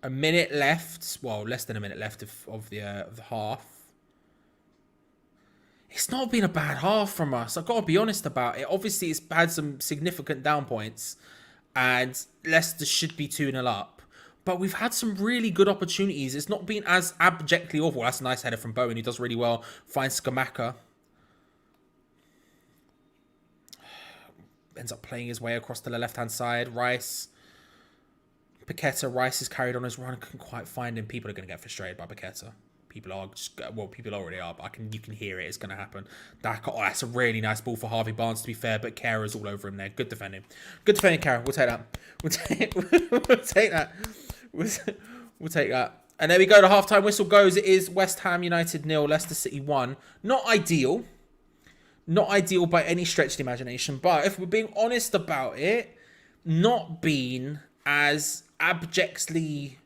A minute left. Well, less than a minute left of the half. It's not been a bad half from us. I've got to be honest about it. Obviously, it's had some significant down points, and Leicester should be 2-0 up. But we've had some really good opportunities. It's not been as abjectly awful. That's a nice header from Bowen, who does really well. Finds Skamaka. Ends up playing his way across to the left-hand side. Rice. Paqueta. Rice is carried on his run. Couldn't quite find him. People are going to get frustrated by Paqueta. People already are, but you can hear it. It's going to happen. That's a really nice ball for Harvey Barnes, to be fair, but Kara's all over him there. Good defending. Good defending, Kara. We'll take that. We'll take that. We'll take that. And there we go. The halftime whistle goes. It is West Ham United 0, Leicester City 1. Not ideal. Not ideal by any stretch of the imagination, but if we're being honest about it, not been as abjectly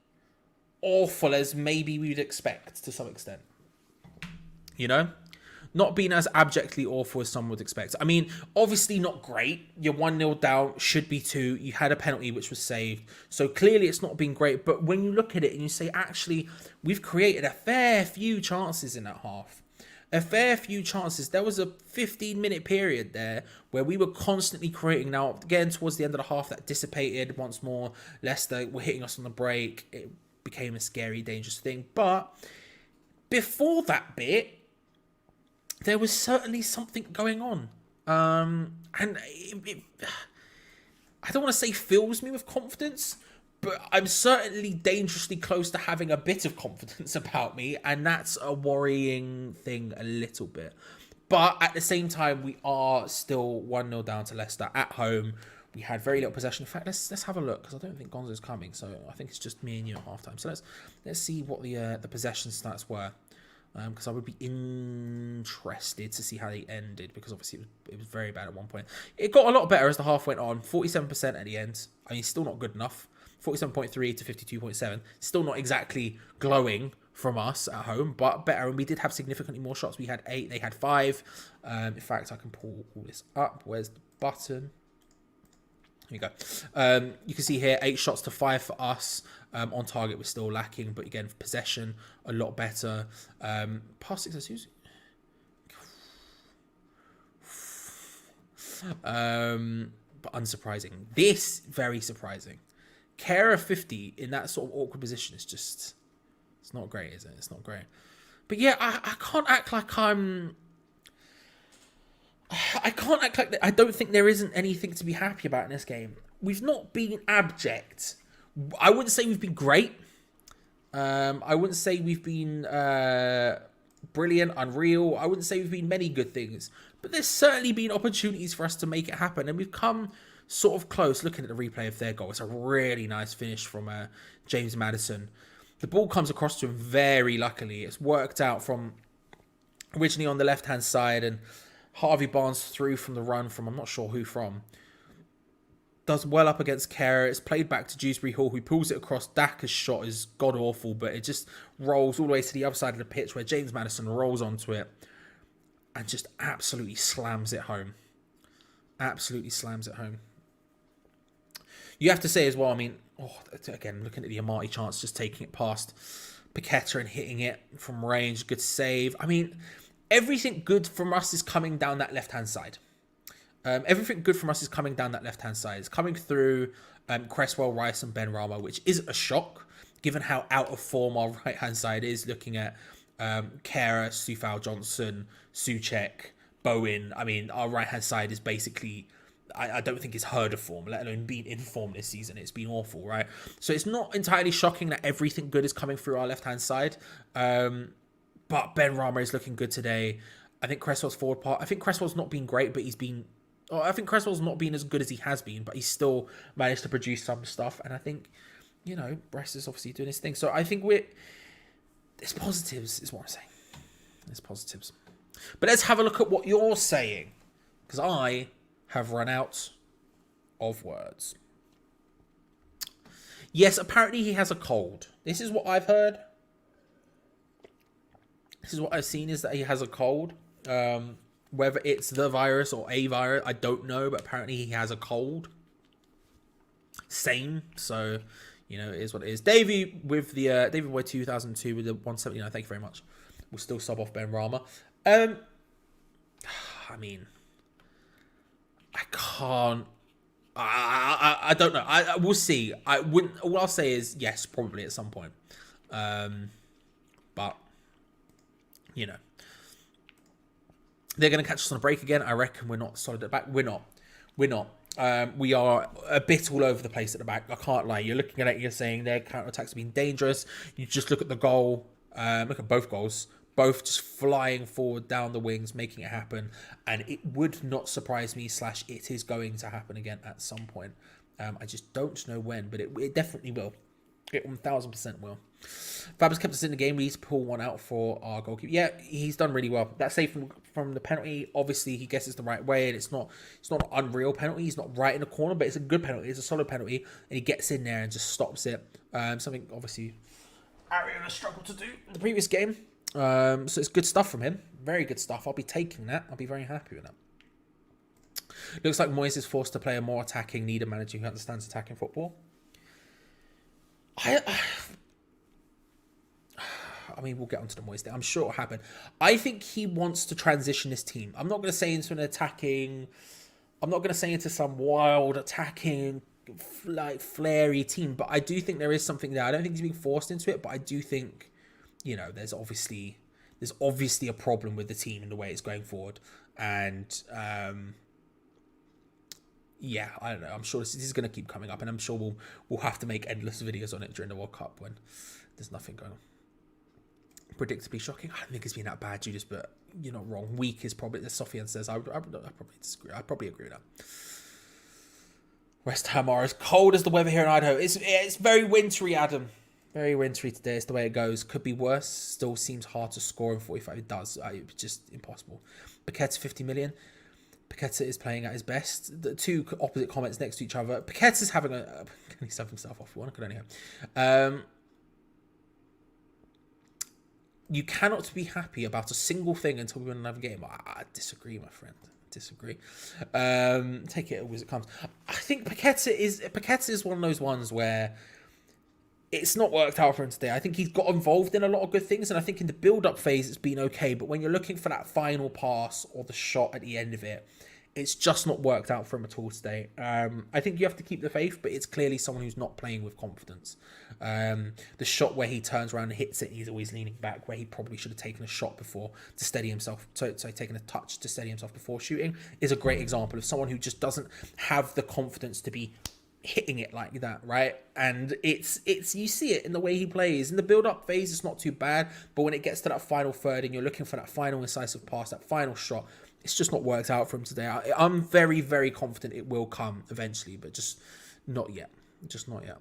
awful as maybe we'd expect to some extent. You know? Not being as abjectly awful as some would expect. I mean, obviously not great. You're 1-0 down, should be 2. You had a penalty which was saved. So clearly it's not been great. But when you look at it and you say, actually, we've created a fair few chances in that half. A fair few chances. There was a 15-minute period there where we were constantly creating. Now, again, towards the end of the half, that dissipated once more. Leicester were hitting us on the break. It became a scary, dangerous thing. But before that bit, there was certainly something going on. And I don't want to say fills me with confidence, but I'm certainly dangerously close to having a bit of confidence about me, and that's a worrying thing a little bit. But at the same time, we are still 1-0 down to Leicester at home. We had very little possession. In fact, let's have a look, because I don't think Gonzo's coming, so I think it's just me and you at halftime. So let's see what the possession stats were, because I would be interested to see how they ended, because obviously it was very bad at one point. It got a lot better as the half went on. 47% at the end. I mean, still not good enough. 47.3 to 52.7. Still not exactly glowing from us at home, but better. And we did have significantly more shots. We had 8, they had 5. In fact, I can pull all this up. Where's the button? Here we go. You can see here 8 shots to 5 for us. On target, we're still lacking, but again, possession a lot better. Past 6 who's but unsurprising. This very surprising. Kara 50 in that sort of awkward position is just, it's not great, is it? It's not great. But yeah, I can't act like I don't think there isn't anything to be happy about in this game. We've not been abject. I wouldn't say we've been great. I wouldn't say we've been brilliant, unreal. I wouldn't say we've been many good things. But there's certainly been opportunities for us to make it happen. And we've come sort of close. Looking at the replay of their goal, it's a really nice finish from James Maddison. The ball comes across to him very luckily. It's worked out from originally on the left-hand side, and Harvey Barnes through from the run from, I'm not sure who from. Does well up against Kara. It's played back to Dewsbury Hall, who pulls it across. Daka's shot is god-awful, but it just rolls all the way to the other side of the pitch where James Maddison rolls onto it and just absolutely slams it home. Absolutely slams it home. You have to say as well, I mean, again, looking at the Amati chance, just taking it past Paqueta and hitting it from range. Good save. I mean, everything good from us is coming down that left-hand side. Everything good from us is coming down that left-hand side. It's coming through Cresswell, Rice and Ben Rama, which is a shock, given how out of form our right-hand side is, looking at Kara, Sufal Johnson, Souček, Bowen. I mean, our right-hand side is basically, I don't think it's heard of form, let alone being in form this season. It's been awful, right? So it's not entirely shocking that everything good is coming through our left-hand side. But Ben Rama is looking good today. I think Cresswell's forward part, I think Cresswell's not been great, but I think Cresswell's not been as good as he has been, but he's still managed to produce some stuff. And I think, you know, Brest is obviously doing his thing. So I think it's positives, is what I'm saying. It's positives. But let's have a look at what you're saying, because I have run out of words. Yes, apparently he has a cold. This is what I've heard. This is what I've seen, is that he has a cold. Whether it's the virus or a virus, I don't know, but apparently he has a cold. Same, so it is what it is. Davey with the David Boy 2002 with the 179. Thank you very much. We'll still sub off Ben Rama. I mean, I can't. I don't know. We'll see. I wouldn't. All I'll say is yes, probably at some point. But they're going to catch us on a break again. I reckon we're not solid at the back. We're not. We are a bit all over the place at the back. I can't lie. You're looking at it, you're saying their counter-attacks have been dangerous. You just look at the goal. Look at both goals. Both just flying forward down the wings, making it happen. And it would not surprise me, / it is going to happen again at some point. I just don't know when, but it definitely will. It 1000% will. Fab's kept us in the game. We need to pull one out for our goalkeeper. Yeah, he's done really well. That save from the penalty, obviously he guesses the right way, and it's not an unreal penalty. He's not right in the corner, but it's a good penalty. It's a solid penalty, and he gets in there and just stops it. Something obviously Ariana struggled to do in the previous game. So it's good stuff from him. Very good stuff. I'll be taking that. I'll be very happy with that. Looks like Moyes is forced to play a more attacking, need a manager who understands attacking football. I mean, we'll get onto the Moyes thing. I'm sure it'll happen. I think he wants to transition this team. I'm not going to say into an attacking... I'm not going to say into some wild attacking, flary team, but I do think there is something there. I don't think he's being forced into it, but I do think, there's obviously a problem with the team and the way it's going forward. And, yeah, I don't know. I'm sure this is going to keep coming up, and I'm sure we'll have to make endless videos on it during the World Cup when there's nothing going on. Predictably shocking. I don't think it's been that bad, Judas, but you're not wrong. Weak is probably, as Sofian says. I probably disagree. I probably agree with that. West Ham are as cold as the weather here in Idaho. It's very wintry, Adam. Very wintry today. It's the way it goes. Could be worse. Still seems hard to score in 45. It does. It's just impossible. Paqueta 50 million. Paqueta is playing at his best. The two opposite comments next to each other. Paqueta's having a... Can he sub himself off one? I could only have. You cannot be happy about a single thing until we win another game. I disagree, my friend. Disagree. Take it as it comes. I think Paqueta is one of those ones where it's not worked out for him today. I think he's got involved in a lot of good things, and I think in the build-up phase it's been okay. But when you're looking for that final pass or the shot at the end of it, it's just not worked out for him at all today. I think you have to keep the faith, but it's clearly someone who's not playing with confidence. The shot where he turns around and hits it, he's always leaning back, where he probably should have taken a shot before to steady himself, so taken a touch to steady himself before shooting, is a great example of someone who just doesn't have the confidence to be hitting it like that, right? And it's you see it in the way he plays. In the build-up phase, it's not too bad, but when it gets to that final third and you're looking for that final incisive pass, that final shot, it's just not worked out for him today. I'm very, very confident it will come eventually, but just not yet. Just not yet.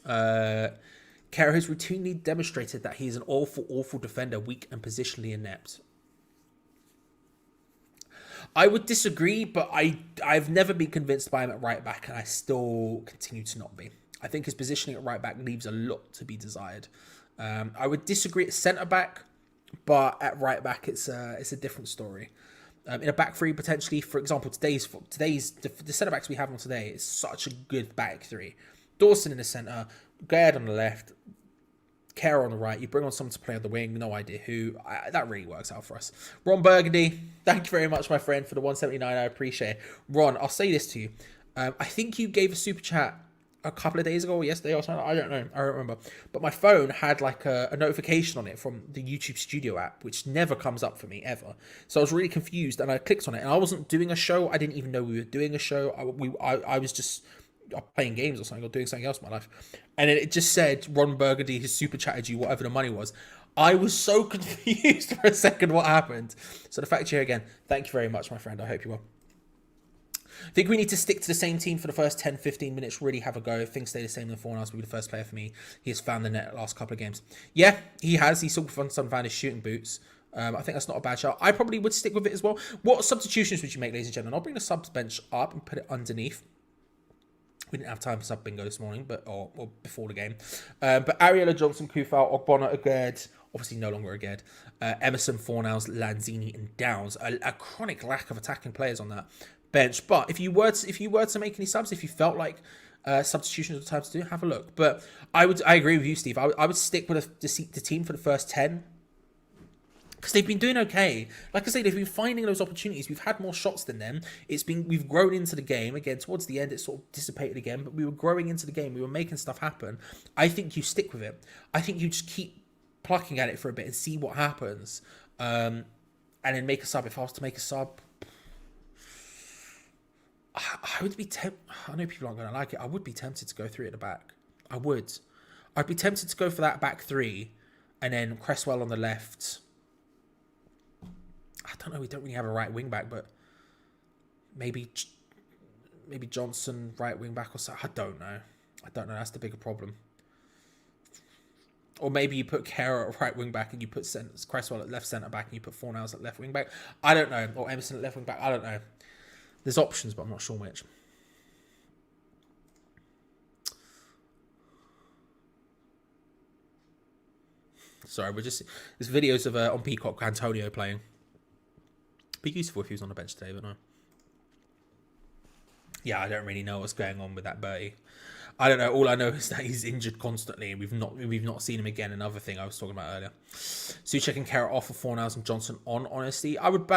Kerr has routinely demonstrated that he is an awful, awful defender, weak and positionally inept. I would disagree, but I've never been convinced by him at right back, and I still continue to not be. I think his positioning at right back leaves a lot to be desired. I would disagree at centre back, but at right back it's a different story. In a back three, potentially, for example, today's the centre backs we have on today is such a good back three. Dawson in the centre, Gaird on the left, Kerr on the right. You bring on someone to play on the wing, no idea who. That really works out for us. Ron Burgundy, thank you very much, my friend, for the 179. I appreciate it. Ron, I'll say this to you. I think you gave a super chat a couple of days ago or yesterday or something. I don't know. I don't remember. But my phone had like a notification on it from the YouTube Studio app, which never comes up for me ever. So I was really confused, and I clicked on it, and I wasn't doing a show. I didn't even know we were doing a show. I was just playing games or something, or doing something else in my life. And it just said Ron Burgundy has super chatted you, whatever the money was. I was so confused for a second what happened. So the fact you're here again, thank you very much, my friend. I hope you will. I think we need to stick to the same team for the first 10-15 minutes, really have a go. If things stay the same in the forearms, will be the first player for me. He has found the net the last couple of games. Yeah, he has. He still found his shooting boots. I think that's not a bad shot. I probably would stick with it as well. What substitutions would you make, ladies and gentlemen? I'll bring the subs bench up and put it underneath. We didn't have time for sub bingo this morning, or before the game. But Ariella Johnson, Kufal, Ogbonna, Agerd, obviously no longer a Ged. Emerson, Fornals, Lanzini, and Downs. A chronic lack of attacking players on that bench. But if you were to make any subs, if you felt like substitutions are the time to do, have a look. But I agree with you, Steve. I would stick with the team for the first 10. Because they've been doing okay. Like I say, they've been finding those opportunities. We've had more shots than them. We've grown into the game. Again, towards the end, it sort of dissipated again. But we were growing into the game. We were making stuff happen. I think you stick with it. I think you just keep plucking at it for a bit and see what happens. And then make a sub. If I was to make a sub, I would be tempted. I know people aren't going to like it. I would be tempted to go 3 at the back. I would. I'd be tempted to go for that back 3. And then Cresswell on the left. I don't know. We don't really have a right wing back, but maybe Johnson right wing back or so. I don't know. That's the bigger problem. Or maybe you put Kara at right wing back and you put Cresswell at left centre back and you put Fornals at left wing back. I don't know. Or Emerson at left wing back. I don't know. There's options, but I'm not sure which. Sorry, there's videos of on Peacock Antonio playing. Be useful if he was on the bench today, but no. Yeah, I don't really know what's going on with that Bertie. I don't know. All I know is that he's injured constantly, and we've not seen him again. Another thing I was talking about earlier. Souček and Kara off for Fornals and Johnson on. Honestly, I would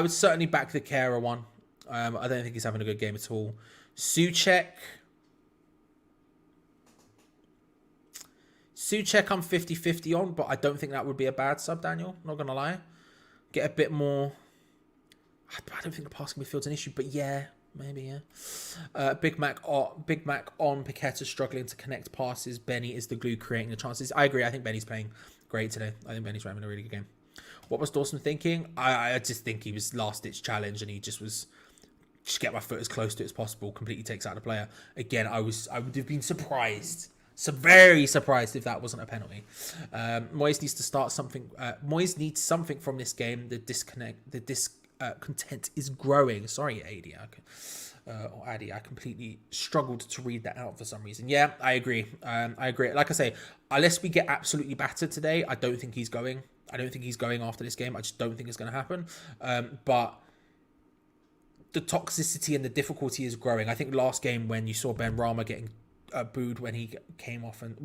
certainly back the Kara one. I don't think he's having a good game at all. Souček, I'm 50-50 on, but I don't think that would be a bad sub, Daniel. Not going to lie. Get a bit more. I don't think the passing midfield's an issue, but yeah, maybe, yeah. Big Mac on Paqueta struggling to connect passes. Benny is the glue creating the chances. I agree. I think Benny's playing great today. I think Benny's having a really good game. What was Dawson thinking? I just think he was last-ditch challenge, and he just get my foot as close to it as possible. Completely takes out the player. Again, I would have been surprised. So very surprised if that wasn't a penalty. Moyes needs to start something. Moyes needs something from this game. The discontent is growing. Sorry, Adi. I completely struggled to read that out for some reason. Yeah, I agree. Like I say, unless we get absolutely battered today, I don't think he's going. I don't think he's going after this game. I just don't think it's going to happen. But the toxicity and the difficulty is growing. I think last game when you saw Benrahma getting booed when he came off, and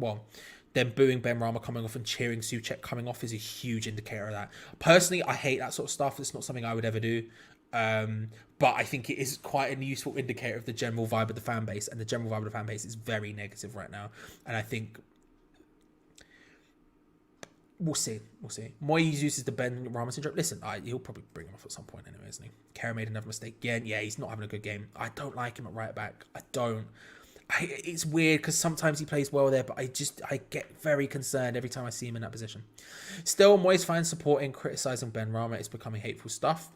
then booing Benrahma coming off and cheering Souček coming off is a huge indicator of that. Personally, I hate that sort of stuff. It's not something I would ever do. But I think it is quite a useful indicator of the general vibe of the fan base, and the general vibe of the fan base is very negative right now. And I think we'll see. Moyes uses the Benrahma syndrome. Listen, he'll probably bring him off at some point anyway, isn't he? Kara made another mistake again. Yeah, he's not having a good game. I don't like him at right back. I don't. It's weird because sometimes he plays well there, but I get very concerned every time I see him in that position. Still, Moyes finds support in criticising Benrahma. It's becoming hateful stuff.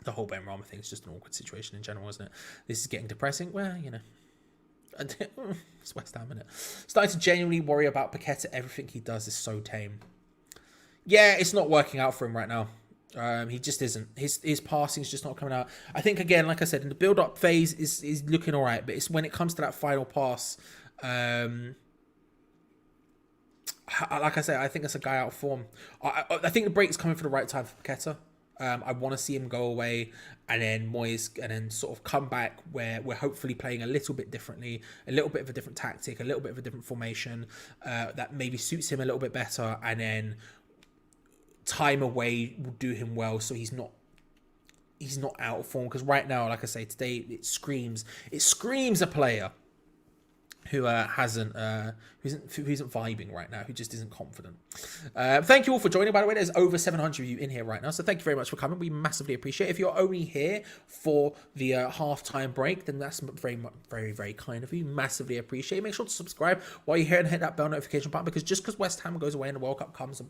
The whole Benrahma thing is just an awkward situation in general, isn't it? This is getting depressing. Well, you know. It's West Ham, isn't it? Starting to genuinely worry about Paqueta. Everything he does is so tame. Yeah, it's not working out for him right now. He just isn't. His passing is just not coming out. I think, again, like I said, in the build-up phase is looking all right, but it's when it comes to that final pass, like I said, I think it's a guy out of form. I think the break's coming for the right time for Paqueta. I want to see him go away and then Moyes and then sort of come back where we're hopefully playing a little bit differently, a little bit of a different tactic, a little bit of a different formation that maybe suits him a little bit better, and then time away will do him well so he's not out of form. Because right now, like I say, today it screams a player who isn't vibing right now, who just isn't confident. Thank you all for joining, by the way. There's over 700 of you in here right now, so thank you very much for coming. We massively appreciate it. If you're only here for the halftime break, then that's very, very, very kind of you. Massively appreciate it. Make sure to subscribe while you're here and hit that bell notification button, because just because West Ham goes away and the World Cup comes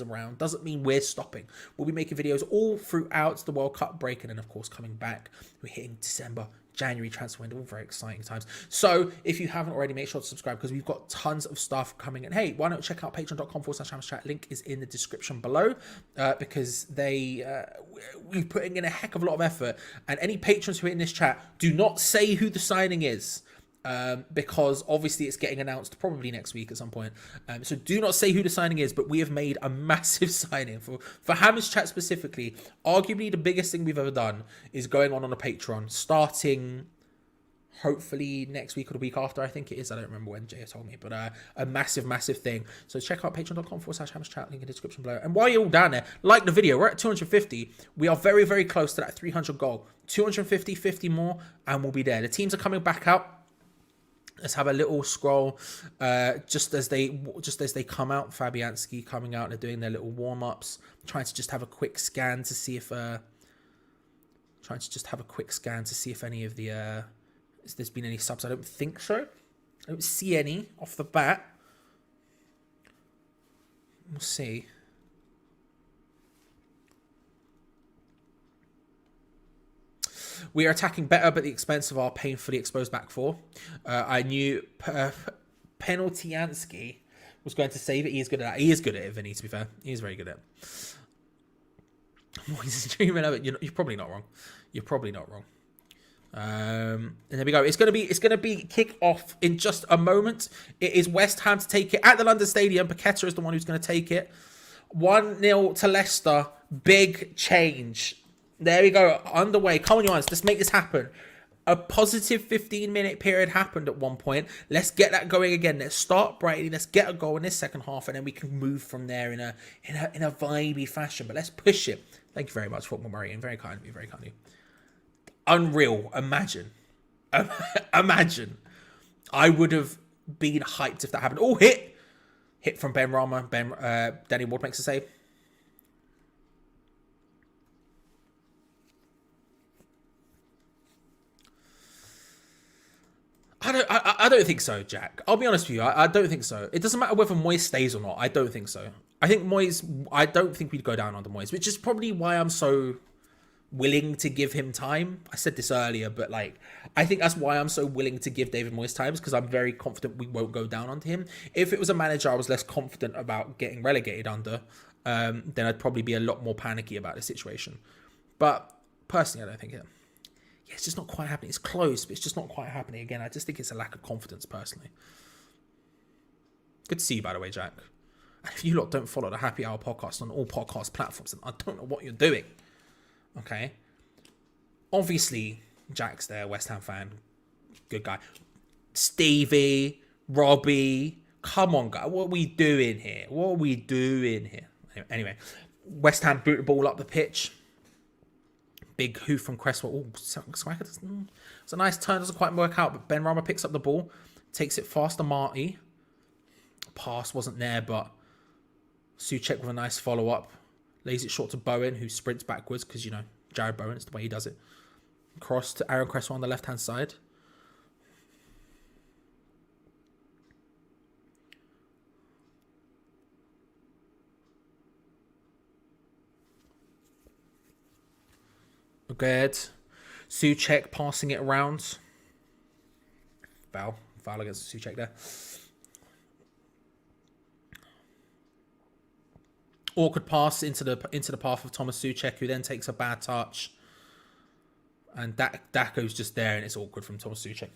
around doesn't mean we're stopping. We'll be making videos all throughout the World Cup break, and then of course coming back, we're hitting December, January transfer window, all very exciting times. So if you haven't already, make sure to subscribe, because we've got tons of stuff coming in. Hey, why not check out patreon.com/chat. Link is in the description below, because we're putting in a heck of a lot of effort, and any patrons who are in this chat, do not say who the signing is. because obviously it's getting announced probably next week at some point. So do not say who the signing is, but we have made a massive signing for Hammers Chat specifically. Arguably the biggest thing we've ever done is going on a Patreon starting hopefully next week or the week after. I think it is. I don't remember when Jay told me, but a massive thing. So check out patreon.com/hammerschat, link in the description below. And while you're all down there, like the video. We're at 250. We are very, very close to that 300 goal. 250, 50 more, and we'll be there. The teams are coming back out. Let's have a little scroll. Just as they come out, Fabianski coming out. They're doing their little warm-ups. Trying to just have a quick scan to see if any of the if there's been any subs. I don't think so. I don't see any off the bat. We'll see. We are attacking better, but at the expense of our painfully exposed back four. I knew Penaltyansky was going to save it. He is good at that. He is good at it, Vinny, to be fair. He is very good at it. He's dreaming of it. You're probably not wrong. You're probably not wrong. And there we go. It's gonna be kick off in just a moment. It is West Ham to take it at the London Stadium. Paqueta is the one who's going to take it. 1-0 to Leicester. Big change. There we go. Underway. Come on, you guys. Let's make this happen. A positive 15-minute period happened at one point. Let's get that going again. Let's start brightly. Let's get a goal in this second half, and then we can move from there in a vibey fashion. But let's push it. Thank you very much, Football Murray, and very kind of you. Very kind of you. Unreal. Imagine. I would have been hyped if that happened. Oh, hit from Ben Rama. Danny Ward makes a save. I don't think so, Jack. I'll be honest with you. I don't think so. It doesn't matter whether Moyes stays or not. I don't think so. I don't think we'd go down under Moyes, which is probably why I'm so willing to give him time. I said this earlier, but I think that's why I'm so willing to give David Moyes time, because I'm very confident we won't go down under him. If it was a manager I was less confident about getting relegated under, then I'd probably be a lot more panicky about the situation. But personally, I don't think it. Yeah, it's just not quite happening. It's close, but it's just not quite happening. Again, I just think it's a lack of confidence, personally. Good to see you, by the way, Jack. And if you lot don't follow the Happy Hour podcast on all podcast platforms, then I don't know what you're doing. Okay? Obviously, Jack's there, West Ham fan. Good guy. Stevie, Robbie. Come on, guys. What are we doing here? Anyway, West Ham boot the ball up the pitch. Big hoof from Cresswell. Oh, Swagger. It's a nice turn. Doesn't quite work out, but Ben Rama picks up the ball. Takes it fast to Marty. Pass wasn't there, but Souček with a nice follow-up. Lays it short to Bowen, who sprints backwards because, Jared Bowen, it's the way he does it. Cross to Aaron Cresswell on the left-hand side. Good. Souček passing it around. Foul against Souček there. Awkward pass into the path of Thomas Souček, who then takes a bad touch. And Dako's just there, and it's awkward from Thomas Souček.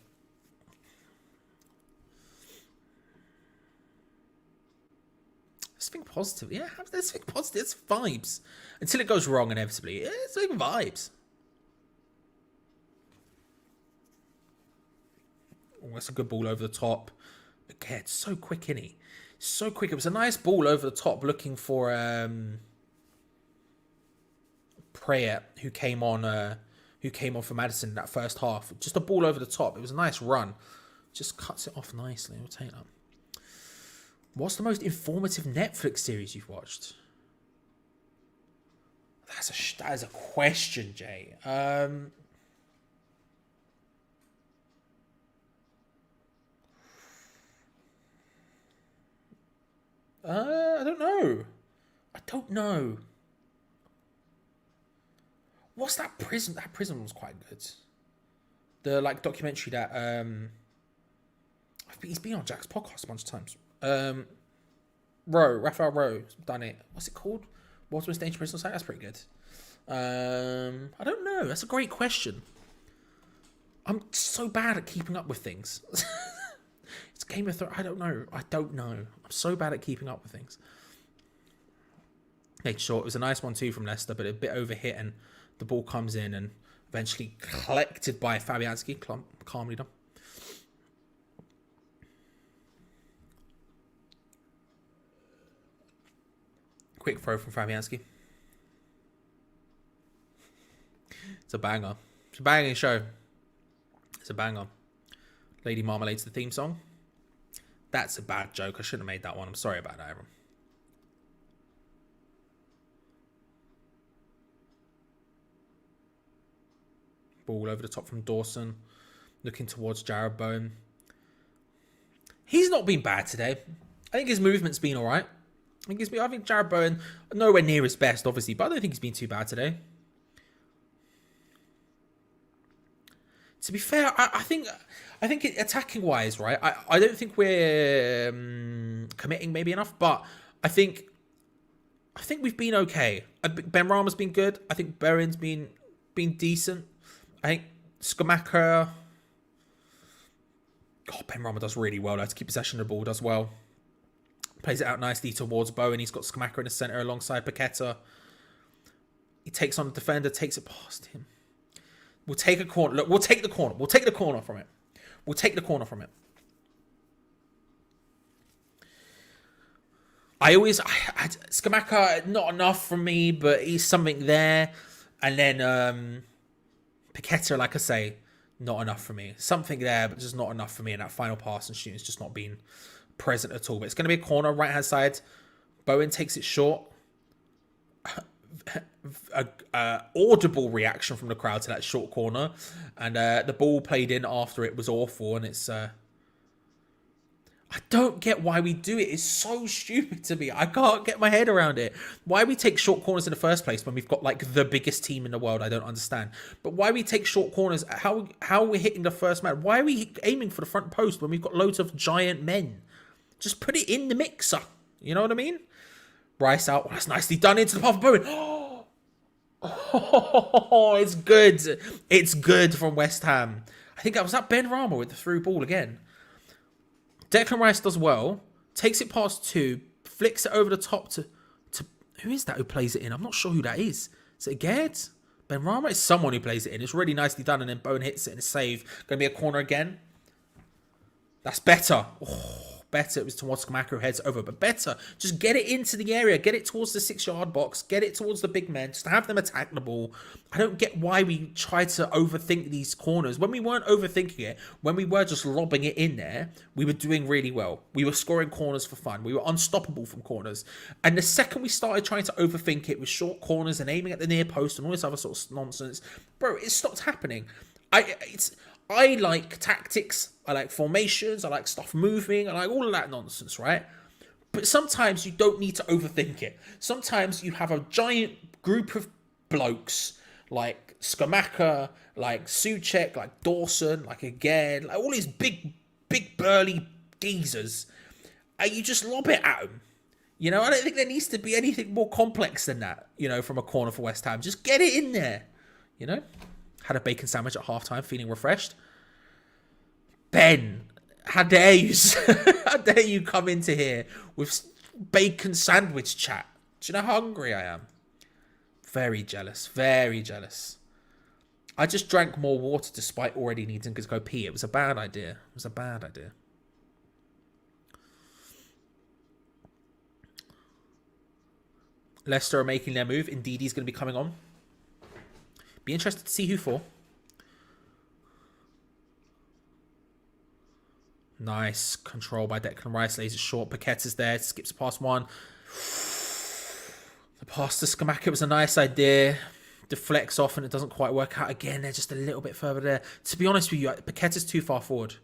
Let's think positive. Yeah, let's think positive. It's vibes. Until it goes wrong inevitably. It's like vibes. Oh, that's a good ball over the top. Okay, it's so quick, isn't he? So quick. It was a nice ball over the top, looking for Prayer, who came on for Maddison in that first half. Just a ball over the top. It was a nice run. Just cuts it off nicely. We'll take that. What's the most informative Netflix series you've watched? That is a question, Jay. I don't know. What's that Prison? That Prison was quite good. The documentary that he's been on Jack's podcast a bunch of times. Raphael Rowe done it. What's it called? What's Most Dangerous Prison Site? That's pretty good. I don't know. That's a great question. I'm so bad at keeping up with things. It's Game of Thrones. I don't know. I'm so bad at keeping up with things. Made sure it was a nice 1-2 from Leicester, but a bit overhit, and the ball comes in and eventually collected by Fabianski. Calmly done. Quick throw from Fabianski. It's a banger. It's a banging show. It's a banger. Lady Marmalade's the theme song. That's a bad joke. I shouldn't have made that one. I'm sorry about that, everyone. Ball over the top from Dawson. Looking towards Jarrod Bowen. He's not been bad today. I think his movement's been alright. I think Jarrod Bowen, nowhere near his best, obviously, but I don't think he's been too bad today. To be fair, I think attacking wise, right? I don't think we're committing maybe enough, but I think we've been okay. Ben Rama's been good. I think Bowen's been decent. I think Skamaka. God, Ben Rama does really well. To keep possession of the ball, does well. Plays it out nicely towards Bowen. He's got Skamaka in the centre alongside Paqueta. He takes on the defender, takes it past him. We'll take a corner. Look, we'll take the corner. We'll take the corner from it. Skamaka, not enough from me, but he's something there. And then Paqueta, like I say, not enough for me. Something there, but just not enough for me. And that final pass and shooting's just not been present at all. But it's going to be a corner, right-hand side. Bowen takes it short. Audible reaction from the crowd to that short corner, and the ball played in after it was awful, and it's I don't get why we do it. It's so stupid to me. I can't get my head around it. Why we take short corners in the first place when we've got like the biggest team in the world, I don't understand. But why we take short corners, how we're hitting the first man, why are we aiming for the front post when we've got loads of giant men? Just put it in the mixer, you know what I mean? Rice out. Oh, that's nicely done into the path of Bowen. Oh, it's good. It's good from West Ham. I think that was Ben Rama with the through ball again. Declan Rice does well. Takes it past 2. Flicks it over the top to who is that who plays it in? I'm not sure who that is. Is it Gerd? Ben Rama is someone who plays it in. It's really nicely done, and then Bowen hits it in a save. Going to be a corner again. That's better. Oh. Better, it was towards Skamaka who heads over, but better, just get it into the area, get it towards the 6-yard box, get it towards the big men, just have them attack the ball. I don't get why we try to overthink these corners. When we weren't overthinking it, when we were just lobbing it in there, we were doing really well. We were scoring corners for fun. We were unstoppable from corners. And the second we started trying to overthink it with short corners and aiming at the near post and all this other sort of nonsense, bro, it stopped happening. I like tactics, I like formations, I like stuff moving, I like all of that nonsense, right? But sometimes you don't need to overthink it. Sometimes you have a giant group of blokes like Skamaka, like Souček, like Dawson, like again, like all these big burly geezers, and you just lob it at them. You know, I don't think there needs to be anything more complex than that, you know, from a corner for West Ham. Just get it in there, you know? Had a bacon sandwich at halftime, feeling refreshed. Ben, how dare you? How dare you come into here with bacon sandwich chat? Do you know how hungry I am? Very jealous. Very jealous. I just drank more water despite already needing to go pee. It was a bad idea. Leicester are making their move. Indeed, he's going to be coming on. Be interested to see who for. Nice control by Declan Rice. Lays it short. Paqueta's there. Skips past one. The pass to Skamaka was a nice idea. Deflects off and it doesn't quite work out. Again, they're just a little bit further there. To be honest with you, Paqueta's too far forward.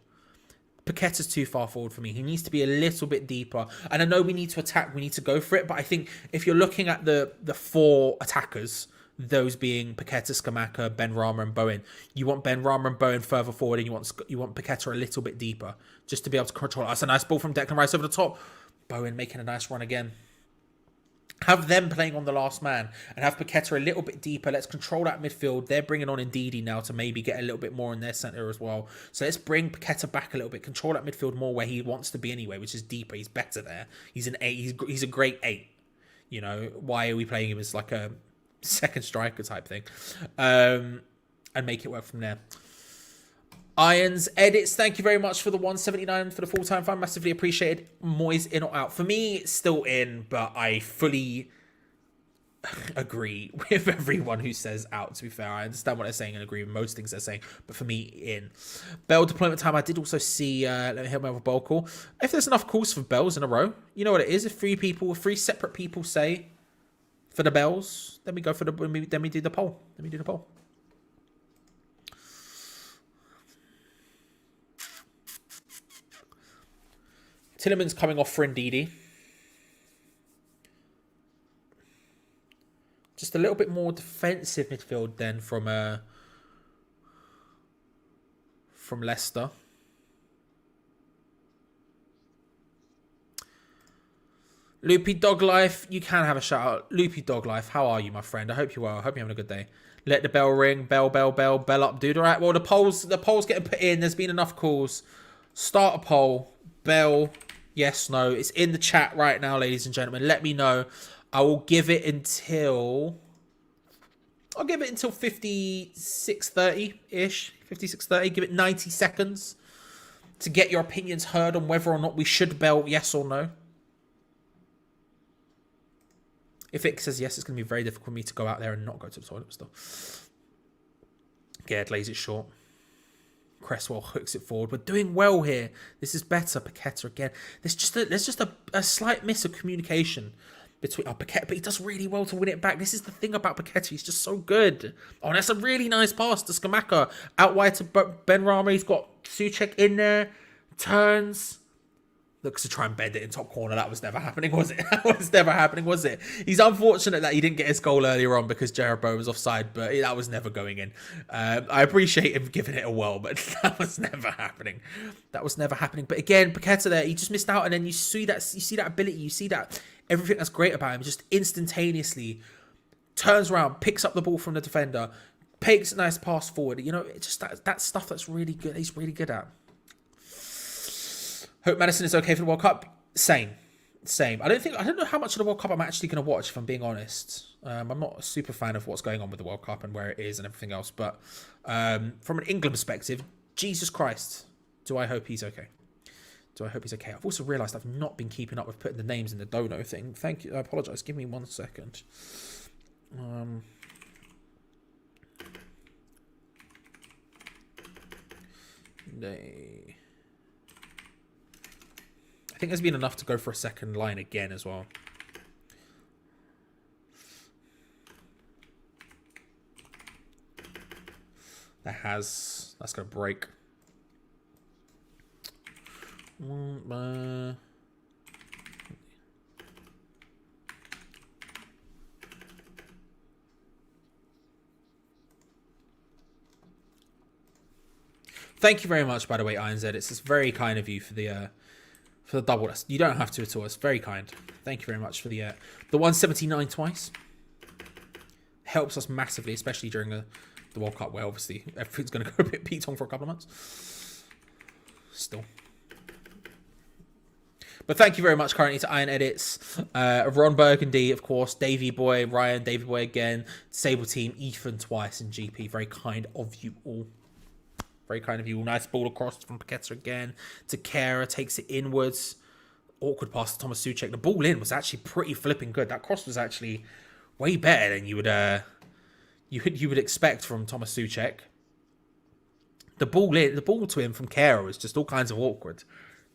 Paqueta's too far forward for me. He needs to be a little bit deeper. And I know we need to attack. We need to go for it. But I think if you're looking at the 4 attackers, those being Paqueta, Skamaka, Ben Rama and Bowen, you want Ben Rama and Bowen further forward, and you want Paqueta a little bit deeper just to be able to control it. That's a nice ball from Declan Rice over the top. Bowen making a nice run again. Have them playing on the last man and have Paqueta a little bit deeper. Let's control that midfield. They're bringing on Ndidi now to maybe get a little bit more in their centre as well. So let's bring Paqueta back a little bit. Control that midfield more where he wants to be anyway, which is deeper. He's better there. He's an 8. He's a great 8. You know, why are we playing him as like a second striker type thing? And make it work from there. Irons Edits, thank you very much for the 179 for the full-time fan. Massively appreciated. Moyes in or out? For me, it's still in, but I fully agree with everyone who says out, to be fair. I understand what they're saying and agree with most things they're saying, but for me, in. Bell deployment time, I did also see, let me help me have a ball call. If there's enough calls for bells in a row, you know what it is. If 3 separate people say for the bells, then we go for then we do the poll. Then we do the poll. Tillerman's coming off for Ndidi. Just a little bit more defensive midfield then from Leicester. Loopy Dog Life, you can have a shout out. Loopy Dog Life, how are you, my friend? I hope you are. I hope you're having a good day. Let the bell ring. Bell up, dude. All right, well, the poll's getting put in. There's been enough calls. Start a poll. Bell. Yes, no. It's in the chat right now, ladies and gentlemen. Let me know. I will give it until... I'll give it until 56:30-ish. 56:30. Give it 90 seconds to get your opinions heard on whether or not we should bell yes or no. If it says yes, it's going to be very difficult for me to go out there and not go to the toilet still. Gerd lays it short. Cresswell hooks it forward. We're doing well here. This is better. Paqueta again. There's just a slight miss of communication between Paqueta, but he does really well to win it back. This is the thing about Paqueta. He's just so good. Oh, that's a really nice pass to Skamaka. Out wide to Ben Rama. He's got Souček in there. Turns. Looks to try and bend it in top corner. That was never happening, was it? That was never happening, was it? He's unfortunate that he didn't get his goal earlier on because Jared Bowen was offside, but that was never going in. I appreciate him giving it a whirl, but that was never happening. That was never happening. But again, Paqueta there, he just missed out, and then you see that ability, you see that everything that's great about him, just instantaneously turns around, picks up the ball from the defender, takes a nice pass forward. You know, it's just that stuff that's really good. He's really good at. Hope Madison is okay for the World Cup. Same. I don't know how much of the World Cup I'm actually going to watch, if I'm being honest. I'm not a super fan of what's going on with the World Cup and where it is and everything else. But from an England perspective, Jesus Christ, do I hope he's okay? I've also realised I've not been keeping up with putting the names in the dono thing. Thank you. I apologise. Give me 1 second. I think there's been enough to go for a second line again as well. That's going to break. Thank you very much, by the way, Iron Z. It's just very kind of you for the double. You don't have to at all. It's very kind. Thank you very much for the 179 twice. Helps us massively, especially during the World Cup, where obviously everything's going to go a bit beat-on for a couple of months. Still. But thank you very much currently to Iron Edits, Ron Burgundy, of course, Davey Boy, Ryan, Davey Boy again, Sable Team, Ethan twice, and GP. Very kind of you all. Very kind of you all. Nice ball across from Paqueta again to Kera, takes it inwards. Awkward pass to Thomas Souček. The ball in was actually pretty flipping good. That cross was actually way better than you would expect from Thomas Souček. The ball to him from Kera was just all kinds of awkward.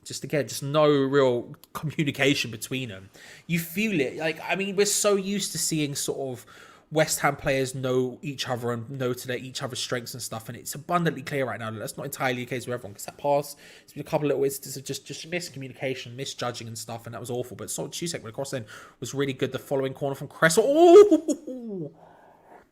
Just no real communication between them. You feel it. Like, I mean, we're so used to seeing sort of West Ham players know each other and know to each other's strengths and stuff, and it's abundantly clear right now that that's not entirely the case with everyone, because that pass, it's been a couple of little instances of just miscommunication, misjudging and stuff, and that was awful. But Souček, when the cross in, was really good. The following corner from Cresswell. Oh!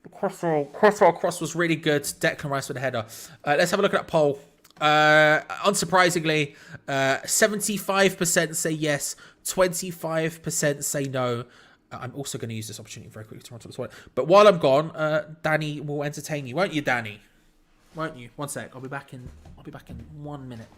The Cresswell cross was really good. Declan Rice with the header. Let's have a look at that poll. Unsurprisingly, 75% say yes, 25% say no. I'm also going to use this opportunity very quickly to run to the toilet. But while I'm gone, Danny will entertain you, won't you, Danny? Won't you? One sec. I'll be back in 1 minute.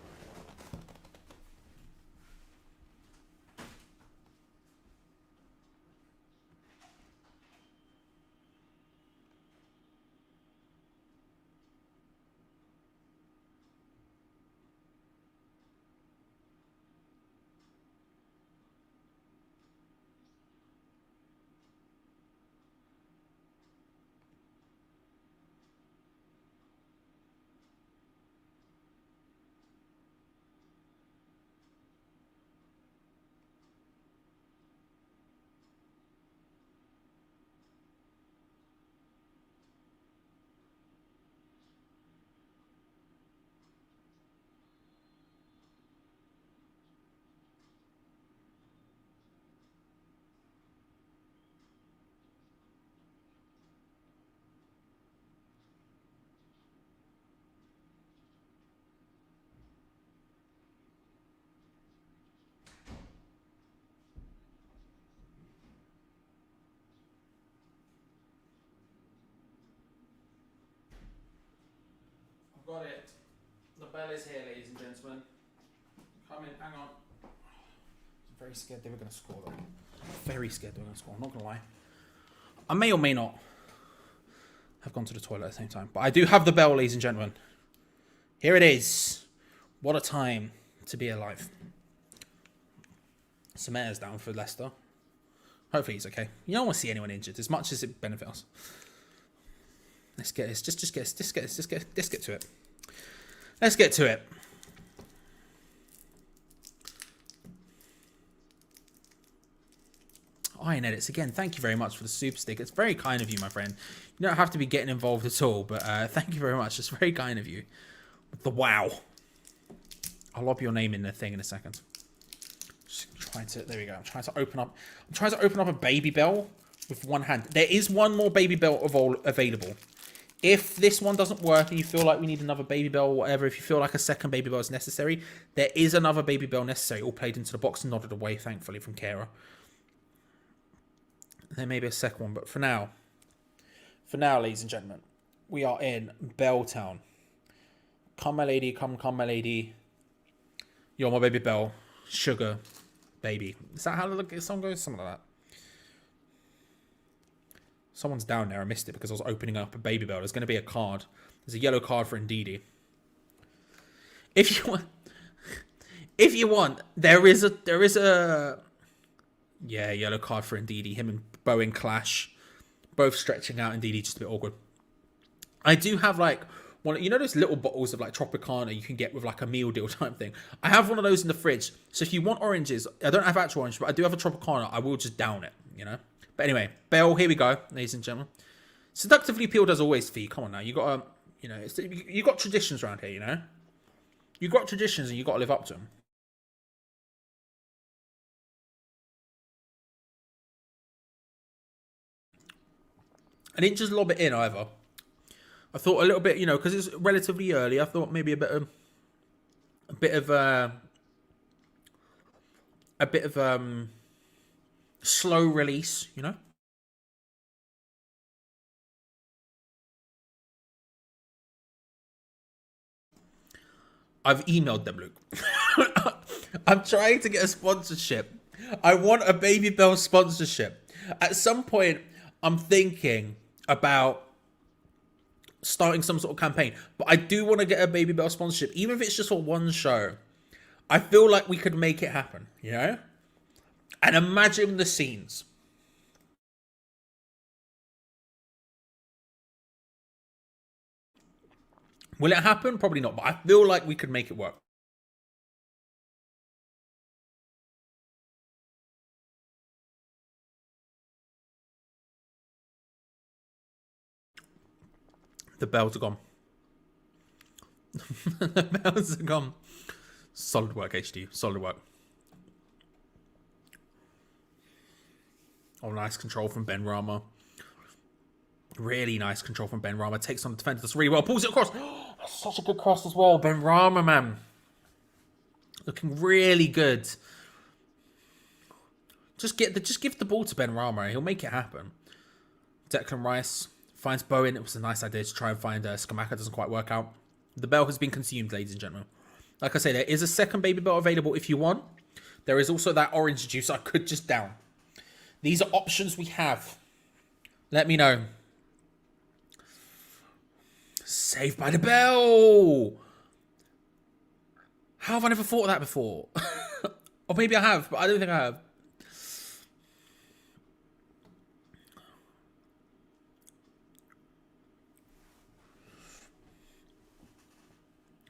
Got it. The bell is here, ladies and gentlemen. Come in, hang on. I'm very scared they were going to score, though. Very scared they were going to score, I'm not going to lie. I may or may not have gone to the toilet at the same time. But I do have the bell, ladies and gentlemen. Here it is. What a time to be alive. Sameta's down for Leicester. Hopefully he's okay. You don't want to see anyone injured as much as it benefits us. Let's get this. Just get to it. Let's get to it. Iron Edits, again, thank you very much for the super stick. It's very kind of you, my friend. You don't have to be getting involved at all, but thank you very much. It's very kind of you. With the wow. I'll lob your name in the thing in a second. Just trying to, there we go. I'm trying to open up a baby bell with one hand. There is one more baby bell available. If this one doesn't work and you feel like we need another baby bell or whatever, if you feel like a second baby bell is necessary, there is another baby bell necessary, all played into the box and nodded away, thankfully, from Kara. There may be a second one, but for now, ladies and gentlemen, we are in Belltown. Come, my lady, come, my lady. You're my baby bell. Sugar, baby. Is that how the song goes? Something like that. Someone's down there. I missed it because I was opening up a baby bell. There's going to be a card. There's a yellow card for Ndidi. If you want, there is a yellow card for Ndidi. Him and Bowen clash, both stretching out. Ndidi just a bit awkward. I do have like one. You know those little bottles of like Tropicana you can get with like a meal deal type thing. I have one of those in the fridge. So if you want oranges, I don't have actual orange, but I do have a Tropicana. I will just down it. You know. But anyway, bell, here we go, ladies and gentlemen. Seductively peeled as always for you. Come on now, you got you got traditions around here, you know. You got traditions and you got to live up to them. I didn't just lob it in either. I thought a little bit, you know, because it's relatively early. I thought maybe a bit of slow release, you know. I've emailed them, Luke. I'm trying to get a sponsorship. I want a Baby Bell sponsorship. At some point, I'm thinking about starting some sort of campaign. But I do want to get a Baby Bell sponsorship, even if it's just for one show. I feel like we could make it happen, you know? And imagine the scenes. Will it happen? Probably not, but I feel like we could make it work. The bells are gone. The bells are gone. Solid work, HD. Solid work. Oh, nice control from Ben Rama. Really nice control from Ben Rama. Takes on the defender. That's really well. Pulls it across. That's such a good cross as well. Ben Rama, man. Looking really good. Just give the ball to Ben Rama. He'll make it happen. Declan Rice finds Bowen. It was a nice idea to try and find Skamaka. Doesn't quite work out. The bell has been consumed, ladies and gentlemen. Like I say, there is a second baby bell available if you want. There is also that orange juice I could just down. These are options we have. Let me know. Saved by the bell. How have I never thought of that before? Or maybe I have, but I don't think I have.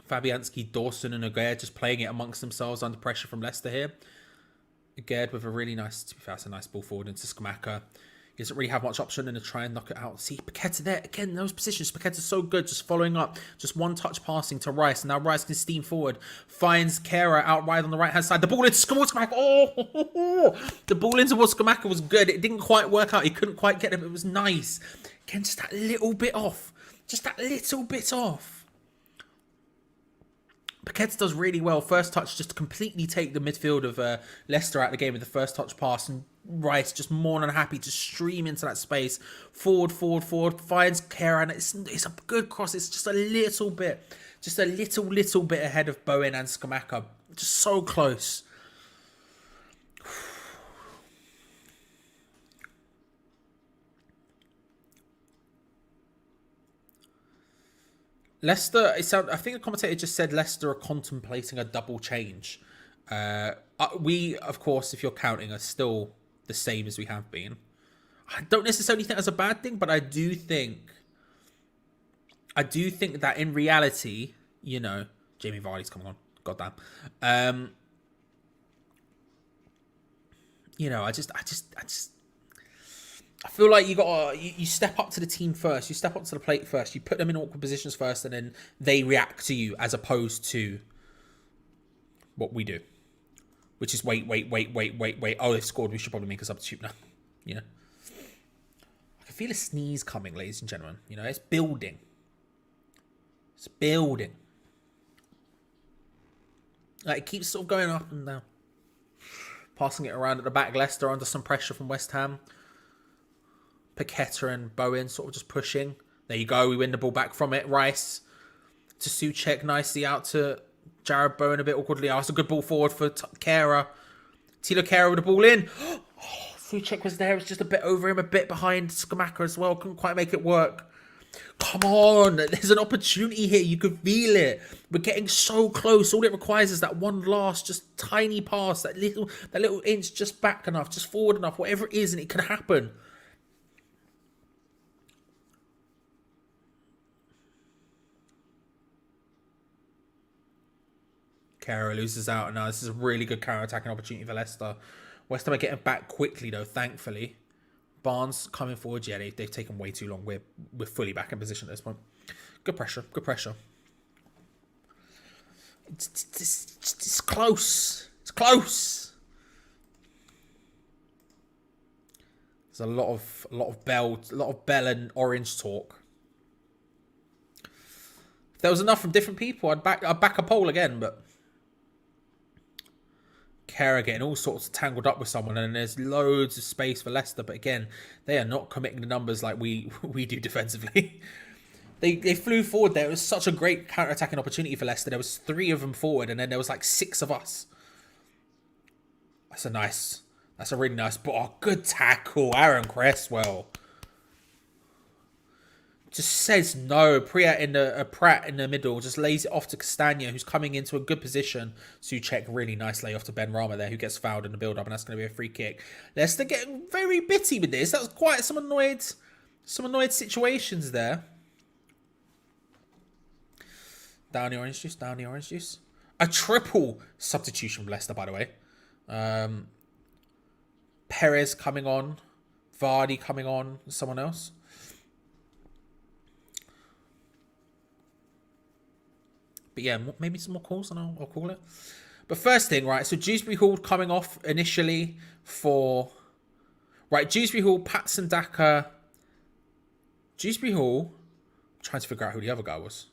Fabianski, Dawson and Aguerd just playing it amongst themselves under pressure from Leicester here. Aguerd with a really nice, to be fair, it's a nice ball forward into Skamaka. He doesn't really have much option and to try and knock it out. See, Paqueta there, again, those positions. Paqueta's so good, just following up. Just one touch passing to Rice. And now Rice can steam forward. Finds Kera out wide on the right-hand side. The ball into Skamaka. Oh! The ball into Skamaka was good. It didn't quite work out. He couldn't quite get it, but it was nice. Again, just that little bit off. Just that little bit off. Paqueta does really well. First touch just to completely take the midfield of Leicester out of the game with the first touch pass. And Rice just more than happy to stream into that space. Forward. Finds Kera. And it's a good cross. It's just a little bit. Just a little bit ahead of Bowen and Skamaka. Just so close. Leicester, I think the commentator just said Leicester are contemplating a double change. We, of course, if you're counting, are still the same as we have been. I don't necessarily think that's a bad thing, but I do think that in reality, you know, Jamie Vardy's coming on. Goddamn. You know, I feel like you step up to the team first. You step up to the plate first. You put them in awkward positions first, and then they react to you, as opposed to what we do, which is wait. Oh, they've scored. We should probably make a substitute now. You know, I can feel a sneeze coming, ladies and gentlemen. You know, it's building. It's building. Like, it keeps sort of going up and down. Passing it around at the back. Leicester under some pressure from West Ham. Paqueta and Bowen sort of just pushing. There you go. We win the ball back from it. Rice to Souček. Nicely out to Jared Bowen a bit awkwardly. Oh, it's a good ball forward for Kera. Tilo Kera with the ball in. Oh, Souček was there. It was just a bit over him, a bit behind Skamaka as well. Couldn't quite make it work. Come on. There's an opportunity here. You could feel it. We're getting so close. All it requires is that one last, just tiny pass. That little inch just back enough, just forward enough, whatever it is, and it can happen. Kera loses out, and now this is a really good counter-attacking opportunity for Leicester. West Ham are getting back quickly, though, thankfully. Barnes coming forward. Yeah, they've taken way too long. We're fully back in position at this point. Good pressure. It's close. It's close. There's a lot of Bell and Orange talk. If there was enough from different people, I'd back a poll again, but Kera getting all sorts of tangled up with someone, and there's loads of space for Leicester, but again, they are not committing the numbers like we do defensively. They flew forward there. It was such a great counter-attacking opportunity for Leicester. There was 3 of them forward, and then there was like 6 of us. That's a really nice ball. Oh, good tackle, Aaron Cresswell. Just says no. Pratt in the middle just lays it off to Castagna, who's coming into a good position. Souček really nice lay off to Ben Rama there, who gets fouled in the build-up, and that's going to be a free kick. Leicester getting very bitty with this. That was quite some annoyed situations there. Down the orange juice. A triple substitution from Leicester, by the way. Perez coming on. Vardy coming on. Someone else. But yeah, maybe some more calls and I'll call it. But first thing, right, so Dewsbury Hall coming off initially for... Right, Dewsbury Hall, Patson Daka. Dewsbury Hall... I'm trying to figure out who the other guy was.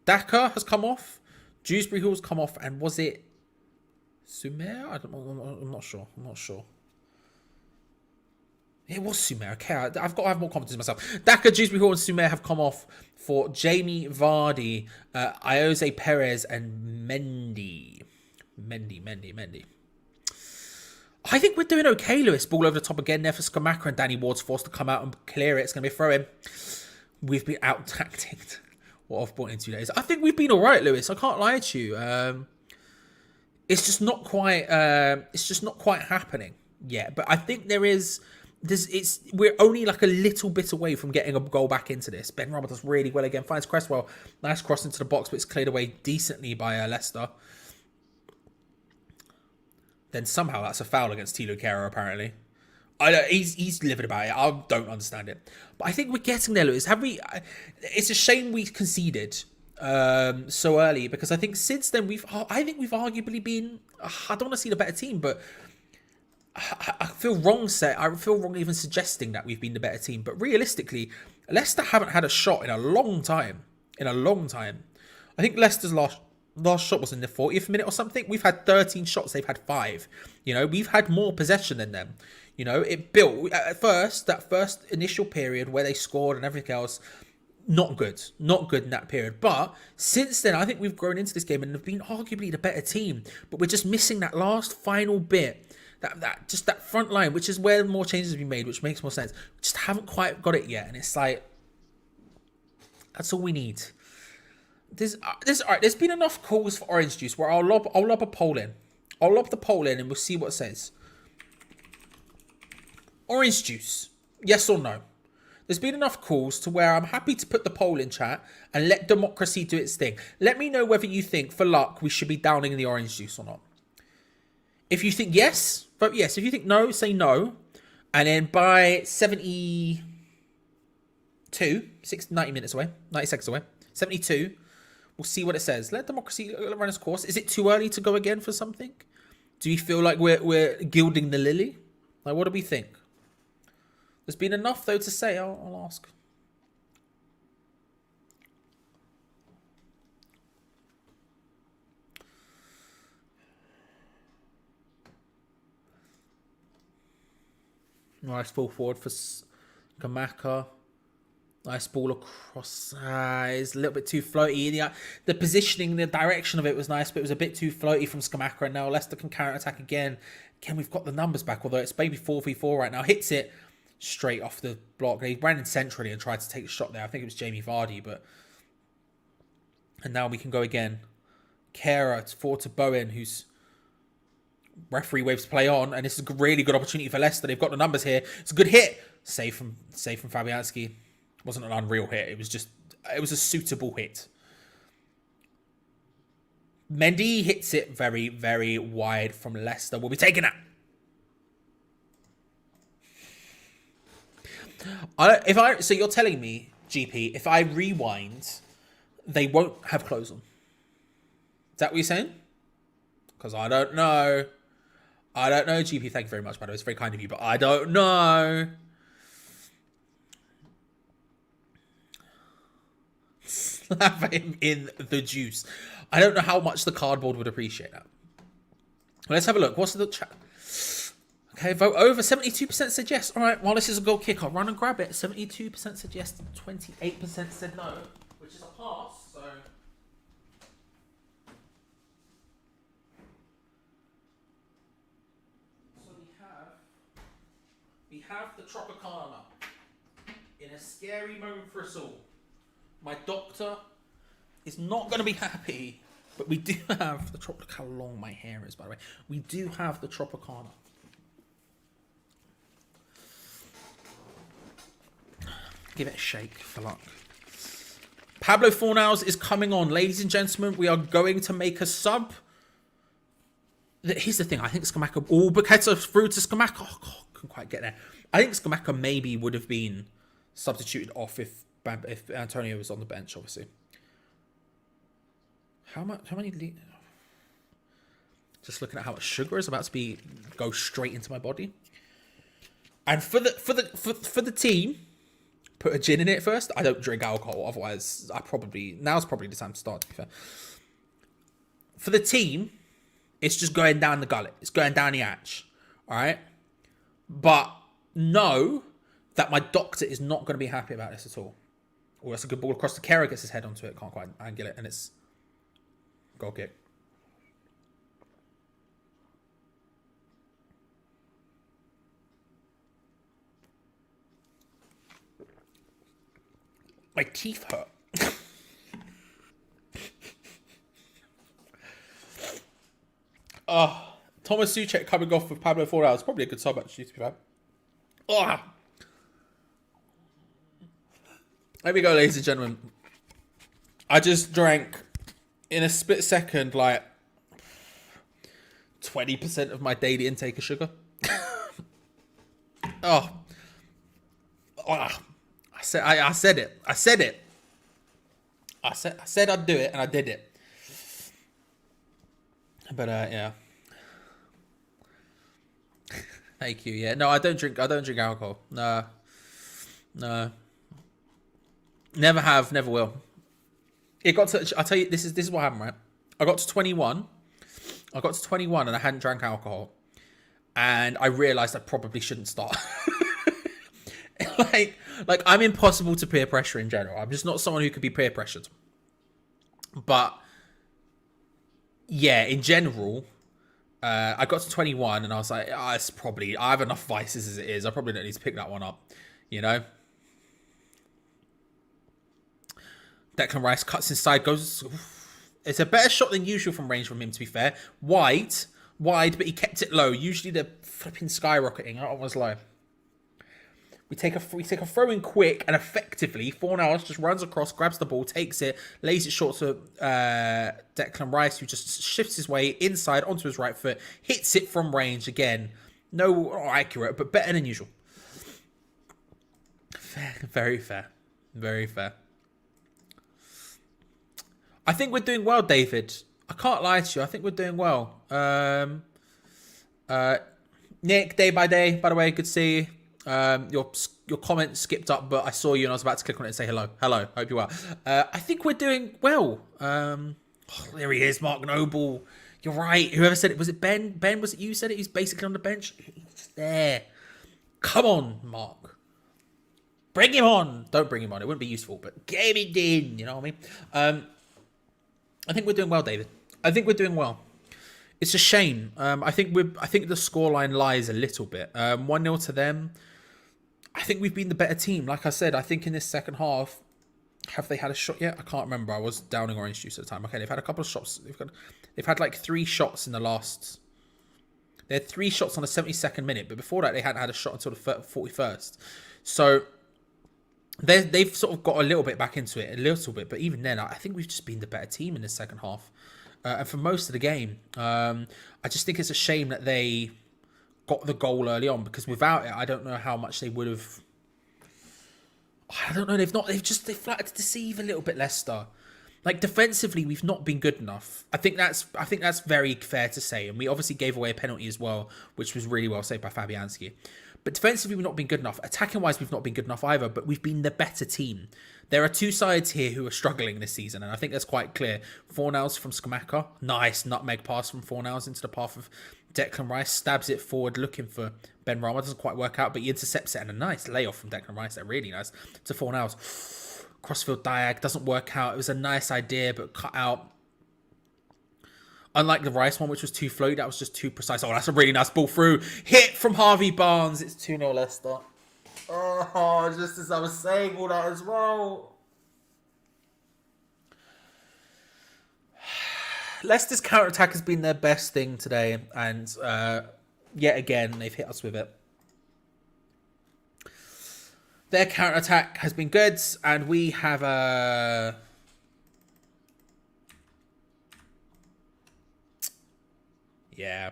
Daka has come off. Dewsbury Hall's come off, and was it Sumer? I'm not sure. It was Sumer. Okay, I've got to have more confidence in myself. Daka, Dewsbury Hall, and Sumer have come off for Jamie Vardy, Iose Perez, and Mendy. I think we're doing okay, Lewis. Ball over the top again there for Skamaka, and Danny Ward's forced to come out and clear it. It's going to be a throw-in. We've been out-tacticked. What I've bought in 2 days. I think we've been all right, Lewis. I can't lie to you. It's just not quite. It's just not quite happening yet. But I think we're only like a little bit away from getting a goal back into this. Ben Robert does really well again. Finds Cresswell. Nice cross into the box, but it's cleared away decently by Leicester. Then somehow that's a foul against Tilo Kehrer, apparently. He's livid about it. I don't understand it. But I think we're getting there, Lewis. Have we? It's a shame we conceded so early, because I think since then we've arguably been. I don't want to see the better team, but I feel wrong. I feel wrong even suggesting that we've been the better team. But realistically, Leicester haven't had a shot in a long time. I think Leicester's last shot was in the 40th minute or something. We've had 13 shots. They've had 5. We've had more possession than them. It built at first, that first initial period where they scored and everything else. Not good in that period. But since then, I think we've grown into this game and have been arguably the better team. But we're just missing that last final bit, that front line, which is where more changes have been made, which makes more sense. We just haven't quite got it yet, and it's like that's all we need. All right. There's been enough calls for orange juice where I'll lob a poll in. I'll lob the poll in and we'll see what it says. Orange juice, yes or no? There's been enough calls to where I'm happy to put the poll in chat and let democracy do its thing. Let me know whether you think, for luck, we should be downing the orange juice or not. If you think yes, vote yes. If you think no, say no. And then by 90 minutes away, 90 seconds away, 72, we'll see what it says. Let democracy run its course. Is it too early to go again for something? Do you feel like we're gilding the lily? Like, what do we think? There's been enough, though, to say. I'll ask. Nice ball forward for Kamaka. Nice ball across. It's a little bit too floaty. The positioning, the direction of it was nice, but it was a bit too floaty from Skamaka. And now Leicester can counter-attack again. Again, we've got the numbers back, although it's maybe 4v4 right now. Hits it straight off the block. He ran in centrally and tried to take a shot there. I think it was Jamie Vardy, but... And now we can go again. Kehrer forward to Bowen, who's... Referee waves to play on, and this is a really good opportunity for Leicester. They've got the numbers here. It's a good hit. Save from Fabianski. Wasn't an unreal hit. It was a suitable hit. Mendy hits it very, very wide from Leicester. We'll be taking that. So you're telling me, GP, if I rewind, they won't have clothes on? Is that what you're saying? Because I don't know. GP. Thank you very much, by the way. It's very kind of you, but I don't know. Slap him in the juice. I don't know how much the cardboard would appreciate that. Let's have a look. What's the chat? Okay, vote over. 72% said yes. All right, well, this is a goal kick. I'll run and grab it. 72% said yes. 28% said no, which is a pass. So we have the Tropicana in a scary moment for us all. My doctor is not going to be happy, but we do have the Tropicana. How long my hair is, by the way. We do have the Tropicana. Give it a shake for luck. Pablo Fornals is coming on. Ladies and gentlemen, we are going to make a sub. Here's the thing. I think Skamaka... Oh, Bukato through to Skamaka. Oh, God, couldn't quite get there. I think Skamaka maybe would have been substituted off if Antonio was on the bench, obviously. How many... Just looking at how much sugar is about to go straight into my body. And for the team... Put a gin in it first. I don't drink alcohol, otherwise now's probably the time to start, to be fair. For the team, It's just going down the gullet. It's going down the hatch. All right? But know that my doctor is not going to be happy about this at all. Oh, that's a good ball across the Kerr, gets his head onto it. Can't quite angle it, and it's goal kick. My teeth hurt. Oh, Thomas Suchek coming off with Pablo 4 hours. Probably a good sub, actually, to be fair. Oh. There we go, ladies and gentlemen. I just drank, in a split second, like 20% of my daily intake of sugar. Oh. Oh. I said it. I said I'd do it, and I did it. But yeah. Thank you. Yeah. No, I don't drink alcohol. No. Never have, never will. It got to, I'll tell you, this is what happened, right? I got to 21 and I hadn't drank alcohol. And I realized I probably shouldn't start. like I'm impossible to peer pressure in general. I'm just not someone who could be peer pressured. But yeah, in general, I got to 21 and I was like, it's probably, I have enough vices as it is. I probably don't need to pick that one up, you know? Declan Rice cuts inside, goes. It's a better shot than usual from range from him, to be fair. Wide, but he kept it low. Usually they're flipping skyrocketing. That one was low. We take a throw in quick and effectively. Fornals just runs across, grabs the ball, takes it, lays it short to Declan Rice, who just shifts his way inside onto his right foot, hits it from range again. No, not accurate, but better than usual. Fair, very fair, very fair. I think we're doing well, David. I can't lie to you. I think we're doing well. Nick, day by day, by the way, good to see you. Your comment skipped up, but I saw you and I was about to click on it and say hello. Hello, hope you're well. I think we're doing well. There he is, Mark Noble. You're right. Whoever said it, was it Ben? Ben, was it you said it? He's basically on the bench. He's there. Come on, Mark. Bring him on. Don't bring him on. It wouldn't be useful, but get him in. You know what I mean? I think we're doing well, David. I think we're doing well. It's a shame. I think the scoreline lies a little bit. 1-0 to them. I think we've been the better team. Like I said, I think in this second half, have they had a shot yet? I can't remember. I was downing orange juice at the time. Okay, they've had a couple of shots. They've had like 3 shots in the last. They had 3 shots on the 72nd minute, but before that they hadn't had a shot until the 41st. So they've sort of got a little bit back into it, a little bit. But even then, I think we've just been the better team in the second half. And for most of the game, I just think it's a shame that they got the goal early on, because without it, I don't know how much they would have. I don't know. They've flattered to deceive a little bit, Leicester. Like defensively, we've not been good enough. I think that's very fair to say, and we obviously gave away a penalty as well, which was really well saved by Fabianski. But defensively, we've not been good enough. Attacking wise, we've not been good enough either. But we've been the better team. There are 2 sides here who are struggling this season, and I think that's quite clear. Fornals from Skamaka, nice nutmeg pass from Fornals into the path of Declan Rice, stabs it forward, looking for Ben Rama. Doesn't quite work out, but he intercepts it, and a nice layoff from Declan Rice. That really nice to Fornals. Crossfield diag doesn't work out. It was a nice idea, but cut out. Unlike the Rice one, which was too floaty, that was just too precise. Oh, that's a really nice ball through. Hit from Harvey Barnes. It's 2-0 Leicester. Oh, just as I was saying all that as well. Leicester's counter-attack has been their best thing today. And yet again, they've hit us with it. Their counter-attack has been good. And we have a... Yeah.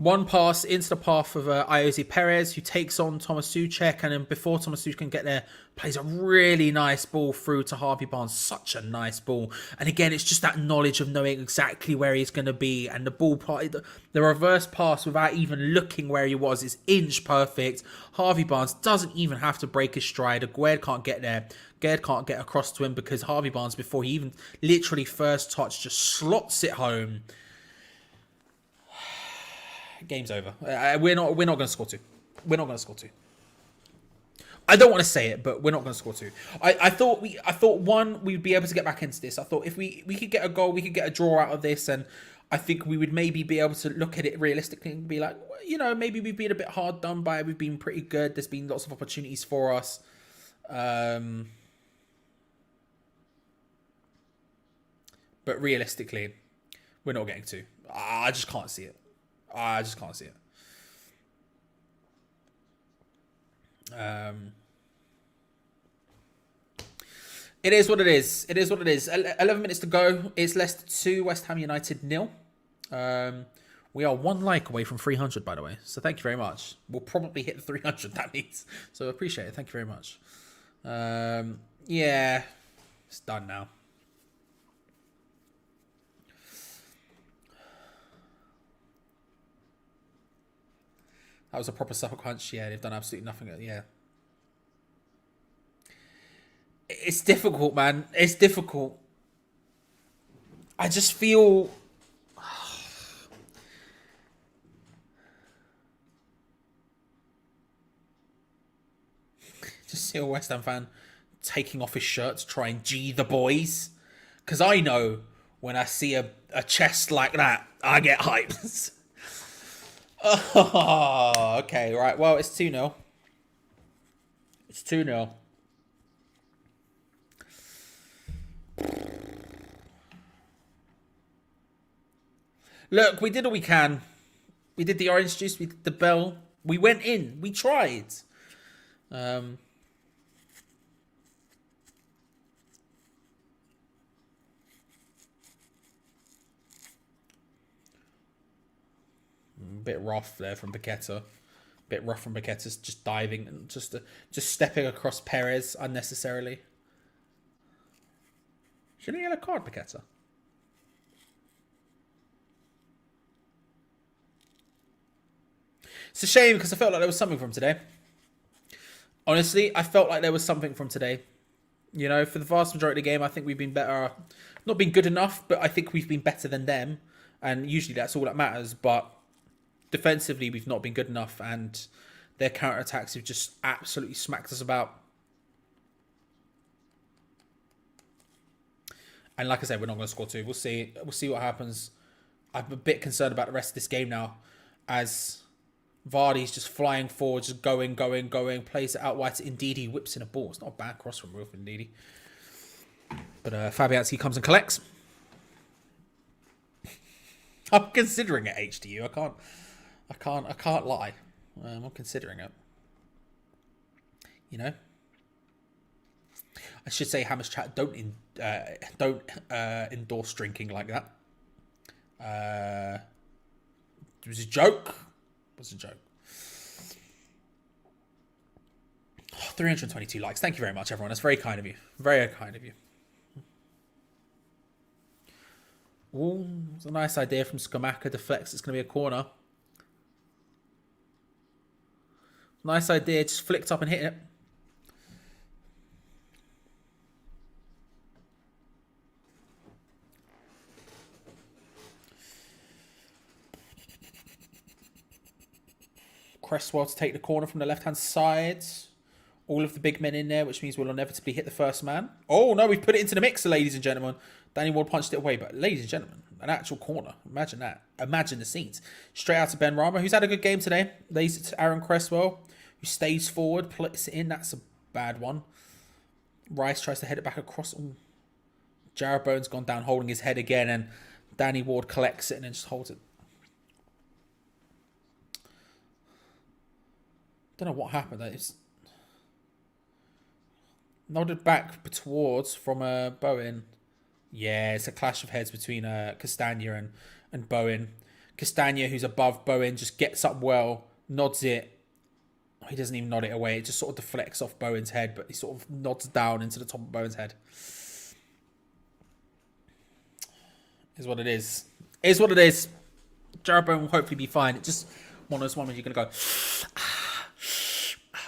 One pass into the path of Iosi Perez, who takes on Thomas Souček, and then before Thomas Souček can get there, plays a really nice ball through to Harvey Barnes. Such a nice ball. And again, it's just that knowledge of knowing exactly where he's going to be. And the ball, the reverse pass without even looking where he was is inch perfect. Harvey Barnes doesn't even have to break his stride. Aguerd can't get there. Aguerd can't get across to him because Harvey Barnes, before he even literally first touch, just slots it home. Game's over. We're not going to score two. We're not going to score two. I don't want to say it, but we're not going to score two. I thought one, we'd be able to get back into this. I thought if we could get a goal, we could get a draw out of this, and I think we would maybe be able to look at it realistically and be like, well, you know, maybe we've been a bit hard done by. We've been pretty good. There's been lots of opportunities for us. But realistically, we're not getting two. I just can't see it. I just can't see it. It is what it is. It is what it is. 11 minutes to go. It's Leicester 2, West Ham United 0. We are one like away from 300, by the way. So thank you very much. We'll probably hit the 300, that means. So I appreciate it. Thank you very much. Yeah, it's done now. That was a proper sucker punch. Yeah, they've done absolutely nothing. Yeah. It's difficult, man. It's difficult. I just feel... just see a West Ham fan taking off his shirt to try and G the boys. Because I know when I see a chest like that, I get hyped. Oh, okay, right. Well, it's 2-0. It's 2-0. Look, we did all we can. We did the orange juice. We did the bell. We went in. We tried. A bit rough there from Paqueta. Bit rough from Paqueta, just diving and just stepping across Perez unnecessarily. Should he have a card, Paqueta? It's a shame because I felt like there was something from today. Honestly, I felt like there was something from today. You know, for the vast majority of the game, I think we've been better. Not been good enough, but I think we've been better than them. And usually that's all that matters. But defensively, we've not been good enough. And their counter-attacks have just absolutely smacked us about. And like I said, we're not going to score two. We'll see. We'll see what happens. I'm a bit concerned about the rest of this game now. As Vardy's just flying forward, just going. Plays it out wide to Ndidi, whips in a ball. It's not a bad cross from Wilfred Ndidi. But Fabianski comes and collects. I'm considering it, HDU. I can't lie. I'm considering it. You know? I should say, Hammers chat, don't endorse drinking like that. It was a joke. It was a joke. 322 likes. Thank you very much, everyone. That's very kind of you. Very kind of you. Ooh, it's a nice idea from Skamaka. Deflects. It's going to be a corner. Nice idea. Just flicked up and hit it. Cresswell to take the corner from the left-hand side. All of the big men in there, which means we'll inevitably hit the first man. Oh, no, we've put it into the mixer, ladies and gentlemen. Danny Ward punched it away, but ladies and gentlemen, an actual corner. Imagine that. Imagine the scenes. Straight out to Ben Rama, who's had a good game today. Lays it to Aaron Cresswell, who stays forward, puts it in. That's a bad one. Rice tries to head it back across. Ooh. Jarrod Bowen's gone down, holding his head again, and Danny Ward collects it and then just holds it. Don't know what happened. It's nodded back towards from Bowen. Yeah, it's a clash of heads between Castagna and Bowen. Castagna, who's above Bowen, just gets up well, nods it. He doesn't even nod it away. It just sort of deflects off Bowen's head, but he sort of nods down into the top of Bowen's head. Is what it is. Is what it is. Jarrod Bowen will hopefully be fine. It's just one of those moments you're going to go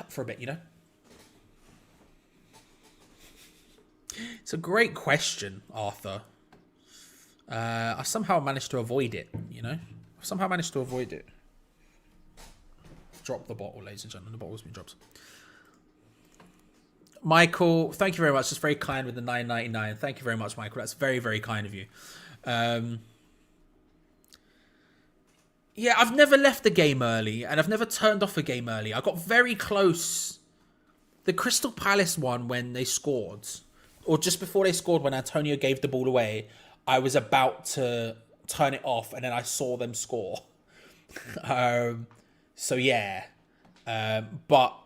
for a bit, you know? It's a great question, Arthur. I somehow managed to avoid it, you know? I've somehow managed to avoid it. Drop the bottle, ladies and gentlemen. The bottle's been dropped. Michael, thank you very much. That's very kind with the $9.99. Thank you very much, Michael. That's very, very kind of you. Yeah, I've never left the game early, and I've never turned off a game early. I got very close. The Crystal Palace one, when they scored, or just before they scored, when Antonio gave the ball away, I was about to turn it off, and then I saw them score. So yeah, but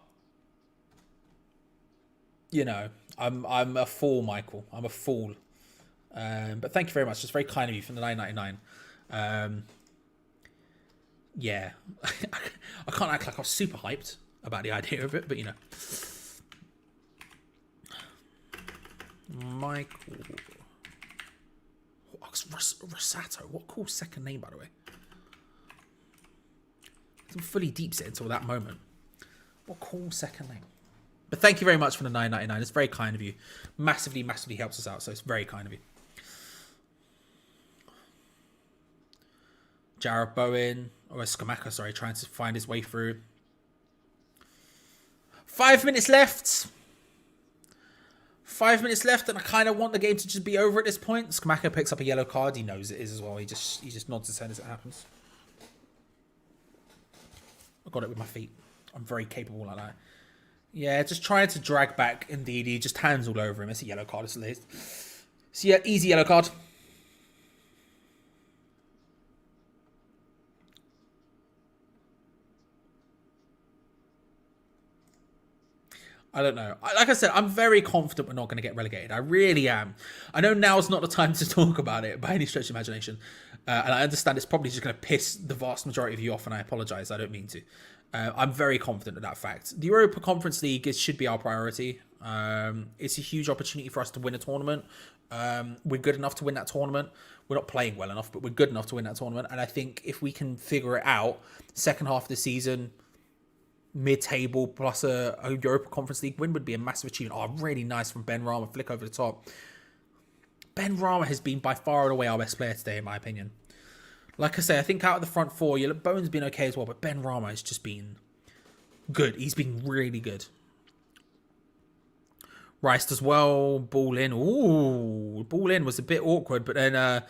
you know, I'm a fool, Michael. I'm a fool. But thank you very much. It's very kind of you from the $9.99. Yeah, I can't act like I was super hyped about the idea of it, but you know, Michael Rosato. What a cool second name, by the way. I'm fully deep set until that moment. What a cool second name. But thank you very much for the $9.99. It's very kind of you. Massively, massively helps us out. So it's very kind of you. Jarrod Bowen, or Skamaka, sorry, trying to find his way through. 5 minutes left. 5 minutes left, and I kind of want the game to just be over at this point. Skamaka picks up a yellow card. He knows it is as well. He just nods his head as it happens. I got it with my feet. I'm very capable like that. Yeah, just trying to drag back. Indeed, he just hands all over him. It's a yellow card, at least. So yeah, easy yellow card. I don't know. Like I said, I'm very confident we're not going to get relegated. I really am. I know now's not the time to talk about it by any stretch of imagination. And I understand it's probably just going to piss the vast majority of you off, and I apologise. I don't mean to. I'm very confident of that fact. The Europa Conference League should be our priority. It's a huge opportunity for us to win a tournament. We're good enough to win that tournament. We're not playing well enough, but we're good enough to win that tournament. And I think if we can figure it out, second half of the season, mid-table plus a Europa Conference League win would be a massive achievement. Oh, really nice from Ben Rama. Flick over the top. Ben Rama has been by far and away our best player today, in my opinion. Like I say, I think out of the front four, Bowen's been okay as well, but Ben Rama has just been good. He's been really good. Rice does well. Ball in. Ooh, ball in was a bit awkward, but then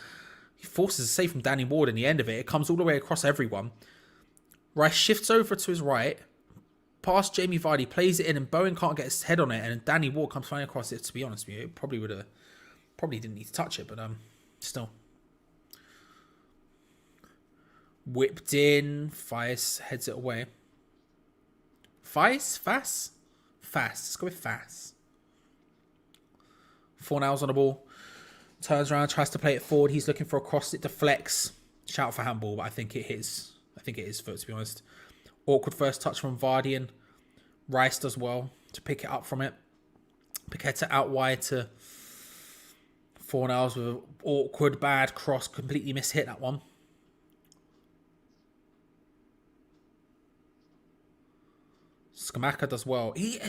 he forces a save from Danny Ward in the end of it. It comes all the way across everyone. Rice shifts over to his right, past Jamie Vardy, plays it in, and Bowen can't get his head on it, and Danny Ward comes flying across it. To be honest with you, it probably didn't need to touch it, but still. Whipped in. Fies heads it away. Fies? Fast. Let's go with Fast. Fornals on the ball. Turns around, tries to play it forward. He's looking for a cross. It deflects. Shout for handball, but I think it hits. I think it is foot, to be honest. Awkward first touch from Vardian. Rice does well to pick it up from it. Paqueta out wide to Fornals with an awkward, bad cross. Completely mishit that one. Skamaka does well. The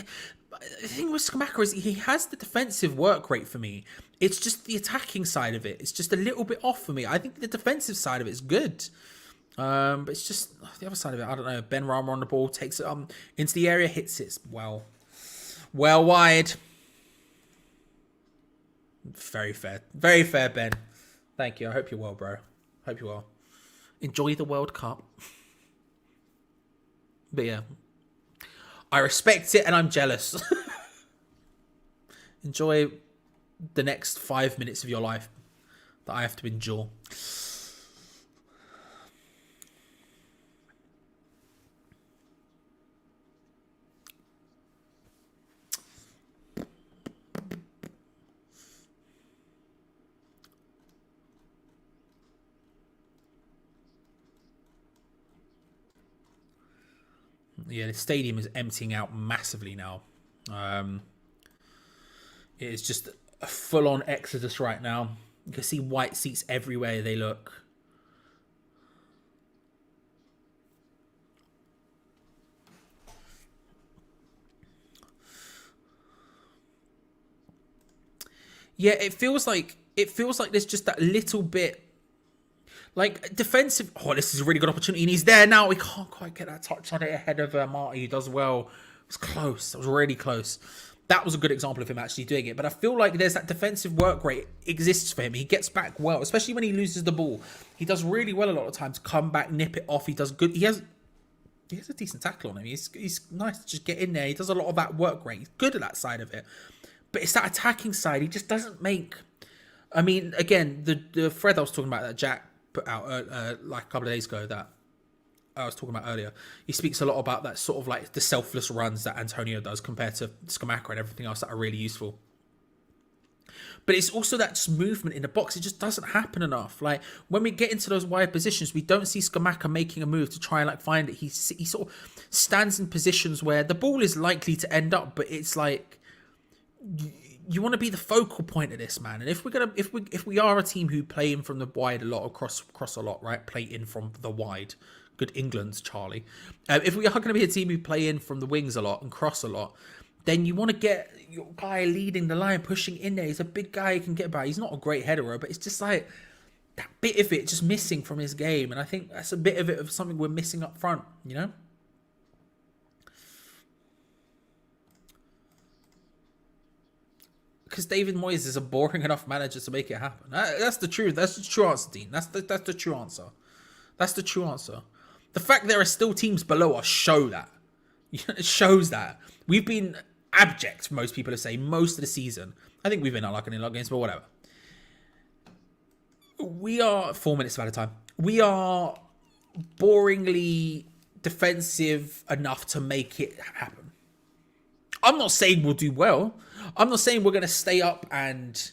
thing with Skamaka is he has the defensive work rate for me. It's just the attacking side of it. It's just a little bit off for me. I think the defensive side of it is good. But it's just the other side of it. I don't know. Ben Rama on the ball, takes it into the area, hits it well wide. Very fair, Ben. Thank you. I hope you're well, bro. Hope you're well. Enjoy the World Cup. But yeah, I respect it and I'm jealous. Enjoy the next 5 minutes of your life that I have to endure. Yeah, the stadium is emptying out massively now. It is just a full-on exodus right now. You can see white seats everywhere they look. Yeah, it feels like there's just that little bit, like, defensive. Oh, this is a really good opportunity, and he's there now. We can't quite get that touch on it ahead of Marty, who does well. It was close. It was really close. That was a good example of him actually doing it. But I feel like there's that defensive work rate exists for him. He gets back well, especially when he loses the ball. He does really well a lot of times. Come back, nip it off. He does good. He has a decent tackle on him. He's nice to just get in there. He does a lot of that work rate. He's good at that side of it. But it's that attacking side. He just doesn't make. I mean, again, the thread I was talking about that Jack put out like a couple of days ago that I was talking about earlier. He speaks a lot about that sort of like the selfless runs that Antonio does compared to Scamacca and everything else that are really useful. But it's also that just movement in the box. It just doesn't happen enough. Like when we get into those wide positions, we don't see Scamacca making a move to try and like find it. He sort of stands in positions where the ball is likely to end up, but it's like you want to be the focal point of this, man. And if we are a team who play in from the wide a lot, across a lot, right? Play in from the wide. Good England, Charlie. If we are going to be a team who play in from the wings a lot and cross a lot, then you want to get your guy leading the line, pushing in there. He's a big guy, he can get by. He's not a great header, but it's just like that bit of it just missing from his game. And I think that's a bit of it of something we're missing up front, you know? Because David Moyes is a boring enough manager to make it happen. That's the truth. That's the true answer, Dean. That's the true answer. That's the true answer. The fact there are still teams below us show that. It shows that. We've been abject, most people are saying, most of the season. I think we've been unlucky in a lot of games, but whatever. We are 4 minutes out of time. We are boringly defensive enough to make it happen. I'm not saying we'll do well. I'm not saying we're going to stay up and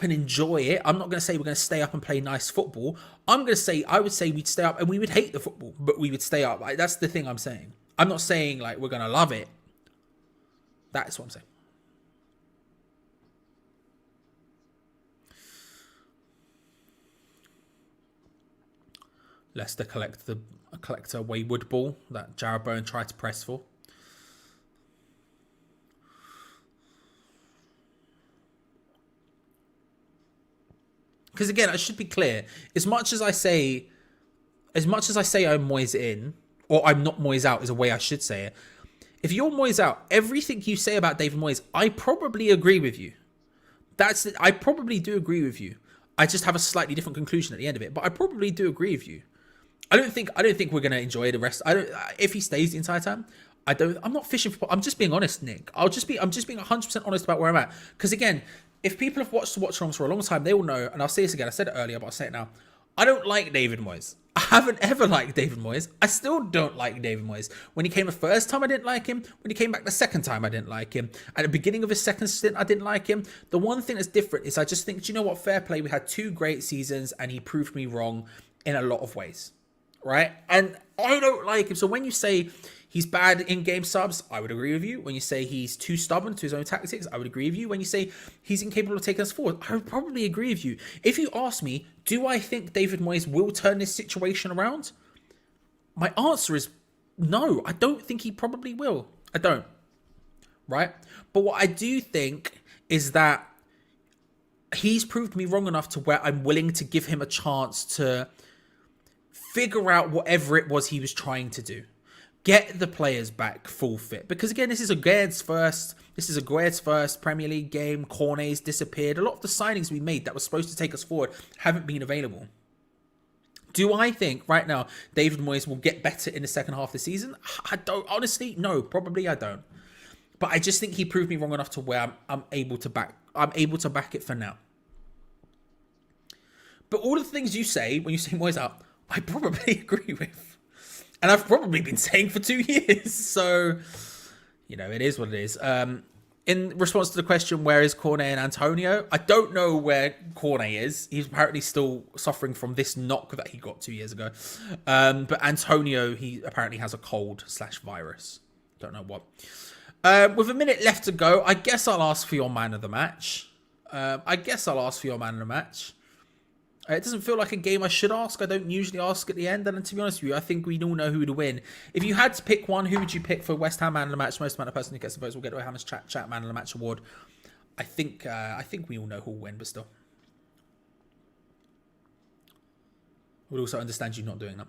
enjoy it. I'm not going to say we're going to stay up and play nice football. I would say we'd stay up and we would hate the football, but we would stay up. Like, that's the thing I'm saying. I'm not saying like we're going to love it. That's what I'm saying. Leicester collect a wayward ball that Jarrod Bowen tried to press for. Because again, I should be clear. As much as I say I'm Moyes in, or I'm not Moyes out is a way I should say it. If you're Moyes out, everything you say about David Moyes, I probably agree with you. I probably do agree with you. I just have a slightly different conclusion at the end of it, but I probably do agree with you. I don't think we're gonna enjoy the rest. If he stays the entire time. I'm not fishing for. I'm just being honest, Nick. I'm just being 100% honest about where I'm at. Because again, if people have watched the watch-alongs for a long time, they will know, and I'll say this again, I said it earlier, but I'll say it now. I don't like David Moyes. I haven't ever liked David Moyes. I still don't like David Moyes. When he came the first time, I didn't like him. When he came back the second time, I didn't like him. At the beginning of his second stint, I didn't like him. The one thing that's different is I just think, do you know what? Fair play. We had 2 great seasons, and he proved me wrong in a lot of ways. Right? And I don't like him. So when you say he's bad in game subs, I would agree with you. When you say he's too stubborn to his own tactics, I would agree with you. When you say he's incapable of taking us forward, I would probably agree with you. If you ask me, do I think David Moyes will turn this situation around? My answer is no. I don't think he probably will. I don't. Right? But what I do think is that he's proved me wrong enough to where I'm willing to give him a chance to figure out whatever it was he was trying to do. Get the players back full fit. Because again, this is Aguerd's first Premier League game. Cornet's disappeared. A lot of the signings we made that were supposed to take us forward haven't been available. Do I think right now David Moyes will get better in the second half of the season? I don't. Honestly, no, probably I don't. But I just think he proved me wrong enough to where I'm able to back it for now. But all the things you say when you say Moyes out, I probably agree with. And I've probably been saying for 2 years. So, it is what it is. in response to the question, where is Cornet and Antonio? I don't know where Cornet is. He's apparently still suffering from this knock that he got 2 years ago. But Antonio, he apparently has a cold/virus. Don't know what. With a minute left to go, I guess I'll ask for your man of the match. It doesn't feel like a game I should ask. I don't usually ask at the end. And to be honest with you, I think we all know who would win. If you had to pick one, who would you pick for West Ham man of the match? Most amount of person who gets the votes will get a Hammers Chat man of the match award. I think we all know who will win, but still. I would also understand you not doing that.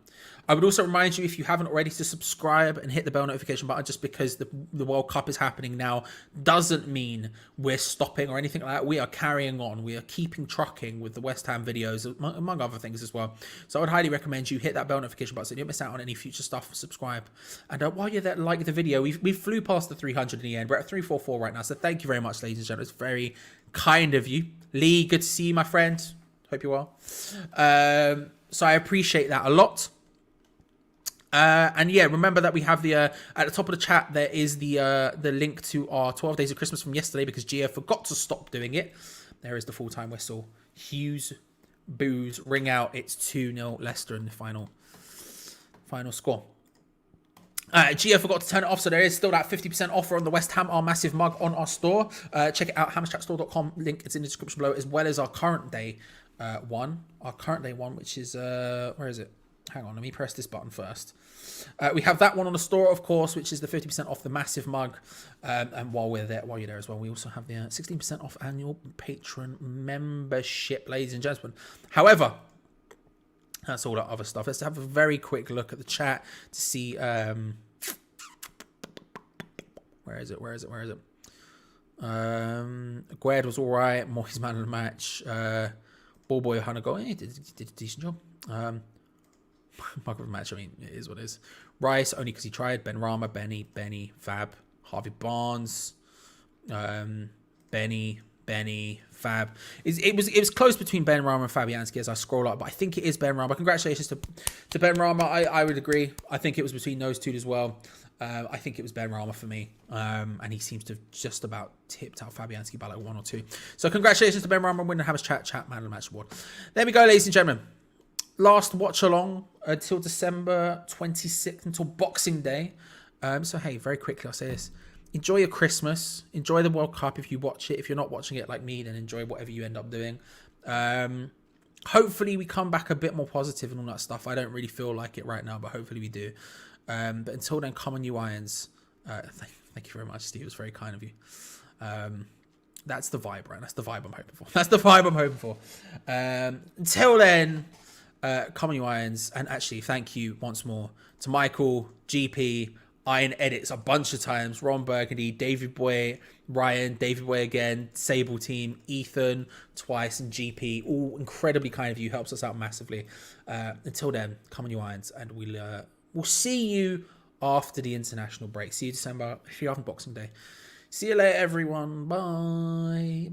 I would also remind you, if you haven't already, to subscribe and hit the bell notification button. Just because the World Cup is happening now doesn't mean we're stopping or anything like that. We are carrying on. We are keeping trucking with the West Ham videos, among other things as well. So I would highly recommend you hit that bell notification button so you don't miss out on any future stuff. Subscribe. And while you're there, like the video. We flew past the 300 in the end. We're at 344 right now. So thank you very much, ladies and gentlemen. It's very kind of you. Lee, good to see you, my friend. Hope you're well. So I appreciate that a lot. And yeah, remember that we have the at the top of the chat there is the link to our 12 Days of Christmas from yesterday, because Gia forgot to stop doing it. There is the full-time whistle. Hughes, Booze, ring out. It's 2-0 Leicester in the final score. Gia forgot to turn it off, so there is still that 50% offer on the West Ham Our Massive mug on our store. Check it out, hammerchatstore.com. Link, it's in the description below, as well as our current day one, which is where is it? Hang on, let me press this button first. We have that one on the store, of course, which is the 50% off the Massive mug. And while you're there as well, we also have the 16% off annual patron membership, ladies and gentlemen. However, that's all that other stuff. Let's have a very quick look at the chat to see where is it? Gued was all right. Moyes man of the match. Ball boy Hunter goal. He did a decent job. Mug of the match. I mean, it is what it is. Rice only because he tried. Ben Rama, Benny, Fab, Harvey Barnes, Benny, Fab. It was close between Ben Rama and Fabianski as I scroll up, but I think it is Ben Rama. Congratulations to Ben Rama. I would agree. I think it was between those two as well. I think it was Ben Rama for me. And he seems to have just about tipped out Fabianski by like 1 or 2. So congratulations to Ben Rama winning the Hammers Chat Man of the Match award. There we go, ladies and gentlemen. Last watch along until December 26th, until Boxing Day. So hey, very quickly I'll say this. Enjoy your Christmas. Enjoy the World Cup if you watch it. If you're not watching it like me, then enjoy whatever you end up doing. Hopefully we come back a bit more positive and all that stuff. I don't really feel like it right now, but hopefully we do. But until then, come on, you Irons. Thank you very much, Steve. It was very kind of you. That's the vibe, right? That's the vibe I'm hoping for. Until then, come on, you Irons. And actually, thank you once more to Michael, GP, Iron Edits a bunch of times, Ron Burgundy, David Boy, Ryan, David Boy again, Sable Team, Ethan twice, and GP. All incredibly kind of you. Helps us out massively. Until then, come on, you Irons. And we'll see you after the international break. See you December. See you after Boxing Day. See you later, everyone. Bye.